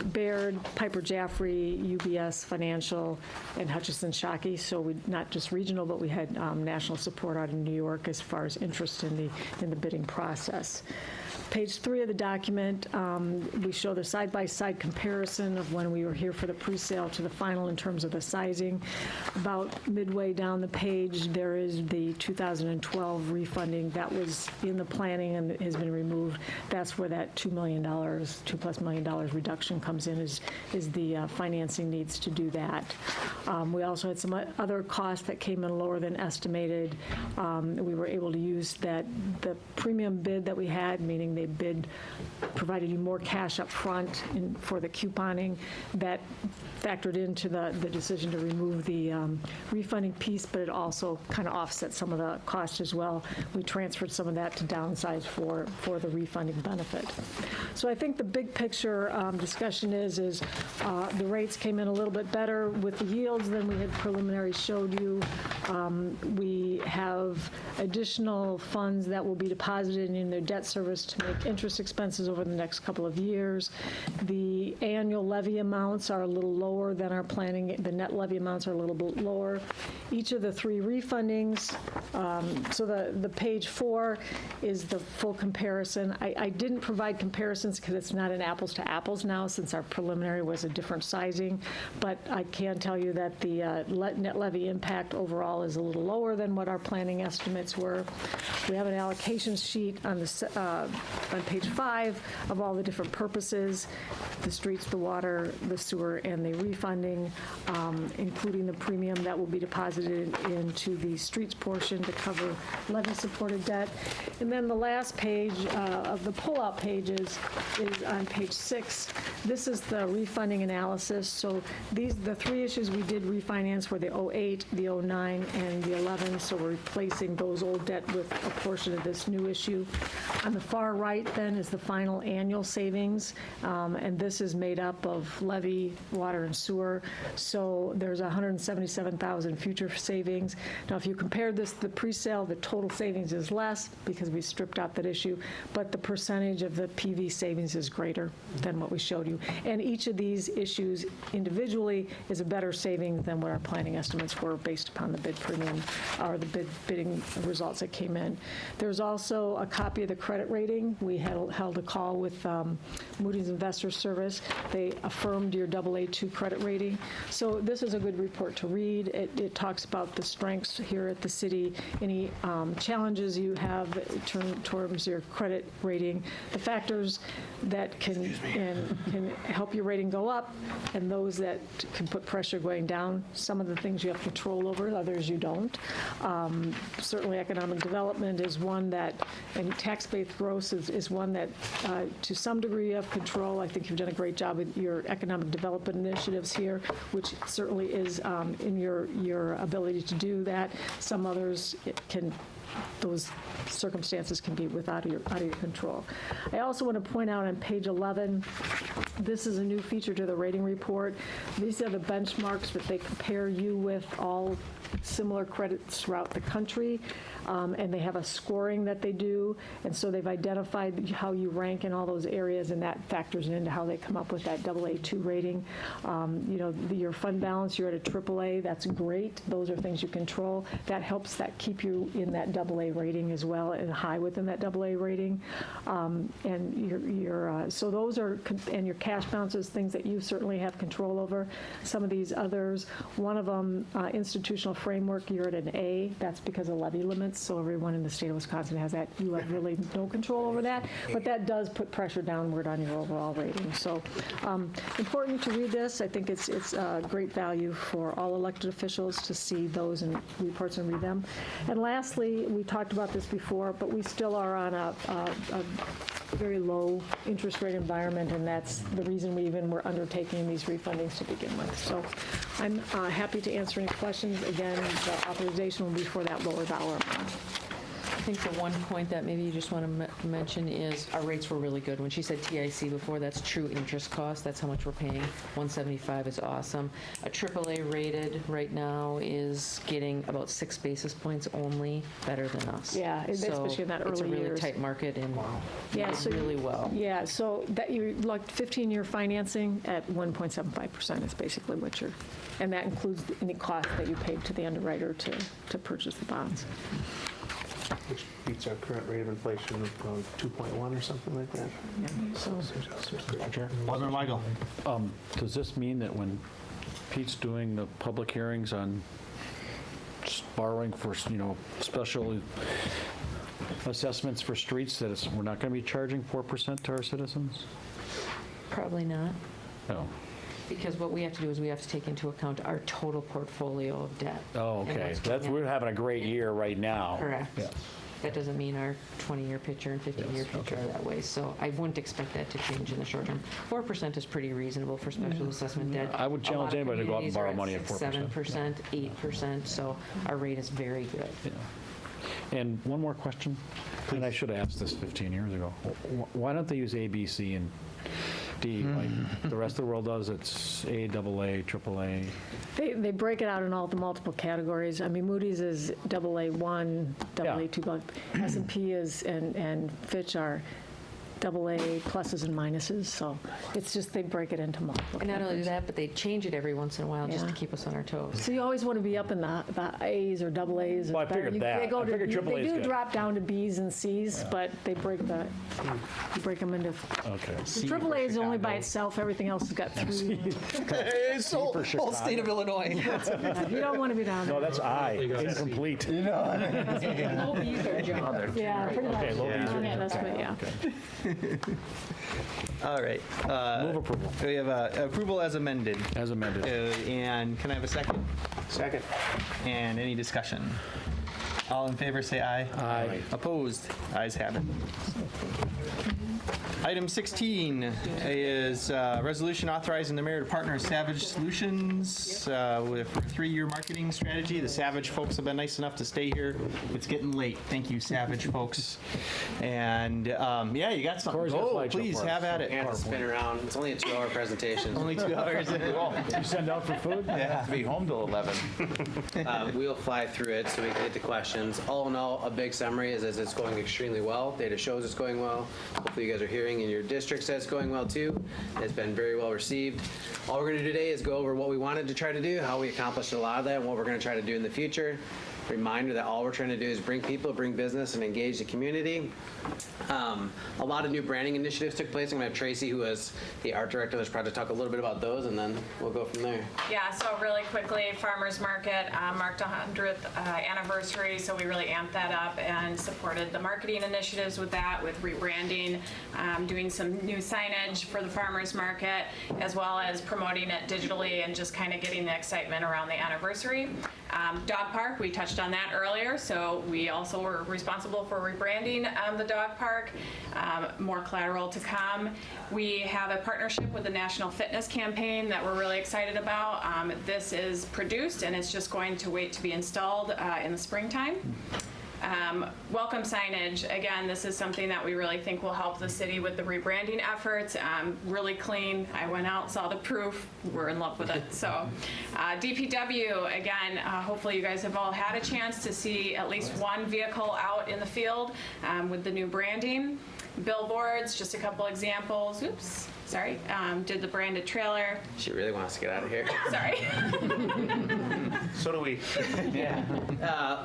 Baird, Piper Jaffray, UBS Financial, and Hutchison Shockey. So we not just regional, but we had national support out in New York as far as interest in the bidding process. Page 3 of the document, we show the side-by-side comparison of when we were here for the pre-sale to the final in terms of the sizing. About midway down the page, there is the 2012 refunding that was in the planning and has been removed. That's where that $2 million, $2+ million reduction comes in, is the financing needs to do that. We also had some other costs that came in lower than estimated. We were able to use the premium bid that we had, meaning they provided you more cash up front for the couponing. That factored into the decision to remove the refunding piece, but it also kind of offset some of the cost as well. We transferred some of that to downsize for the refunding benefit. So I think the big picture discussion is the rates came in a little bit better with the yields than we had preliminary showed you. We have additional funds that will be deposited in their debt service to make interest expenses over the next couple of years. The annual levy amounts are a little lower than our planning. The net levy amounts are a little bit lower. Each of the 3 refundings, so the page 4 is the full comparison. I didn't provide comparisons because it's not an apples to apples now, since our preliminary was a different sizing, but I can tell you that the net levy impact overall is a little lower than what our planning estimates were. We have an allocation sheet on page 5 of all the different purposes, the streets, the water, the sewer, and the refunding, including the premium that will be deposited into the streets portion to cover levy-supported debt. And then the last page of the pull-out pages is on page 6. This is the refunding analysis. So the 3 issues we did refinance were the 08, the 09, and the 11. So we're replacing those old debt with a portion of this new issue. On the far right, then, is the final annual savings, and this is made up of levy, water, and sewer. So there's 177,000 future savings. Now, if you compare this to the pre-sale, the total savings is less because we stripped out that issue, but the percentage of the PV savings is greater than what we showed you. And each of these issues individually is a better saving than what our planning estimates were based upon the bid premium or the bidding results that came in. There's also a copy of the credit rating. We held a call with Moody's Investors Service. They affirmed your AA2 credit rating. So this is a good report to read. It talks about the strengths here at the city, any challenges you have towards your credit rating, the factors that can help your rating go up, and those that can put pressure going down. Some of the things you have control over, others you don't. Certainly economic development is one that, and tax-based growth is one that to some degree of control. I think you've done a great job with your economic development initiatives here, which certainly is in your ability to do that. Some others those circumstances can be out of your control. I also want to point out on page 11, this is a new feature to the rating report. These are the benchmarks that they compare you with, all similar credits throughout the country, and they have a scoring that they do, and so they've identified how you rank in all those areas, and that factors into how they come up with that AA2 rating. Your fund balance, you're at a AAA, that's great. Those are things you control. That helps that keep you in that AA rating as well, and high within that AA rating. So those are, and your cash balances, things that you certainly have control over. Some of these others, one of them, institutional framework, you're at an A. That's because of levy limits, so everyone in the state of Wisconsin has that. You have really no control over that, but that does put pressure downward on your overall rating. So important to read this. I think it's great value for all elected officials to see those in reports and read them. And lastly, we talked about this before, but we still are on a very low interest rate environment, and that's the reason we even were undertaking these refundings to begin with. So I'm happy to answer any questions. Again, the authorization will be for that lower dollar amount. I think the one point that maybe you just want to mention is our rates were really good. When she said TIC before, that's true interest cost. That's how much we're paying. 175 is awesome. A AAA rated right now is getting about 6 basis points only better than us. Yeah, especially in that early It's a really years. tight market and Yeah, did so really well. Yeah, so that you like 15-year financing at 1.75% is basically what you're, and that includes any cost that you paid to the underwriter to purchase the bonds. Which beats our current rate of inflation of 2.1 or something like that. Yeah, so Alderman Weigel. Does this mean that when Pete's doing the public hearings on borrowing for, special assessments for streets, that we're not going to be charging 4% to our citizens? Probably not. No. Because what we have to do is we have to take into account our total portfolio of debt. Oh, And okay. what's We're having a great year right now. Correct. Yeah. That doesn't mean our 20-year picture and 15-year picture are that way. So I wouldn't expect that to change in the short term. 4% is pretty reasonable for special assessment debt. I would challenge A lot of anybody to go out and communities borrow are money at 4%. 7%, 8%, so our rate is very good. Yeah. And one more question, and I should have asked this 15 years ago. Why don't they use A, B, C, and D like the rest of the world does? It's A, AA, AAA. they break it out in all the multiple categories. I mean, Moody's is AA1, AA2, but S&P is and Fitch are AA pluses and minuses. So it's just they break it into multiple. And not only categories. that, but they change it every once in a while just Yeah. to keep us on our toes. So you always want to be up in the A's or AA's. Well, I figured that. They go I to, figured AAA they is do good. drop down to B's and C's, but they break them into. Okay. AAA is only by itself. Everything else has got 3. It's whole state of Illinois. You don't want to be down there. No, that's I. Incomplete. Low B's are junk. Yeah, pretty much. Okay, low B's are Yeah, that's what, yeah. All right. Move approval. We have approval as amended. As amended. And can I have a second? Second. And any discussion? All in favor, say aye. Aye. Opposed? Ayes have it. Item 16 is resolution authorizing the mayor to partner with Savage Solutions with a 3-year marketing strategy. The Savage folks have been nice enough to stay here. It's getting late. Thank you, Savage folks. And yeah, you got something. Corey's got a Oh, slideshow please for us. have at it. And to spin around. It's only a 2-hour presentation. Only 2 hours. You send out for food? Yeah. Be home till 11. We'll fly through it so we can get to questions. All in all, a big summary is it's going extremely well. Data shows it's going well. Hopefully you guys are hearing in your district says it's going well too. It's been very well received. All we're going to do today is go over what we wanted to try to do, how we accomplished a lot of that, and what we're going to try to do in the future. Reminder that all we're trying to do is bring people, bring business, and engage the community. A lot of new branding initiatives took place. I'm going to have Tracy, who is the art director of this project, talk a little bit about those, and then we'll go from there. Yeah, so really quickly, Farmers Market marked 100th anniversary, so we really amped that up and supported the marketing initiatives with that, with rebranding, doing some new signage for the Farmers Market, as well as promoting it digitally and just kind of getting the excitement around the anniversary. Dog Park, we touched on that earlier, so we also were responsible for rebranding the dog park. More collateral to come. We have a partnership with the National Fitness Campaign that we're really excited about. This is produced and it's just going to wait to be installed in the springtime. Welcome signage. Again, this is something that we really think will help the city with the rebranding efforts. Really clean. I went out, saw the proof. We're in love with it. So DPW, again, hopefully you guys have all had a chance to see at least one vehicle out in the field with the new branding. Billboards, just a couple examples. Oops. Sorry, did the branded trailer. She really wants to get out of here. Sorry. So do we.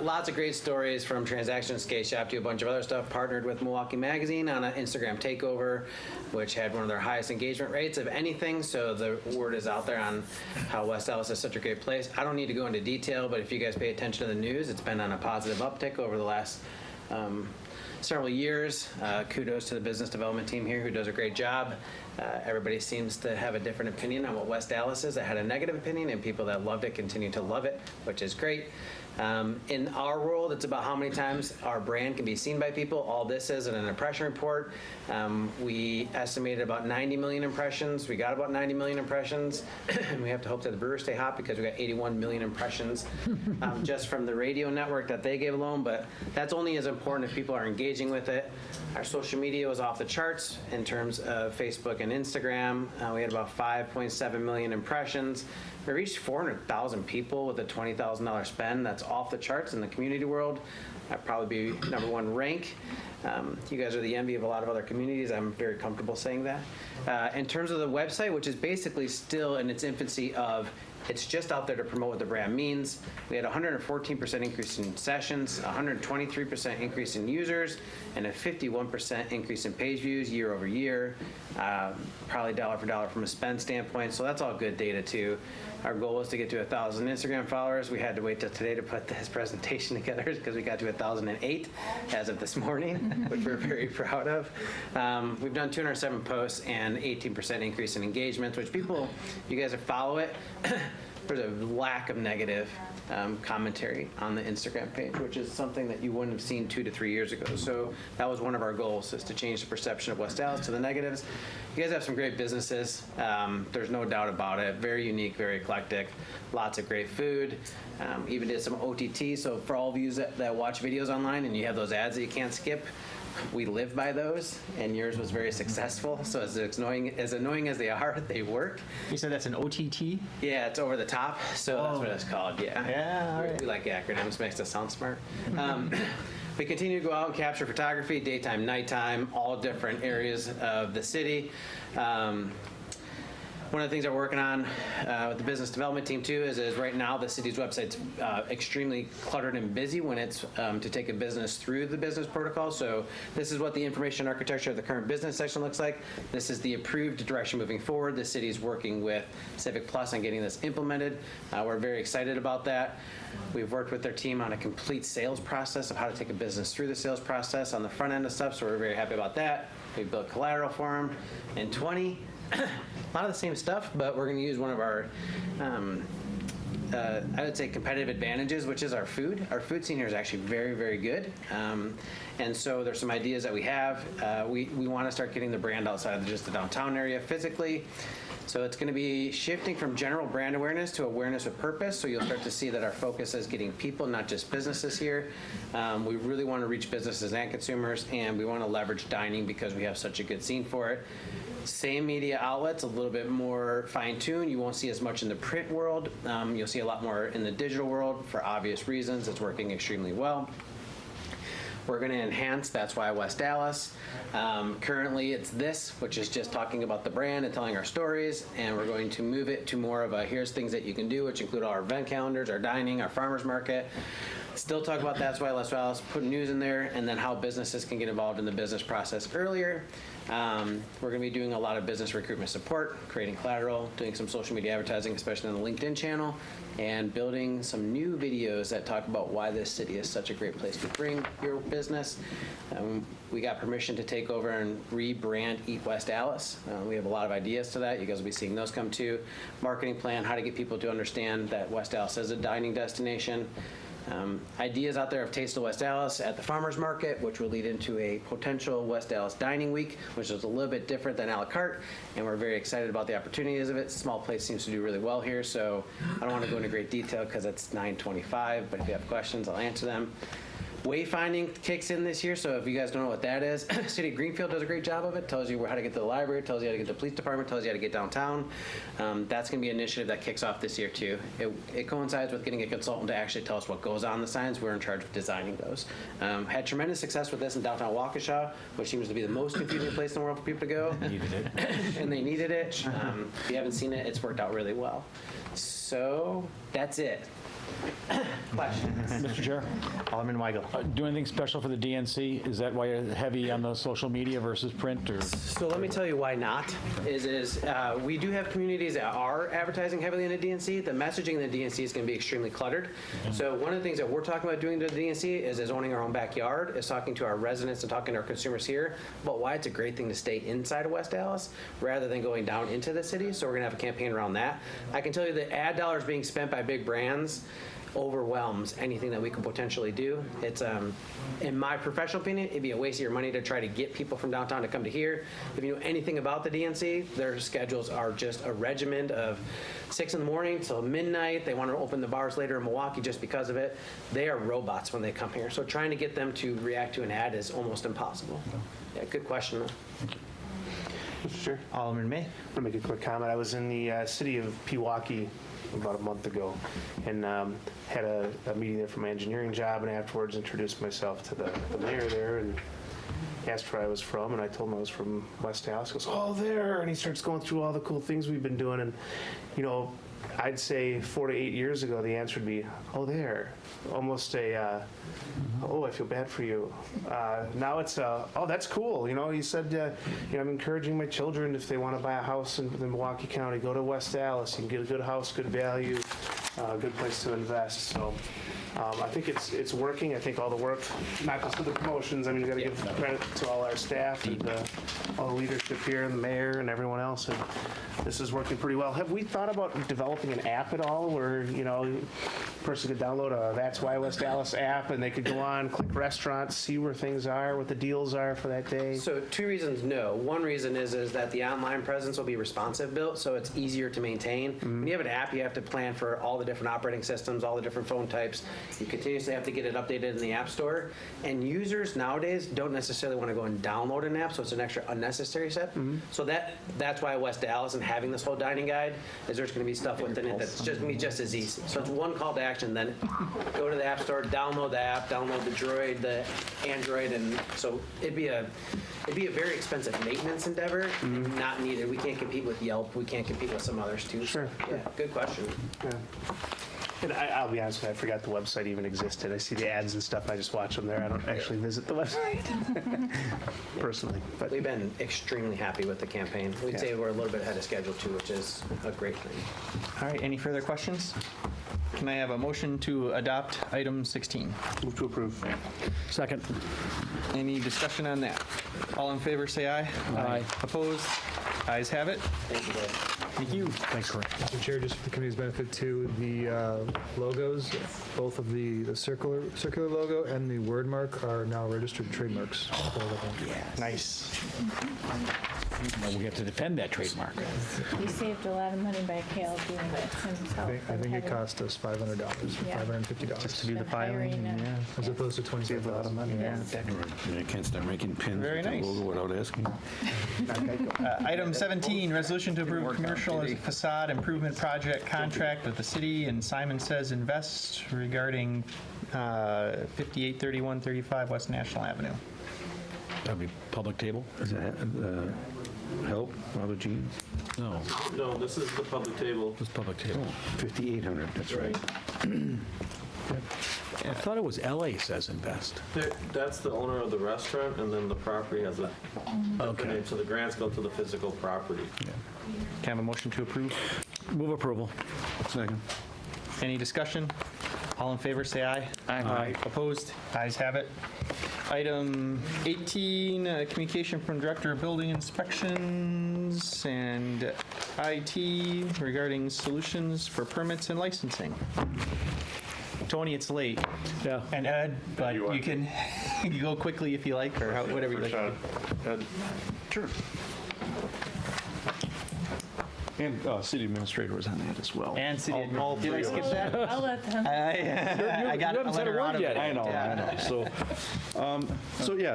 Lots of great stories from Transaction Skate Shop to a bunch of other stuff. Partnered with Milwaukee Magazine on an Instagram takeover, which had one of their highest engagement rates of anything. So the word is out there on how West Allis is such a great place. I don't need to go into detail, but if you guys pay attention to the news, it's been on a positive uptick over the last several years. Kudos to the business development team here who does a great job. Everybody seems to have a different opinion on what West Allis is. I had a negative opinion, and people that loved it continue to love it, which is great. In our world, it's about how many times our brand can be seen by people. All this is in an impression report. We estimated about 90 million impressions. We got about 90 million impressions. We have to hope that the brewers stay hot because we got 81 million impressions just from the radio network that they gave alone. But that's only as important if people are engaging with it. Our social media was off the charts in terms of Facebook and Instagram. We had about 5.7 million impressions. We reached 400,000 people with a $20,000 spend. That's off the charts in the community world. I'd probably be #1 rank. You guys are the envy of a lot of other communities. I'm very comfortable saying that. In terms of the website, which is basically still in its infancy of it's just out there to promote what the brand means. We had a 114% increase in sessions, 123% increase in users, and a 51% increase in page views year over year, probably dollar for dollar from a spend standpoint. So that's all good data too. Our goal was to get to 1,000 Instagram followers. We had to wait till today to put this presentation together because we got to 1,008 as of this morning, which we're very proud of. We've done 207 posts and 18% increase in engagement, which people, you guys that follow it, there's a lack of negative commentary on the Instagram page, which is something that you wouldn't have seen 2 to 3 years ago. So that was one of our goals, is to change the perception of West Allis to the negatives. You guys have some great businesses. There's no doubt about it. Very unique, very eclectic. Lots of great food. Even did some OTT. So for all of you that watch videos online and you have those ads that you can't skip, we live by those, and yours was very successful. So as annoying as they are, they work. You said that's an OTT? Yeah, it's over the top. So that's what it's called. Yeah. Yeah. All right. We like acronyms. Makes us sound smart. We continue to go out and capture photography, daytime, nighttime, all different areas of the city. One of the things we're working on with the business development team too is right now the city's website's extremely cluttered and busy when it's to take a business through the business protocol. So this is what the information architecture of the current business section looks like. This is the approved direction moving forward. The city's working with Civic Plus on getting this implemented. We're very excited about that. We've worked with their team on a complete sales process of how to take a business through the sales process on the front end of stuff, so we're very happy about that. We built collateral for them in 20. A lot of the same stuff, but we're going to use one of our, I would say, competitive advantages, which is our food. Our food scene here is actually very, very good. And so there's some ideas that we have. We want to start getting the brand outside of just the downtown area physically. So it's going to be shifting from general brand awareness to awareness with purpose. So you'll start to see that our focus is getting people, not just businesses here. We really want to reach businesses and consumers, and we want to leverage dining because we have such a good scene for it. Same media outlets, a little bit more fine-tuned. You won't see as much in the print world. You'll see a lot more in the digital world for obvious reasons. It's working extremely well. We're going to enhance, that's why West Allis. Currently it's this, which is just talking about the brand and telling our stories, and we're going to move it to more of a here's things that you can do, which include all our event calendars, our dining, our farmers market. Still talk about that's why West Allis, put news in there, and then how businesses can get involved in the business process earlier. We're going to be doing a lot of business recruitment support, creating collateral, doing some social media advertising, especially on the LinkedIn channel, and building some new videos that talk about why this city is such a great place to bring your business. We got permission to take over and rebrand Eat West Allis. We have a lot of ideas to that. You guys will be seeing those come too. Marketing plan, how to get people to understand that West Allis is a dining destination. Ideas out there of Taste of West Allis at the farmers market, which will lead into a potential West Allis dining week, which is a little bit different than a la carte, and we're very excited about the opportunities of it. Small place seems to do really well here, so I don't want to go into great detail because it's 9:25, but if you have questions, I'll answer them. Wayfinding kicks in this year, so if you guys don't know what that is, City of Greenfield does a great job of it. Tells you how to get to the library, tells you how to get to the police department, tells you how to get downtown. That's going to be an initiative that kicks off this year too. It coincides with getting a consultant to actually tell us what goes on the signs. We're in charge of designing those. Had tremendous success with this in downtown Waukesha, which seems to be the most confusing place in the world for people to go. Needed it. And they needed it. If you haven't seen it, it's worked out really well. So that's it. Mr. Chair? Alderman Weigel. Do anything special for the DNC? Is that why you're heavy on the social media versus print, or? So let me tell you why not. We do have communities that are advertising heavily in the DNC. The messaging in the DNC is going to be extremely cluttered. So one of the things that we're talking about doing to the DNC is owning our own backyard, is talking to our residents and talking to our consumers here about why it's a great thing to stay inside of West Allis rather than going down into the city. So we're going to have a campaign around that. I can tell you that ad dollars being spent by big brands overwhelms anything that we could potentially do. It's, in my professional opinion, it'd be a waste of your money to try to get people from downtown to come to here. If you know anything about the DNC, their schedules are just a regimen of 6 in the morning till midnight. They want to open the bars later in Milwaukee just because of it. They are robots when they come here. So trying to get them to react to an ad is almost impossible. Yeah, good question, though. Mr. Chair? Alderman May. I'm going to make a quick comment. I was in the city of Pewaukee about a month ago and had a meeting there for my engineering job, and afterwards introduced myself to the mayor there and asked where I was from, and I told him I was from West Allis. He goes, "Oh, there," and he starts going through all the cool things we've been doing. And you know, I'd say 4 to 8 years ago the answer would be, "Oh, there," almost a "Oh, I feel bad for you." Now it's "Oh, that's cool." You know, he said, "You know, I'm encouraging my children, if they want to buy a house in Milwaukee County, go to West Allis. You can get a good house, good value, good place to invest." So I think it's working. I think all the work, not just for the promotions. I mean, you got to give credit to all our staff and all the leadership here, and the mayor and everyone else. And this is working pretty well. Have we thought about developing an app at all, where a person could download a That's Why West Allis app, and they could go on, click restaurants, see where things are, what the deals are for that day? So 2 reasons, no. One reason is that the online presence will be responsive built, so it's easier to maintain. When you have an app, you have to plan for all the different operating systems, all the different phone types. You continuously have to get it updated in the App Store. And users nowadays don't necessarily want to go and download an app, so it's an extra unnecessary step. So that's why West Allis and having this whole dining guide is there's going to be stuff within it that's just going to be just as easy. So it's one call to action, then go to the App Store, download the app, download the Droid, the Android, and so it'd be a very expensive maintenance endeavor, and not needed. We can't compete with Yelp. We can't compete with some others too. Sure. Yeah, good question. Yeah. And I'll be honest with you, I forgot the website even existed. I see the ads and stuff, I just watch them there. I don't actually visit the website personally. But we've been extremely happy with the campaign. We'd say we're a little bit ahead of schedule too, which is a great thing. All right, any further questions? Can I have a motion to adopt item 16? Move to approve. Second. Any discussion on that? All in favor, say aye. Aye. Opposed? Ayes have it. Thank you, Dave. Thank you. Thanks, Corey. Mr. Chair, just for the committee's benefit too, the logos, both of the circular logo and the word mark are now registered trademarks. Nice. Well, we have to defend that trademark. We saved a lot of money by Kale doing it himself. I think it cost us $500, Yeah. $550. Just to do the Been filing, hiring, yeah. As opposed to $25,000. A lot of money. Yeah. You can't start making pins Very with the nice. logo without asking. Item 17, resolution to approve commercial facade improvement project contract with the city and Simon Says Invest regarding 583135 West National Avenue. That'd be public table? Is that help, Robert Jean? No, No, this is the public table. it's public table. 5,800, that's right. I thought it was LA Says Invest. That's the owner of the restaurant, and then the property has a different name, so the grants go to the physical property. Can I have a motion to approve? Move approval. Second. Any discussion? All in favor, say aye. Aye. Opposed? Ayes have it. Item 18, communication from Director of Building Inspections and IT regarding solutions for permits and licensing. Tony, it's late. Yeah. And Ed, but you can you go quickly if you like, or whatever you like. Sure. And city administrator was on that as well. And city administrator. Did I skip that? I'll let them. I got a letter out of it. I know.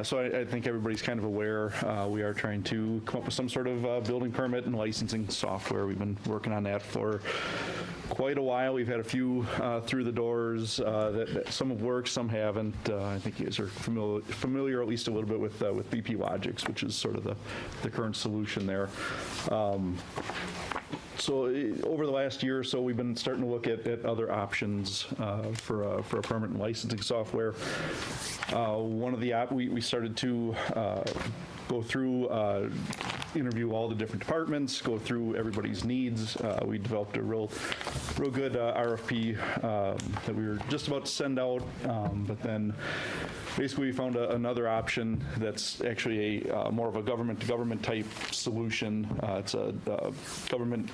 So I think everybody's kind of aware. We are trying to come up with some sort of building permit and licensing software. We've been working on that for quite a while. We've had a few through the doors that some have worked, some haven't. I think you guys are familiar at least a little bit with BP Logics, which is sort of the current solution there. So over the last year or so, we've been starting to look at other options for a permanent licensing software. One of the we started to go through, interview all the different departments, go through everybody's needs. We developed a real good RFP that we were just about to send out, but then basically we found another option that's actually a more of a government-to-government type solution. It's a government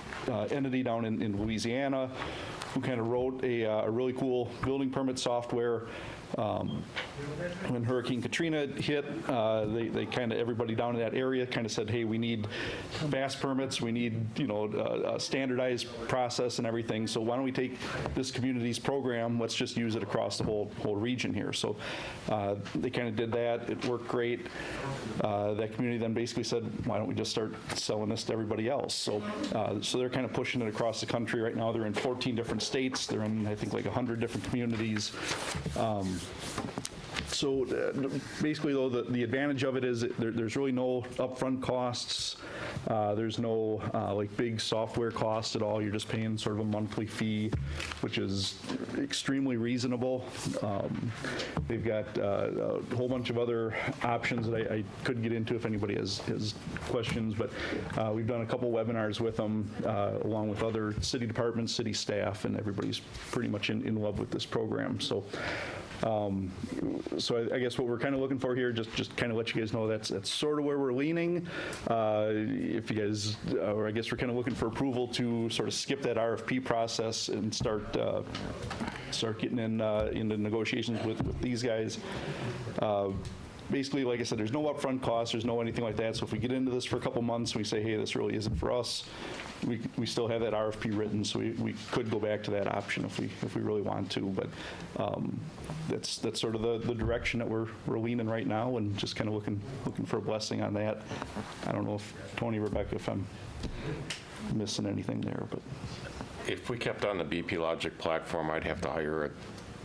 entity down in Louisiana who kind of wrote a really cool building permit software. When Hurricane Katrina hit, they kind of, everybody down in that area kind of said, hey, we need fast permits, we need, a standardized process and everything, so why don't we take this community's program, let's just use it across the whole region here. So they kind of did that, it worked great. That community then basically said, why don't we just start selling this to everybody else? So they're kind of pushing it across the country right now. They're in 14 different states, they're in, I think, like 100 different communities. So basically, though, the advantage of it is there's really no upfront costs. There's no like big software costs at all. You're just paying sort of a monthly fee, which is extremely reasonable. They've got a whole bunch of other options that I could get into if anybody has questions, but we've done a couple webinars with them along with other city departments, city staff, and everybody's pretty much in love with this program. So I guess what we're kind of looking for here, just kind of let you guys know that's sort of where we're leaning. If you guys, or I guess we're kind of looking for approval to sort of skip that RFP process and start getting into negotiations with these guys. Basically, like I said, there's no upfront costs, there's no anything like that. So if we get into this for a couple months and we say, hey, this really isn't for us, we still have that RFP written, so we could go back to that option if we really want to. But that's sort of the direction that we're leaning right now, and just kind of looking for a blessing on that. I don't know if Tony, Rebecca, if I'm missing anything there, but if we kept on the BP Logic platform, I'd have to hire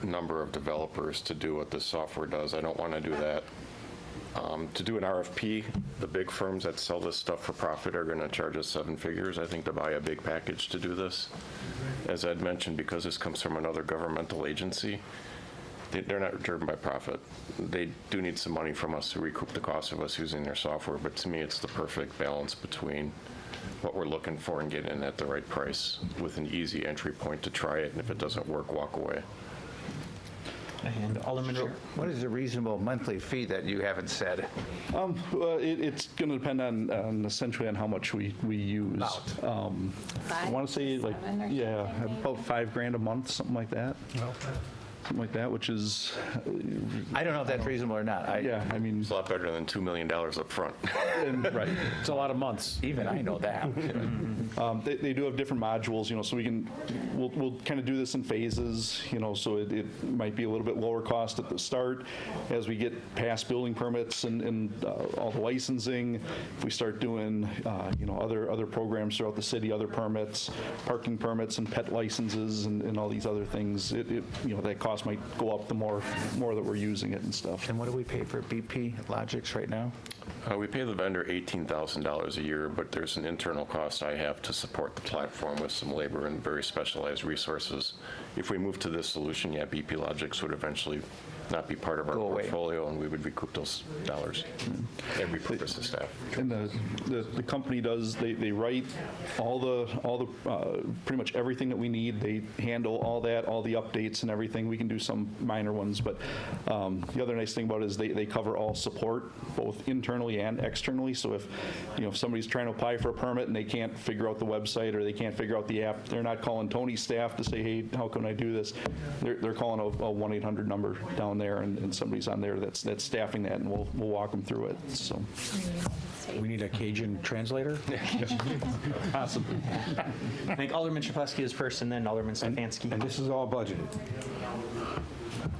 a number of developers to do what this software does. I don't want to do that. To do an RFP, the big firms that sell this stuff for profit are going to charge us 7 figures, I think, to buy a big package to do this. As Ed mentioned, because this comes from another governmental agency, they're not driven by profit. They do need some money from us to recoup the cost of us using their software, but to me, it's the perfect balance between what we're looking for and getting at the right price with an easy entry point to try it, and if it doesn't work, walk away. And Alderman, what is a reasonable monthly fee that you haven't said? It's going to depend on essentially on how much we use. I want to say like, yeah, about $5,000 a month, something like that. Something like that, which is... I don't know if that's reasonable or not. Yeah, I mean... It's a lot better than $2 million up front. Right. It's a lot of months. Even I know that. They do have different modules, so we'll kind of do this in phases, so it might be a little bit lower cost at the start. As we get past building permits and all the licensing, if we start doing, other programs throughout the city, other permits, parking permits and pet licenses and all these other things, that cost might go up the more that we're using it and stuff. And what do we pay for BP Logics right now? We pay the vendor $18,000 a year, but there's an internal cost I have to support the platform with some labor and very specialized resources. If we move to this solution, BP Logics would eventually not be part of our portfolio, and we would recoup those dollars and repurpose the staff. And the company does, they write all the pretty much everything that we need. They handle all that, all the updates and everything. We can do some minor ones, but the other nice thing about it is they cover all support, both internally and externally. So if somebody's trying to apply for a permit and they can't figure out the website or they can't figure out the app, they're not calling Tony's staff to say, hey, how can I do this? They're calling a 1-800 number down there, and somebody's on there that's staffing that, and we'll walk them through it. So we need a Cajun translator. Possibly. I think Alderman Chaplowski is first, and then Alderman Stefanski. And this is all budgeted.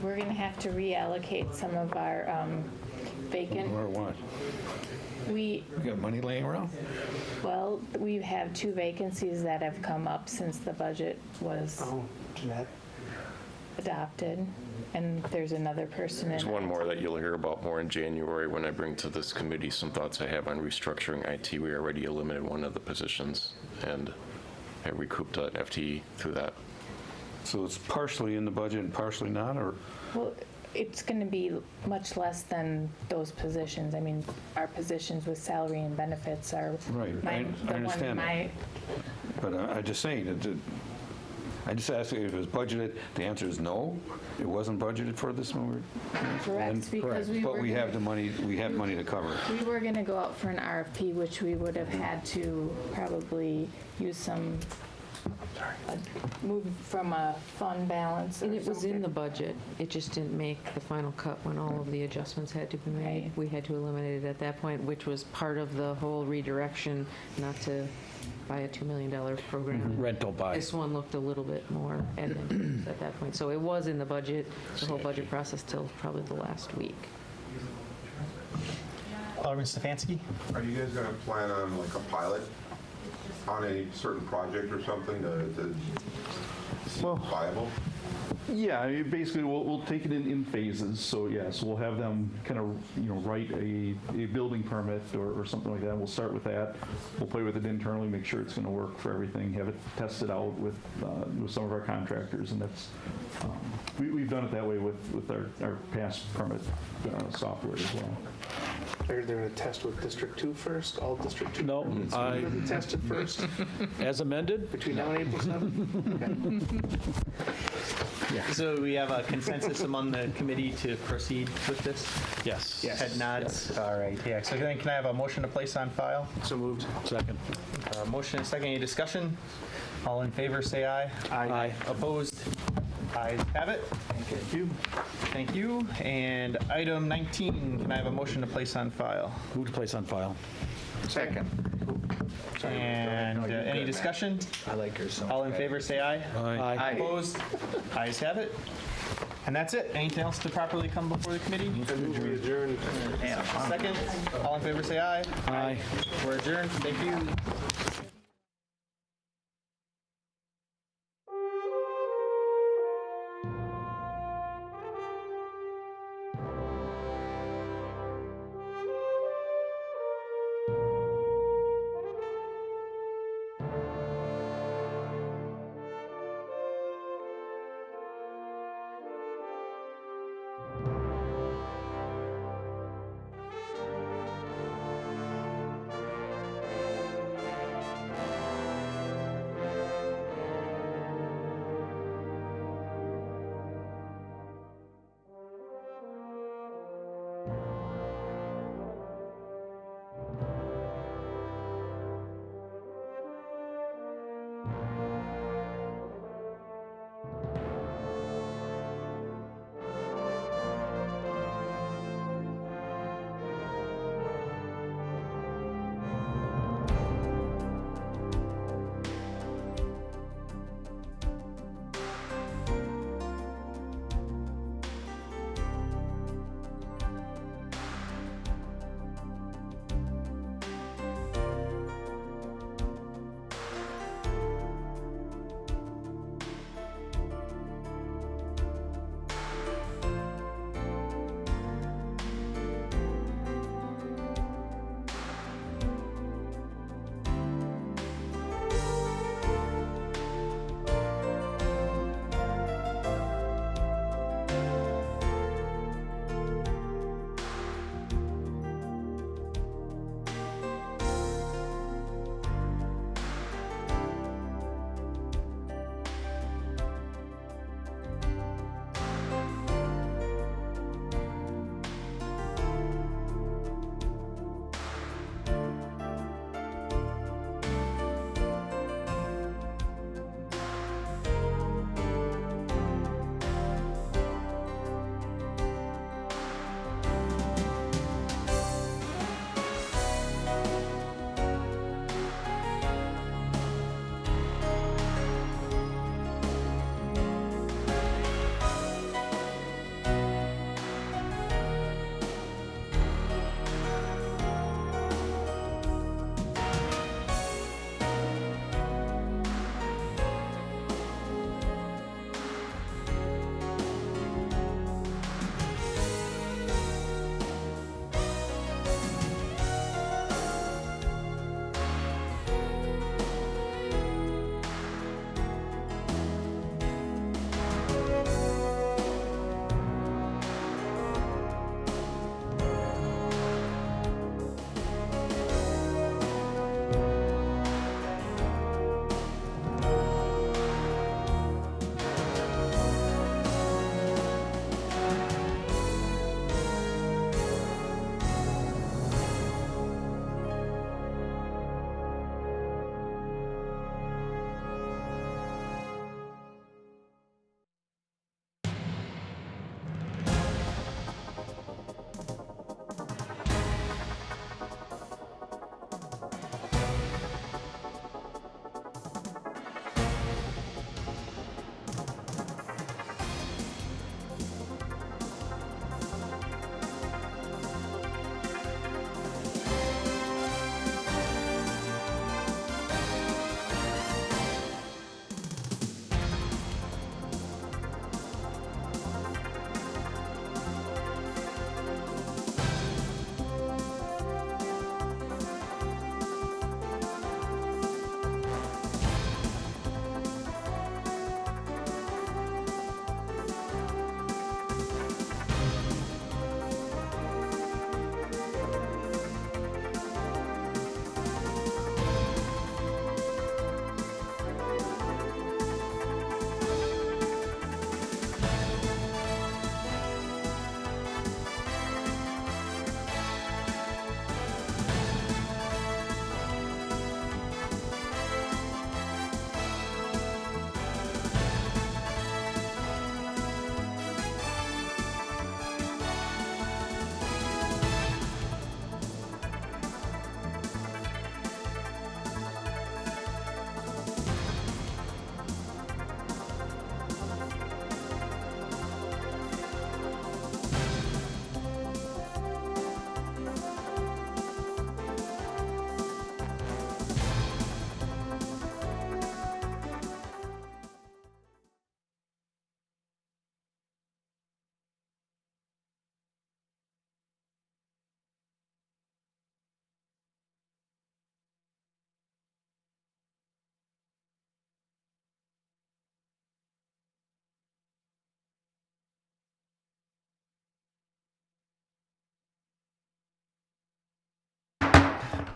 We're going to have to reallocate some of our vacant. Or what? We got money laying around? Well, we have 2 vacancies that have come up since the budget was adopted, and there's another person There's one more that you'll hear about more in January when I bring to this committee some thoughts I have on restructuring IT. We already eliminated one of the positions, and have recouped an FTE through that. So it's partially in the budget and partially not, or? Well, it's going to be much less than those positions. I mean, our positions with salary and benefits are. Right, I understand that. But I'm just saying, I just asked if it was budgeted. The answer is no. It wasn't budgeted for this one. Correct, because we But were we gonna- have the money, we have money to cover it. We were going to go out for an RFP, which we would have had to probably use some, move from a fund balance. And it was in the budget. It just didn't make the final cut when all of the adjustments had to be made. Right. We had to eliminate it at that point, which was part of the whole redirection, not to buy a $2 million program. Rental buy. This one looked a little bit more advantageous at that point. So it was in the budget, the whole budget process till probably the last week. Alderman Stefanski? Are you guys going to plan on like a pilot on a certain project or something to see if it's viable? Yeah, I mean, basically, we'll take it in phases. So, yes, we'll have them kind of, write a building permit or something like that. We'll start with that. We'll play with it internally, make sure it's going to work for everything, have it tested out with some of our contractors. And that's, we've done it that way with our past permit software as well. They're going to test with District 2 first, all District 2? No, They're going to be tested first? As amended? Between now and April 7th? So we have a consensus among the committee to proceed with this? Yes. Head nods. All right, yeah. So then can I have a motion to place on file? So moved. Second. Motion and second. Any discussion? All in favor, say aye. Aye. Opposed? Ayes have it. Thank you. Thank you. And item 19, can I have a motion to place on file? Move to place on file. Second. And any discussion? I like yours. All in favor, say aye. Aye. Opposed? Ayes have it. And that's it. Anything else to properly come before the committee? We adjourn. Second. All in favor, say aye. Aye. We're adjourned. Thank you.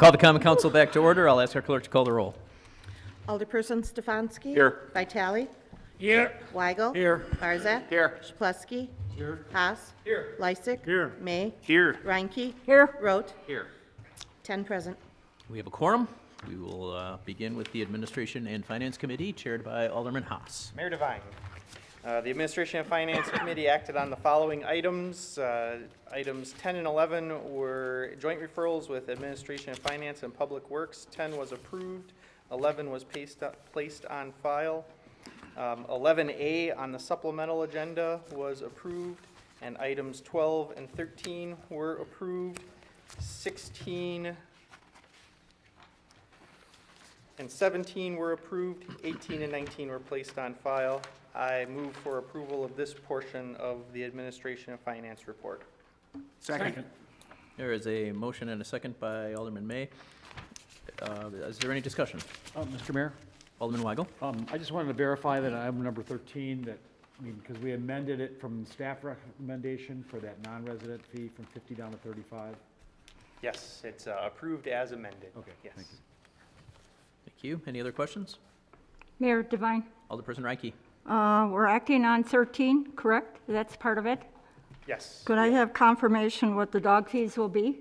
Call the Common Council back to order. I'll ask our clerk to call the roll. Alderperson Stefanski. Here. Vitale. Here. Weigel. Here. Barzak. Here. Shplesky. Here. Haas. Here. Lysick. Here. May. Here. Reinke. Here. Rote. Here. 10 present. We have a quorum. We will begin with the Administration and Finance Committee, chaired by Alderman Haas. Mayor Devine. The Administration and Finance Committee acted on the following items. Items 10 and 11 were joint referrals with Administration and Finance and Public Works. 10 was approved, 11 was placed on file. 11A on the supplemental agenda was approved, and items 12 and 13 were approved. 16 and 17 were approved, 18 and 19 were placed on file. I move for approval of this portion of the Administration and Finance report. Second. There is a motion and a second by Alderman May. Is there any discussion? Mr. Mayor? Alderman Weigel? I just wanted to verify that item number 13, that, because we amended it from staff recommendation for that non-resident fee from 50 down to 35. Yes, it's approved as amended. Okay, Yes. thank you. Thank you. Any other questions? Mayor Devine, Alderperson Reike? we're acting on 13, correct? That's part of it? Yes. Could I have confirmation what the dog fees will be?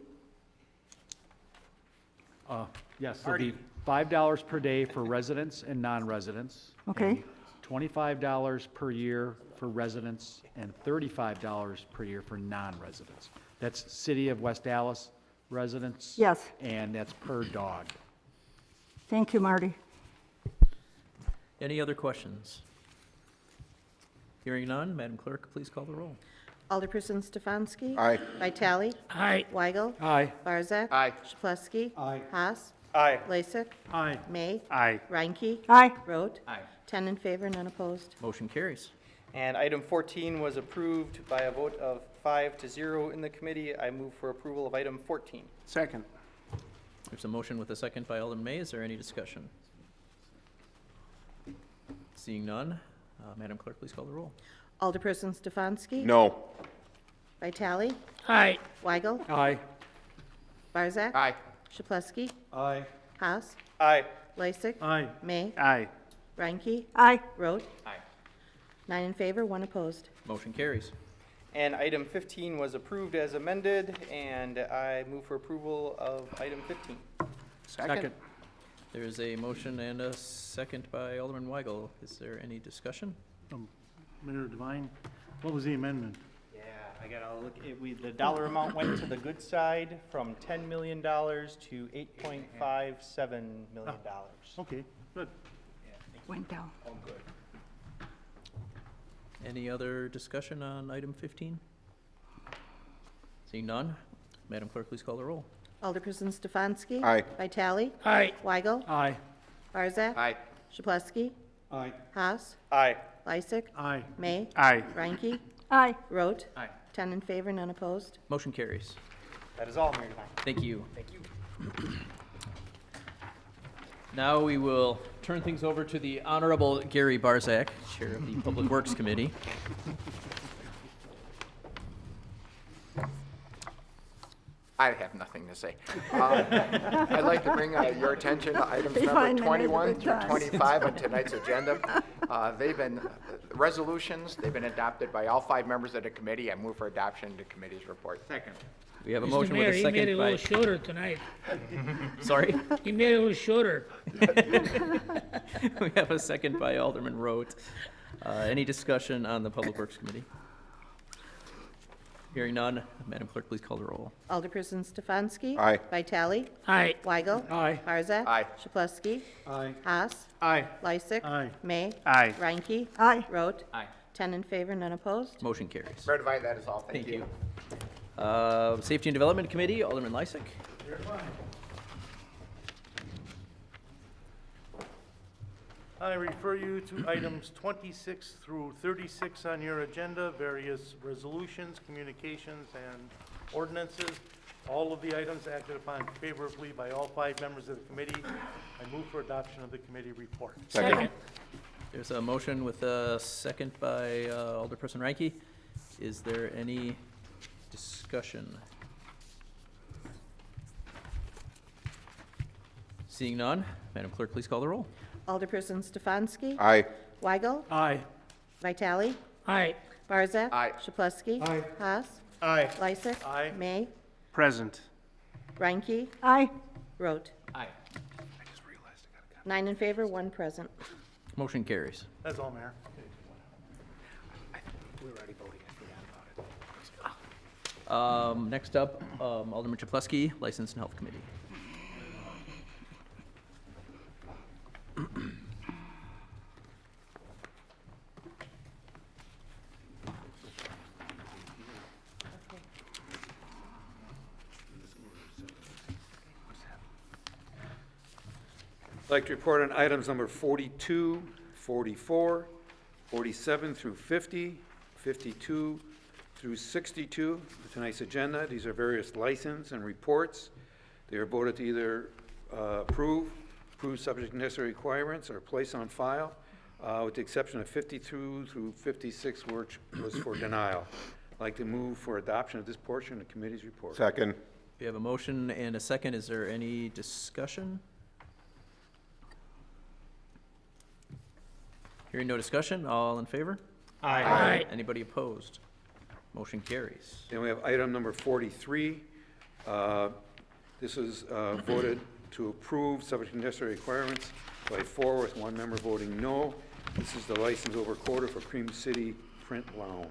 Yes, it'll be $5 per day for residents and non-residents. Okay. $25 per year for residents and $35 per year for non-residents. That's City of West Allis residents. Yes. And that's per dog. Thank you, Marty. Any other questions? Hearing none, Madam Clerk, please call the roll. Alderperson Stefanski. Aye. Vitale. Aye. Weigel. Aye. Barzak. Aye. Shplesky. Aye. Haas. Aye. Lysick. Aye. May. Aye. Reinke. Aye. Rote. Aye. 10 in favor, none opposed. Motion carries. And item 14 was approved by a vote of 5-0 in the committee. I move for approval of item 14. Second. There's a motion with a second by Alderman May. Is there any discussion? Seeing none, Madam Clerk, please call the roll. Alderperson Stefanski. No. Vitale. Aye. Weigel. Aye. Barzak. Aye. Shplesky. Aye. Haas. Aye. Lysick. Aye. May. Aye. Reinke. Aye. Rote. Aye. 9 in favor, 1 opposed. Motion carries. And item 15 was approved as amended, and I move for approval of item 15. Second. There's a motion and a second by Alderman Weigel. Is there any discussion? Mayor Devine, what was the amendment? Yeah, I gotta look, the dollar amount went to the good side from $10 million to $8.57 million. Okay, good. Went down. Oh, good. Any other discussion on item 15? Seeing none, Madam Clerk, please call the roll. Alderperson Stefanski. Aye. Vitale. Aye. Weigel. Aye. Barzak. Aye. Shplesky. Aye. Haas. Aye. Lysick. Aye. May. Aye. Reinke. Aye. Rote. Aye. 10 in favor, none opposed. Motion carries. That is all, Mayor Devine. Thank you. Thank you. Now we will turn things over to the Honorable Gary Barzak, Chair of the Public Works Committee. I have nothing to say. I'd like to bring your attention to items number 21 through 25 on tonight's agenda. They've been resolutions. They've been adopted by all 5 members of the committee. I move for adoption of the committe's report. Second. We have a Mr. motion Mayor, with a he made second it a by... little shorter tonight. Sorry? He made it a little shorter. We have a second by Alderman Rote. Any discussion on the Public Works Committee? Hearing none, Madam Clerk, please call the roll. Alderperson Stefanski. Aye. Vitale. Aye. Weigel. Aye. Barzak. Aye. Shplesky. Aye. Haas. Aye. Lysick. Aye. May. Aye. Reinke. Aye. Rote. Aye. 10 in favor, none opposed. Motion carries. Mayor Devine, that is all. Thank you. Safety and Development Committee, Alderman Lysick. I refer you to items 26 through 36 on your agenda, various resolutions, communications, and ordinances. All of the items acted upon favorably by all 5 members of the committee. I move for adoption of the committee report. Second. There's a motion with a second by Alderperson Reinke. Is there any discussion? Seeing none, Madam Clerk, please call the roll. Alderperson Stefanski. Aye. Weigel. Aye. Vitale. Aye. Barzak. Aye. Chapletsky. Aye. Haas. Aye. Lysick. Aye. May. Present. Reinke. Aye. Rote. Aye. 9 in favor, 1 present. Motion carries. That's all, Mayor. Next up, Alderman Chapletsky, License and Health Committee. I'd like to report on items number 42, 44, 47 through 50, 52 through 62 of tonight's agenda. These are various license and reports. They are voted to either approve subject to necessary requirements, or place on file, with the exception of 52 through 56, which was for denial. I'd like to move for adoption of this portion of the committee's report. Second. We have a motion and a second. Is there any discussion? Hearing no discussion, all in favor? Aye. Aye. Anybody opposed? Motion carries. Then we have item number 43. This is voted to approve, subject to necessary requirements, by 4 with 1 member voting no. This is the license over quota for Cream City Print Lounge.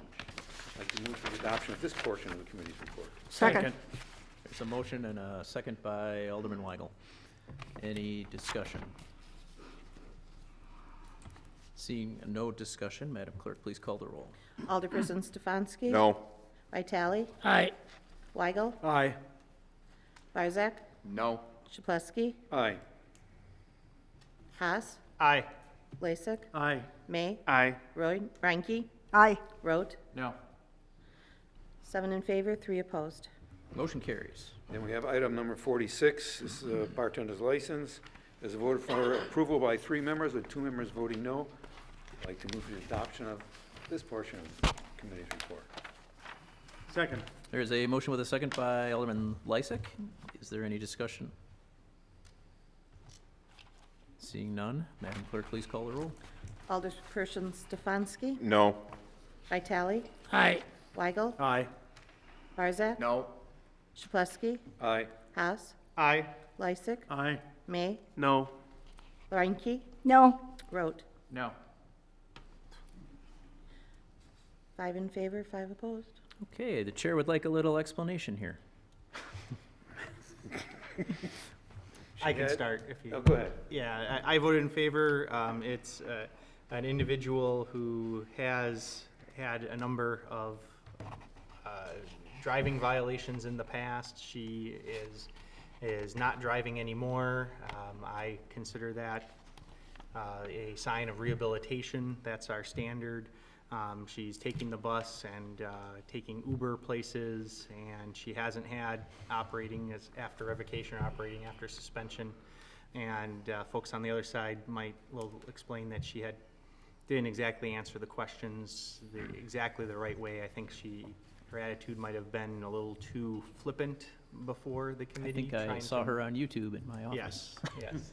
I'd like to move for the adoption of this portion of the committee's report. Second. There's a motion and a second by Alderman Weigel. Any discussion? Seeing no discussion, Madam Clerk, please call the roll. Alderperson Stefanski. No. Vitale. Aye. Weigel. Aye. Barzak. No. Chapletsky. Aye. Haas. Aye. Lysick. Aye. May. Aye. Reinke. Aye. Rote. No. 7 in favor, 3 opposed. Motion carries. Then we have item number 46. This is a bartender's license. Is voted for approval by 3 members, with 2 members voting no. I'd like to move for the adoption of this portion of the committee's report. Second. There is a motion with a second by Alderman Lysick. Is there any discussion? Seeing none, Madam Clerk, please call the roll. Alderperson Stefanski. No. Vitale. Aye. Weigel. Aye. Barzak. No. Chapletsky. Aye. Haas. Aye. Lysick. Aye. May. No. Reinke. No. Rote. No. 5 in favor, 5 opposed. Okay, the chair would like a little explanation here. I can start if you. Oh, go ahead. Yeah, I voted in favor. It's an individual who has had a number of driving violations in the past. She is not driving anymore. I consider that a sign of rehabilitation. That's our standard. She's taking the bus and taking Uber places, and she hasn't had operating as after revocation or operating after suspension. And folks on the other side will explain that she didn't exactly answer the questions exactly the right way. I think her attitude might have been a little too flippant before the I committee. think I saw her on YouTube in my office. Yes, yes.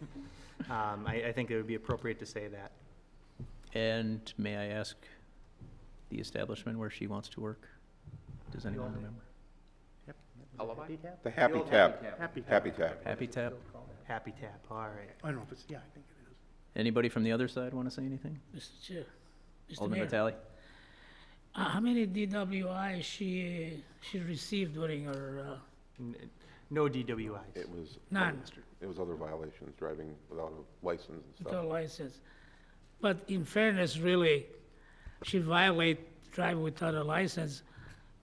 I think it would be appropriate to say that. And may I ask the establishment where she wants to work? Does anyone remember? The Happy Tap. Happy Tap. Happy Tap. Happy Tap? Happy Tap, all right. I don't know if it's, yeah, I think it is. Anybody from the other side want to say anything? Mr. Chair. Mr. Alderman Mayor. Vitale? How many DWI she received during her, No DWIs. It was. None. It was other violations, driving without a license and stuff. without license? But in fairness, really, she violate driving without a license.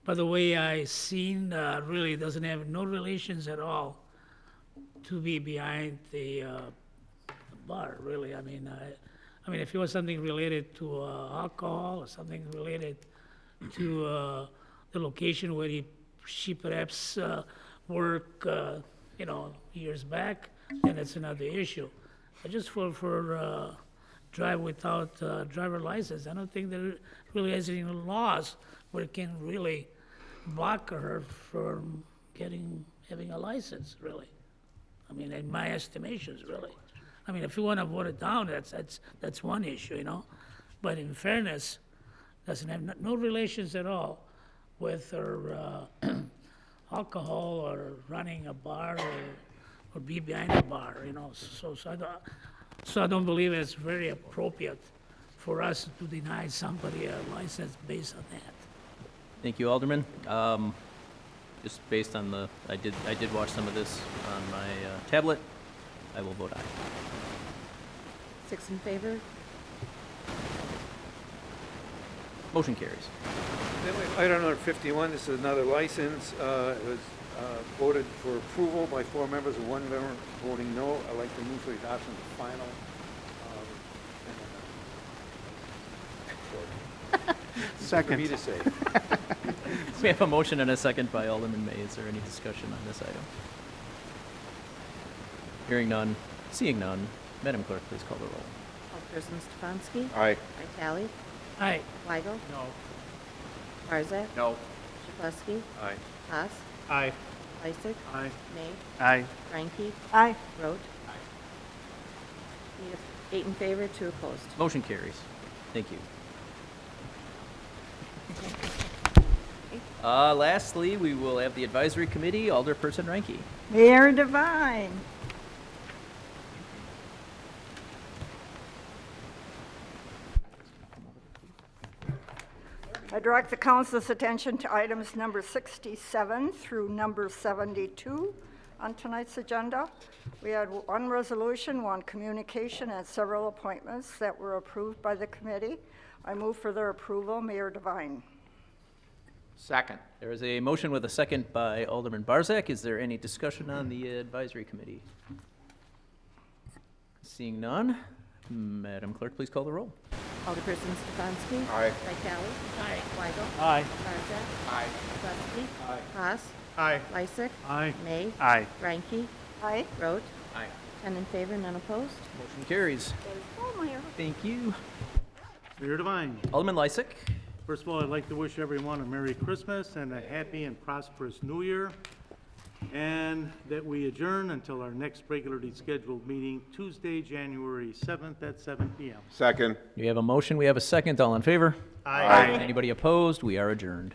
But the way I seen, really doesn't have no relations at all to be behind the bar, really. I mean, if it was something related to alcohol or something related to the location where she perhaps worked, years back, then it's another issue. But just for drive without driver license, I don't think there really is any laws where it can really block her from having a license, really. I mean, in my estimations, really. I mean, if you want to vote it down, that's one issue, you know? But in fairness, doesn't have no relations at all with her alcohol or running a bar or be behind a bar, you know? So I don't believe it's very appropriate for us to deny somebody a license based on that. Thank you, Alderman. Just based on I did watch some of this on my tablet. I will vote aye. 6 in favor. Motion carries. Item number 51, this is another license. It was voted for approval by 4 members and 1 member voting no. I'd like to move for the adoption of the final. Second. For me to say. We have a motion and a second by Alderman May. Is there any discussion on this item? Hearing none, seeing none. Madam Clerk, please call the roll. Alderperson Stefanski. Aye. Vitale. Aye. Weigel. No. Barzak. No. Jablonski. Aye. Haas. Aye. Lysick. Aye. May. Aye. Ranky. Aye. Rote. We have 8 in favor, 2 opposed. Motion carries. Thank you. Lastly, we will have the advisory committee, Alderperson Ranky. Mayor Devine. I direct the council's attention to items number 67 through number 72 on tonight's agenda. We had 1 resolution, 1 communication, and several appointments that were approved by the committee. I move for their approval. Mayor Devine. Second. There is a motion with a second by Alderman Barzak. Is there any discussion on the advisory committee? Seeing none, Madam Clerk, please call the roll. Alderperson Stefanski. Aye. Vitale. Aye. Weigel. Aye. Barzak. Aye. Jablonski. Aye. Haas. Aye. Lysick. Aye. May. Aye. Ranky. Aye. Rote. Aye. 10 in favor, none opposed. Motion carries. Oh, Mayor. Thank you. Mayor Devine. Alderman Lysick. First of all, I'd like to wish everyone a Merry Christmas and a happy and prosperous New Year, and that we adjourn until our next regularly scheduled meeting, Tuesday, January 7th at 7 p.m. Second. We have a motion, we have a second. All in favor? Aye. Anybody opposed? We are adjourned.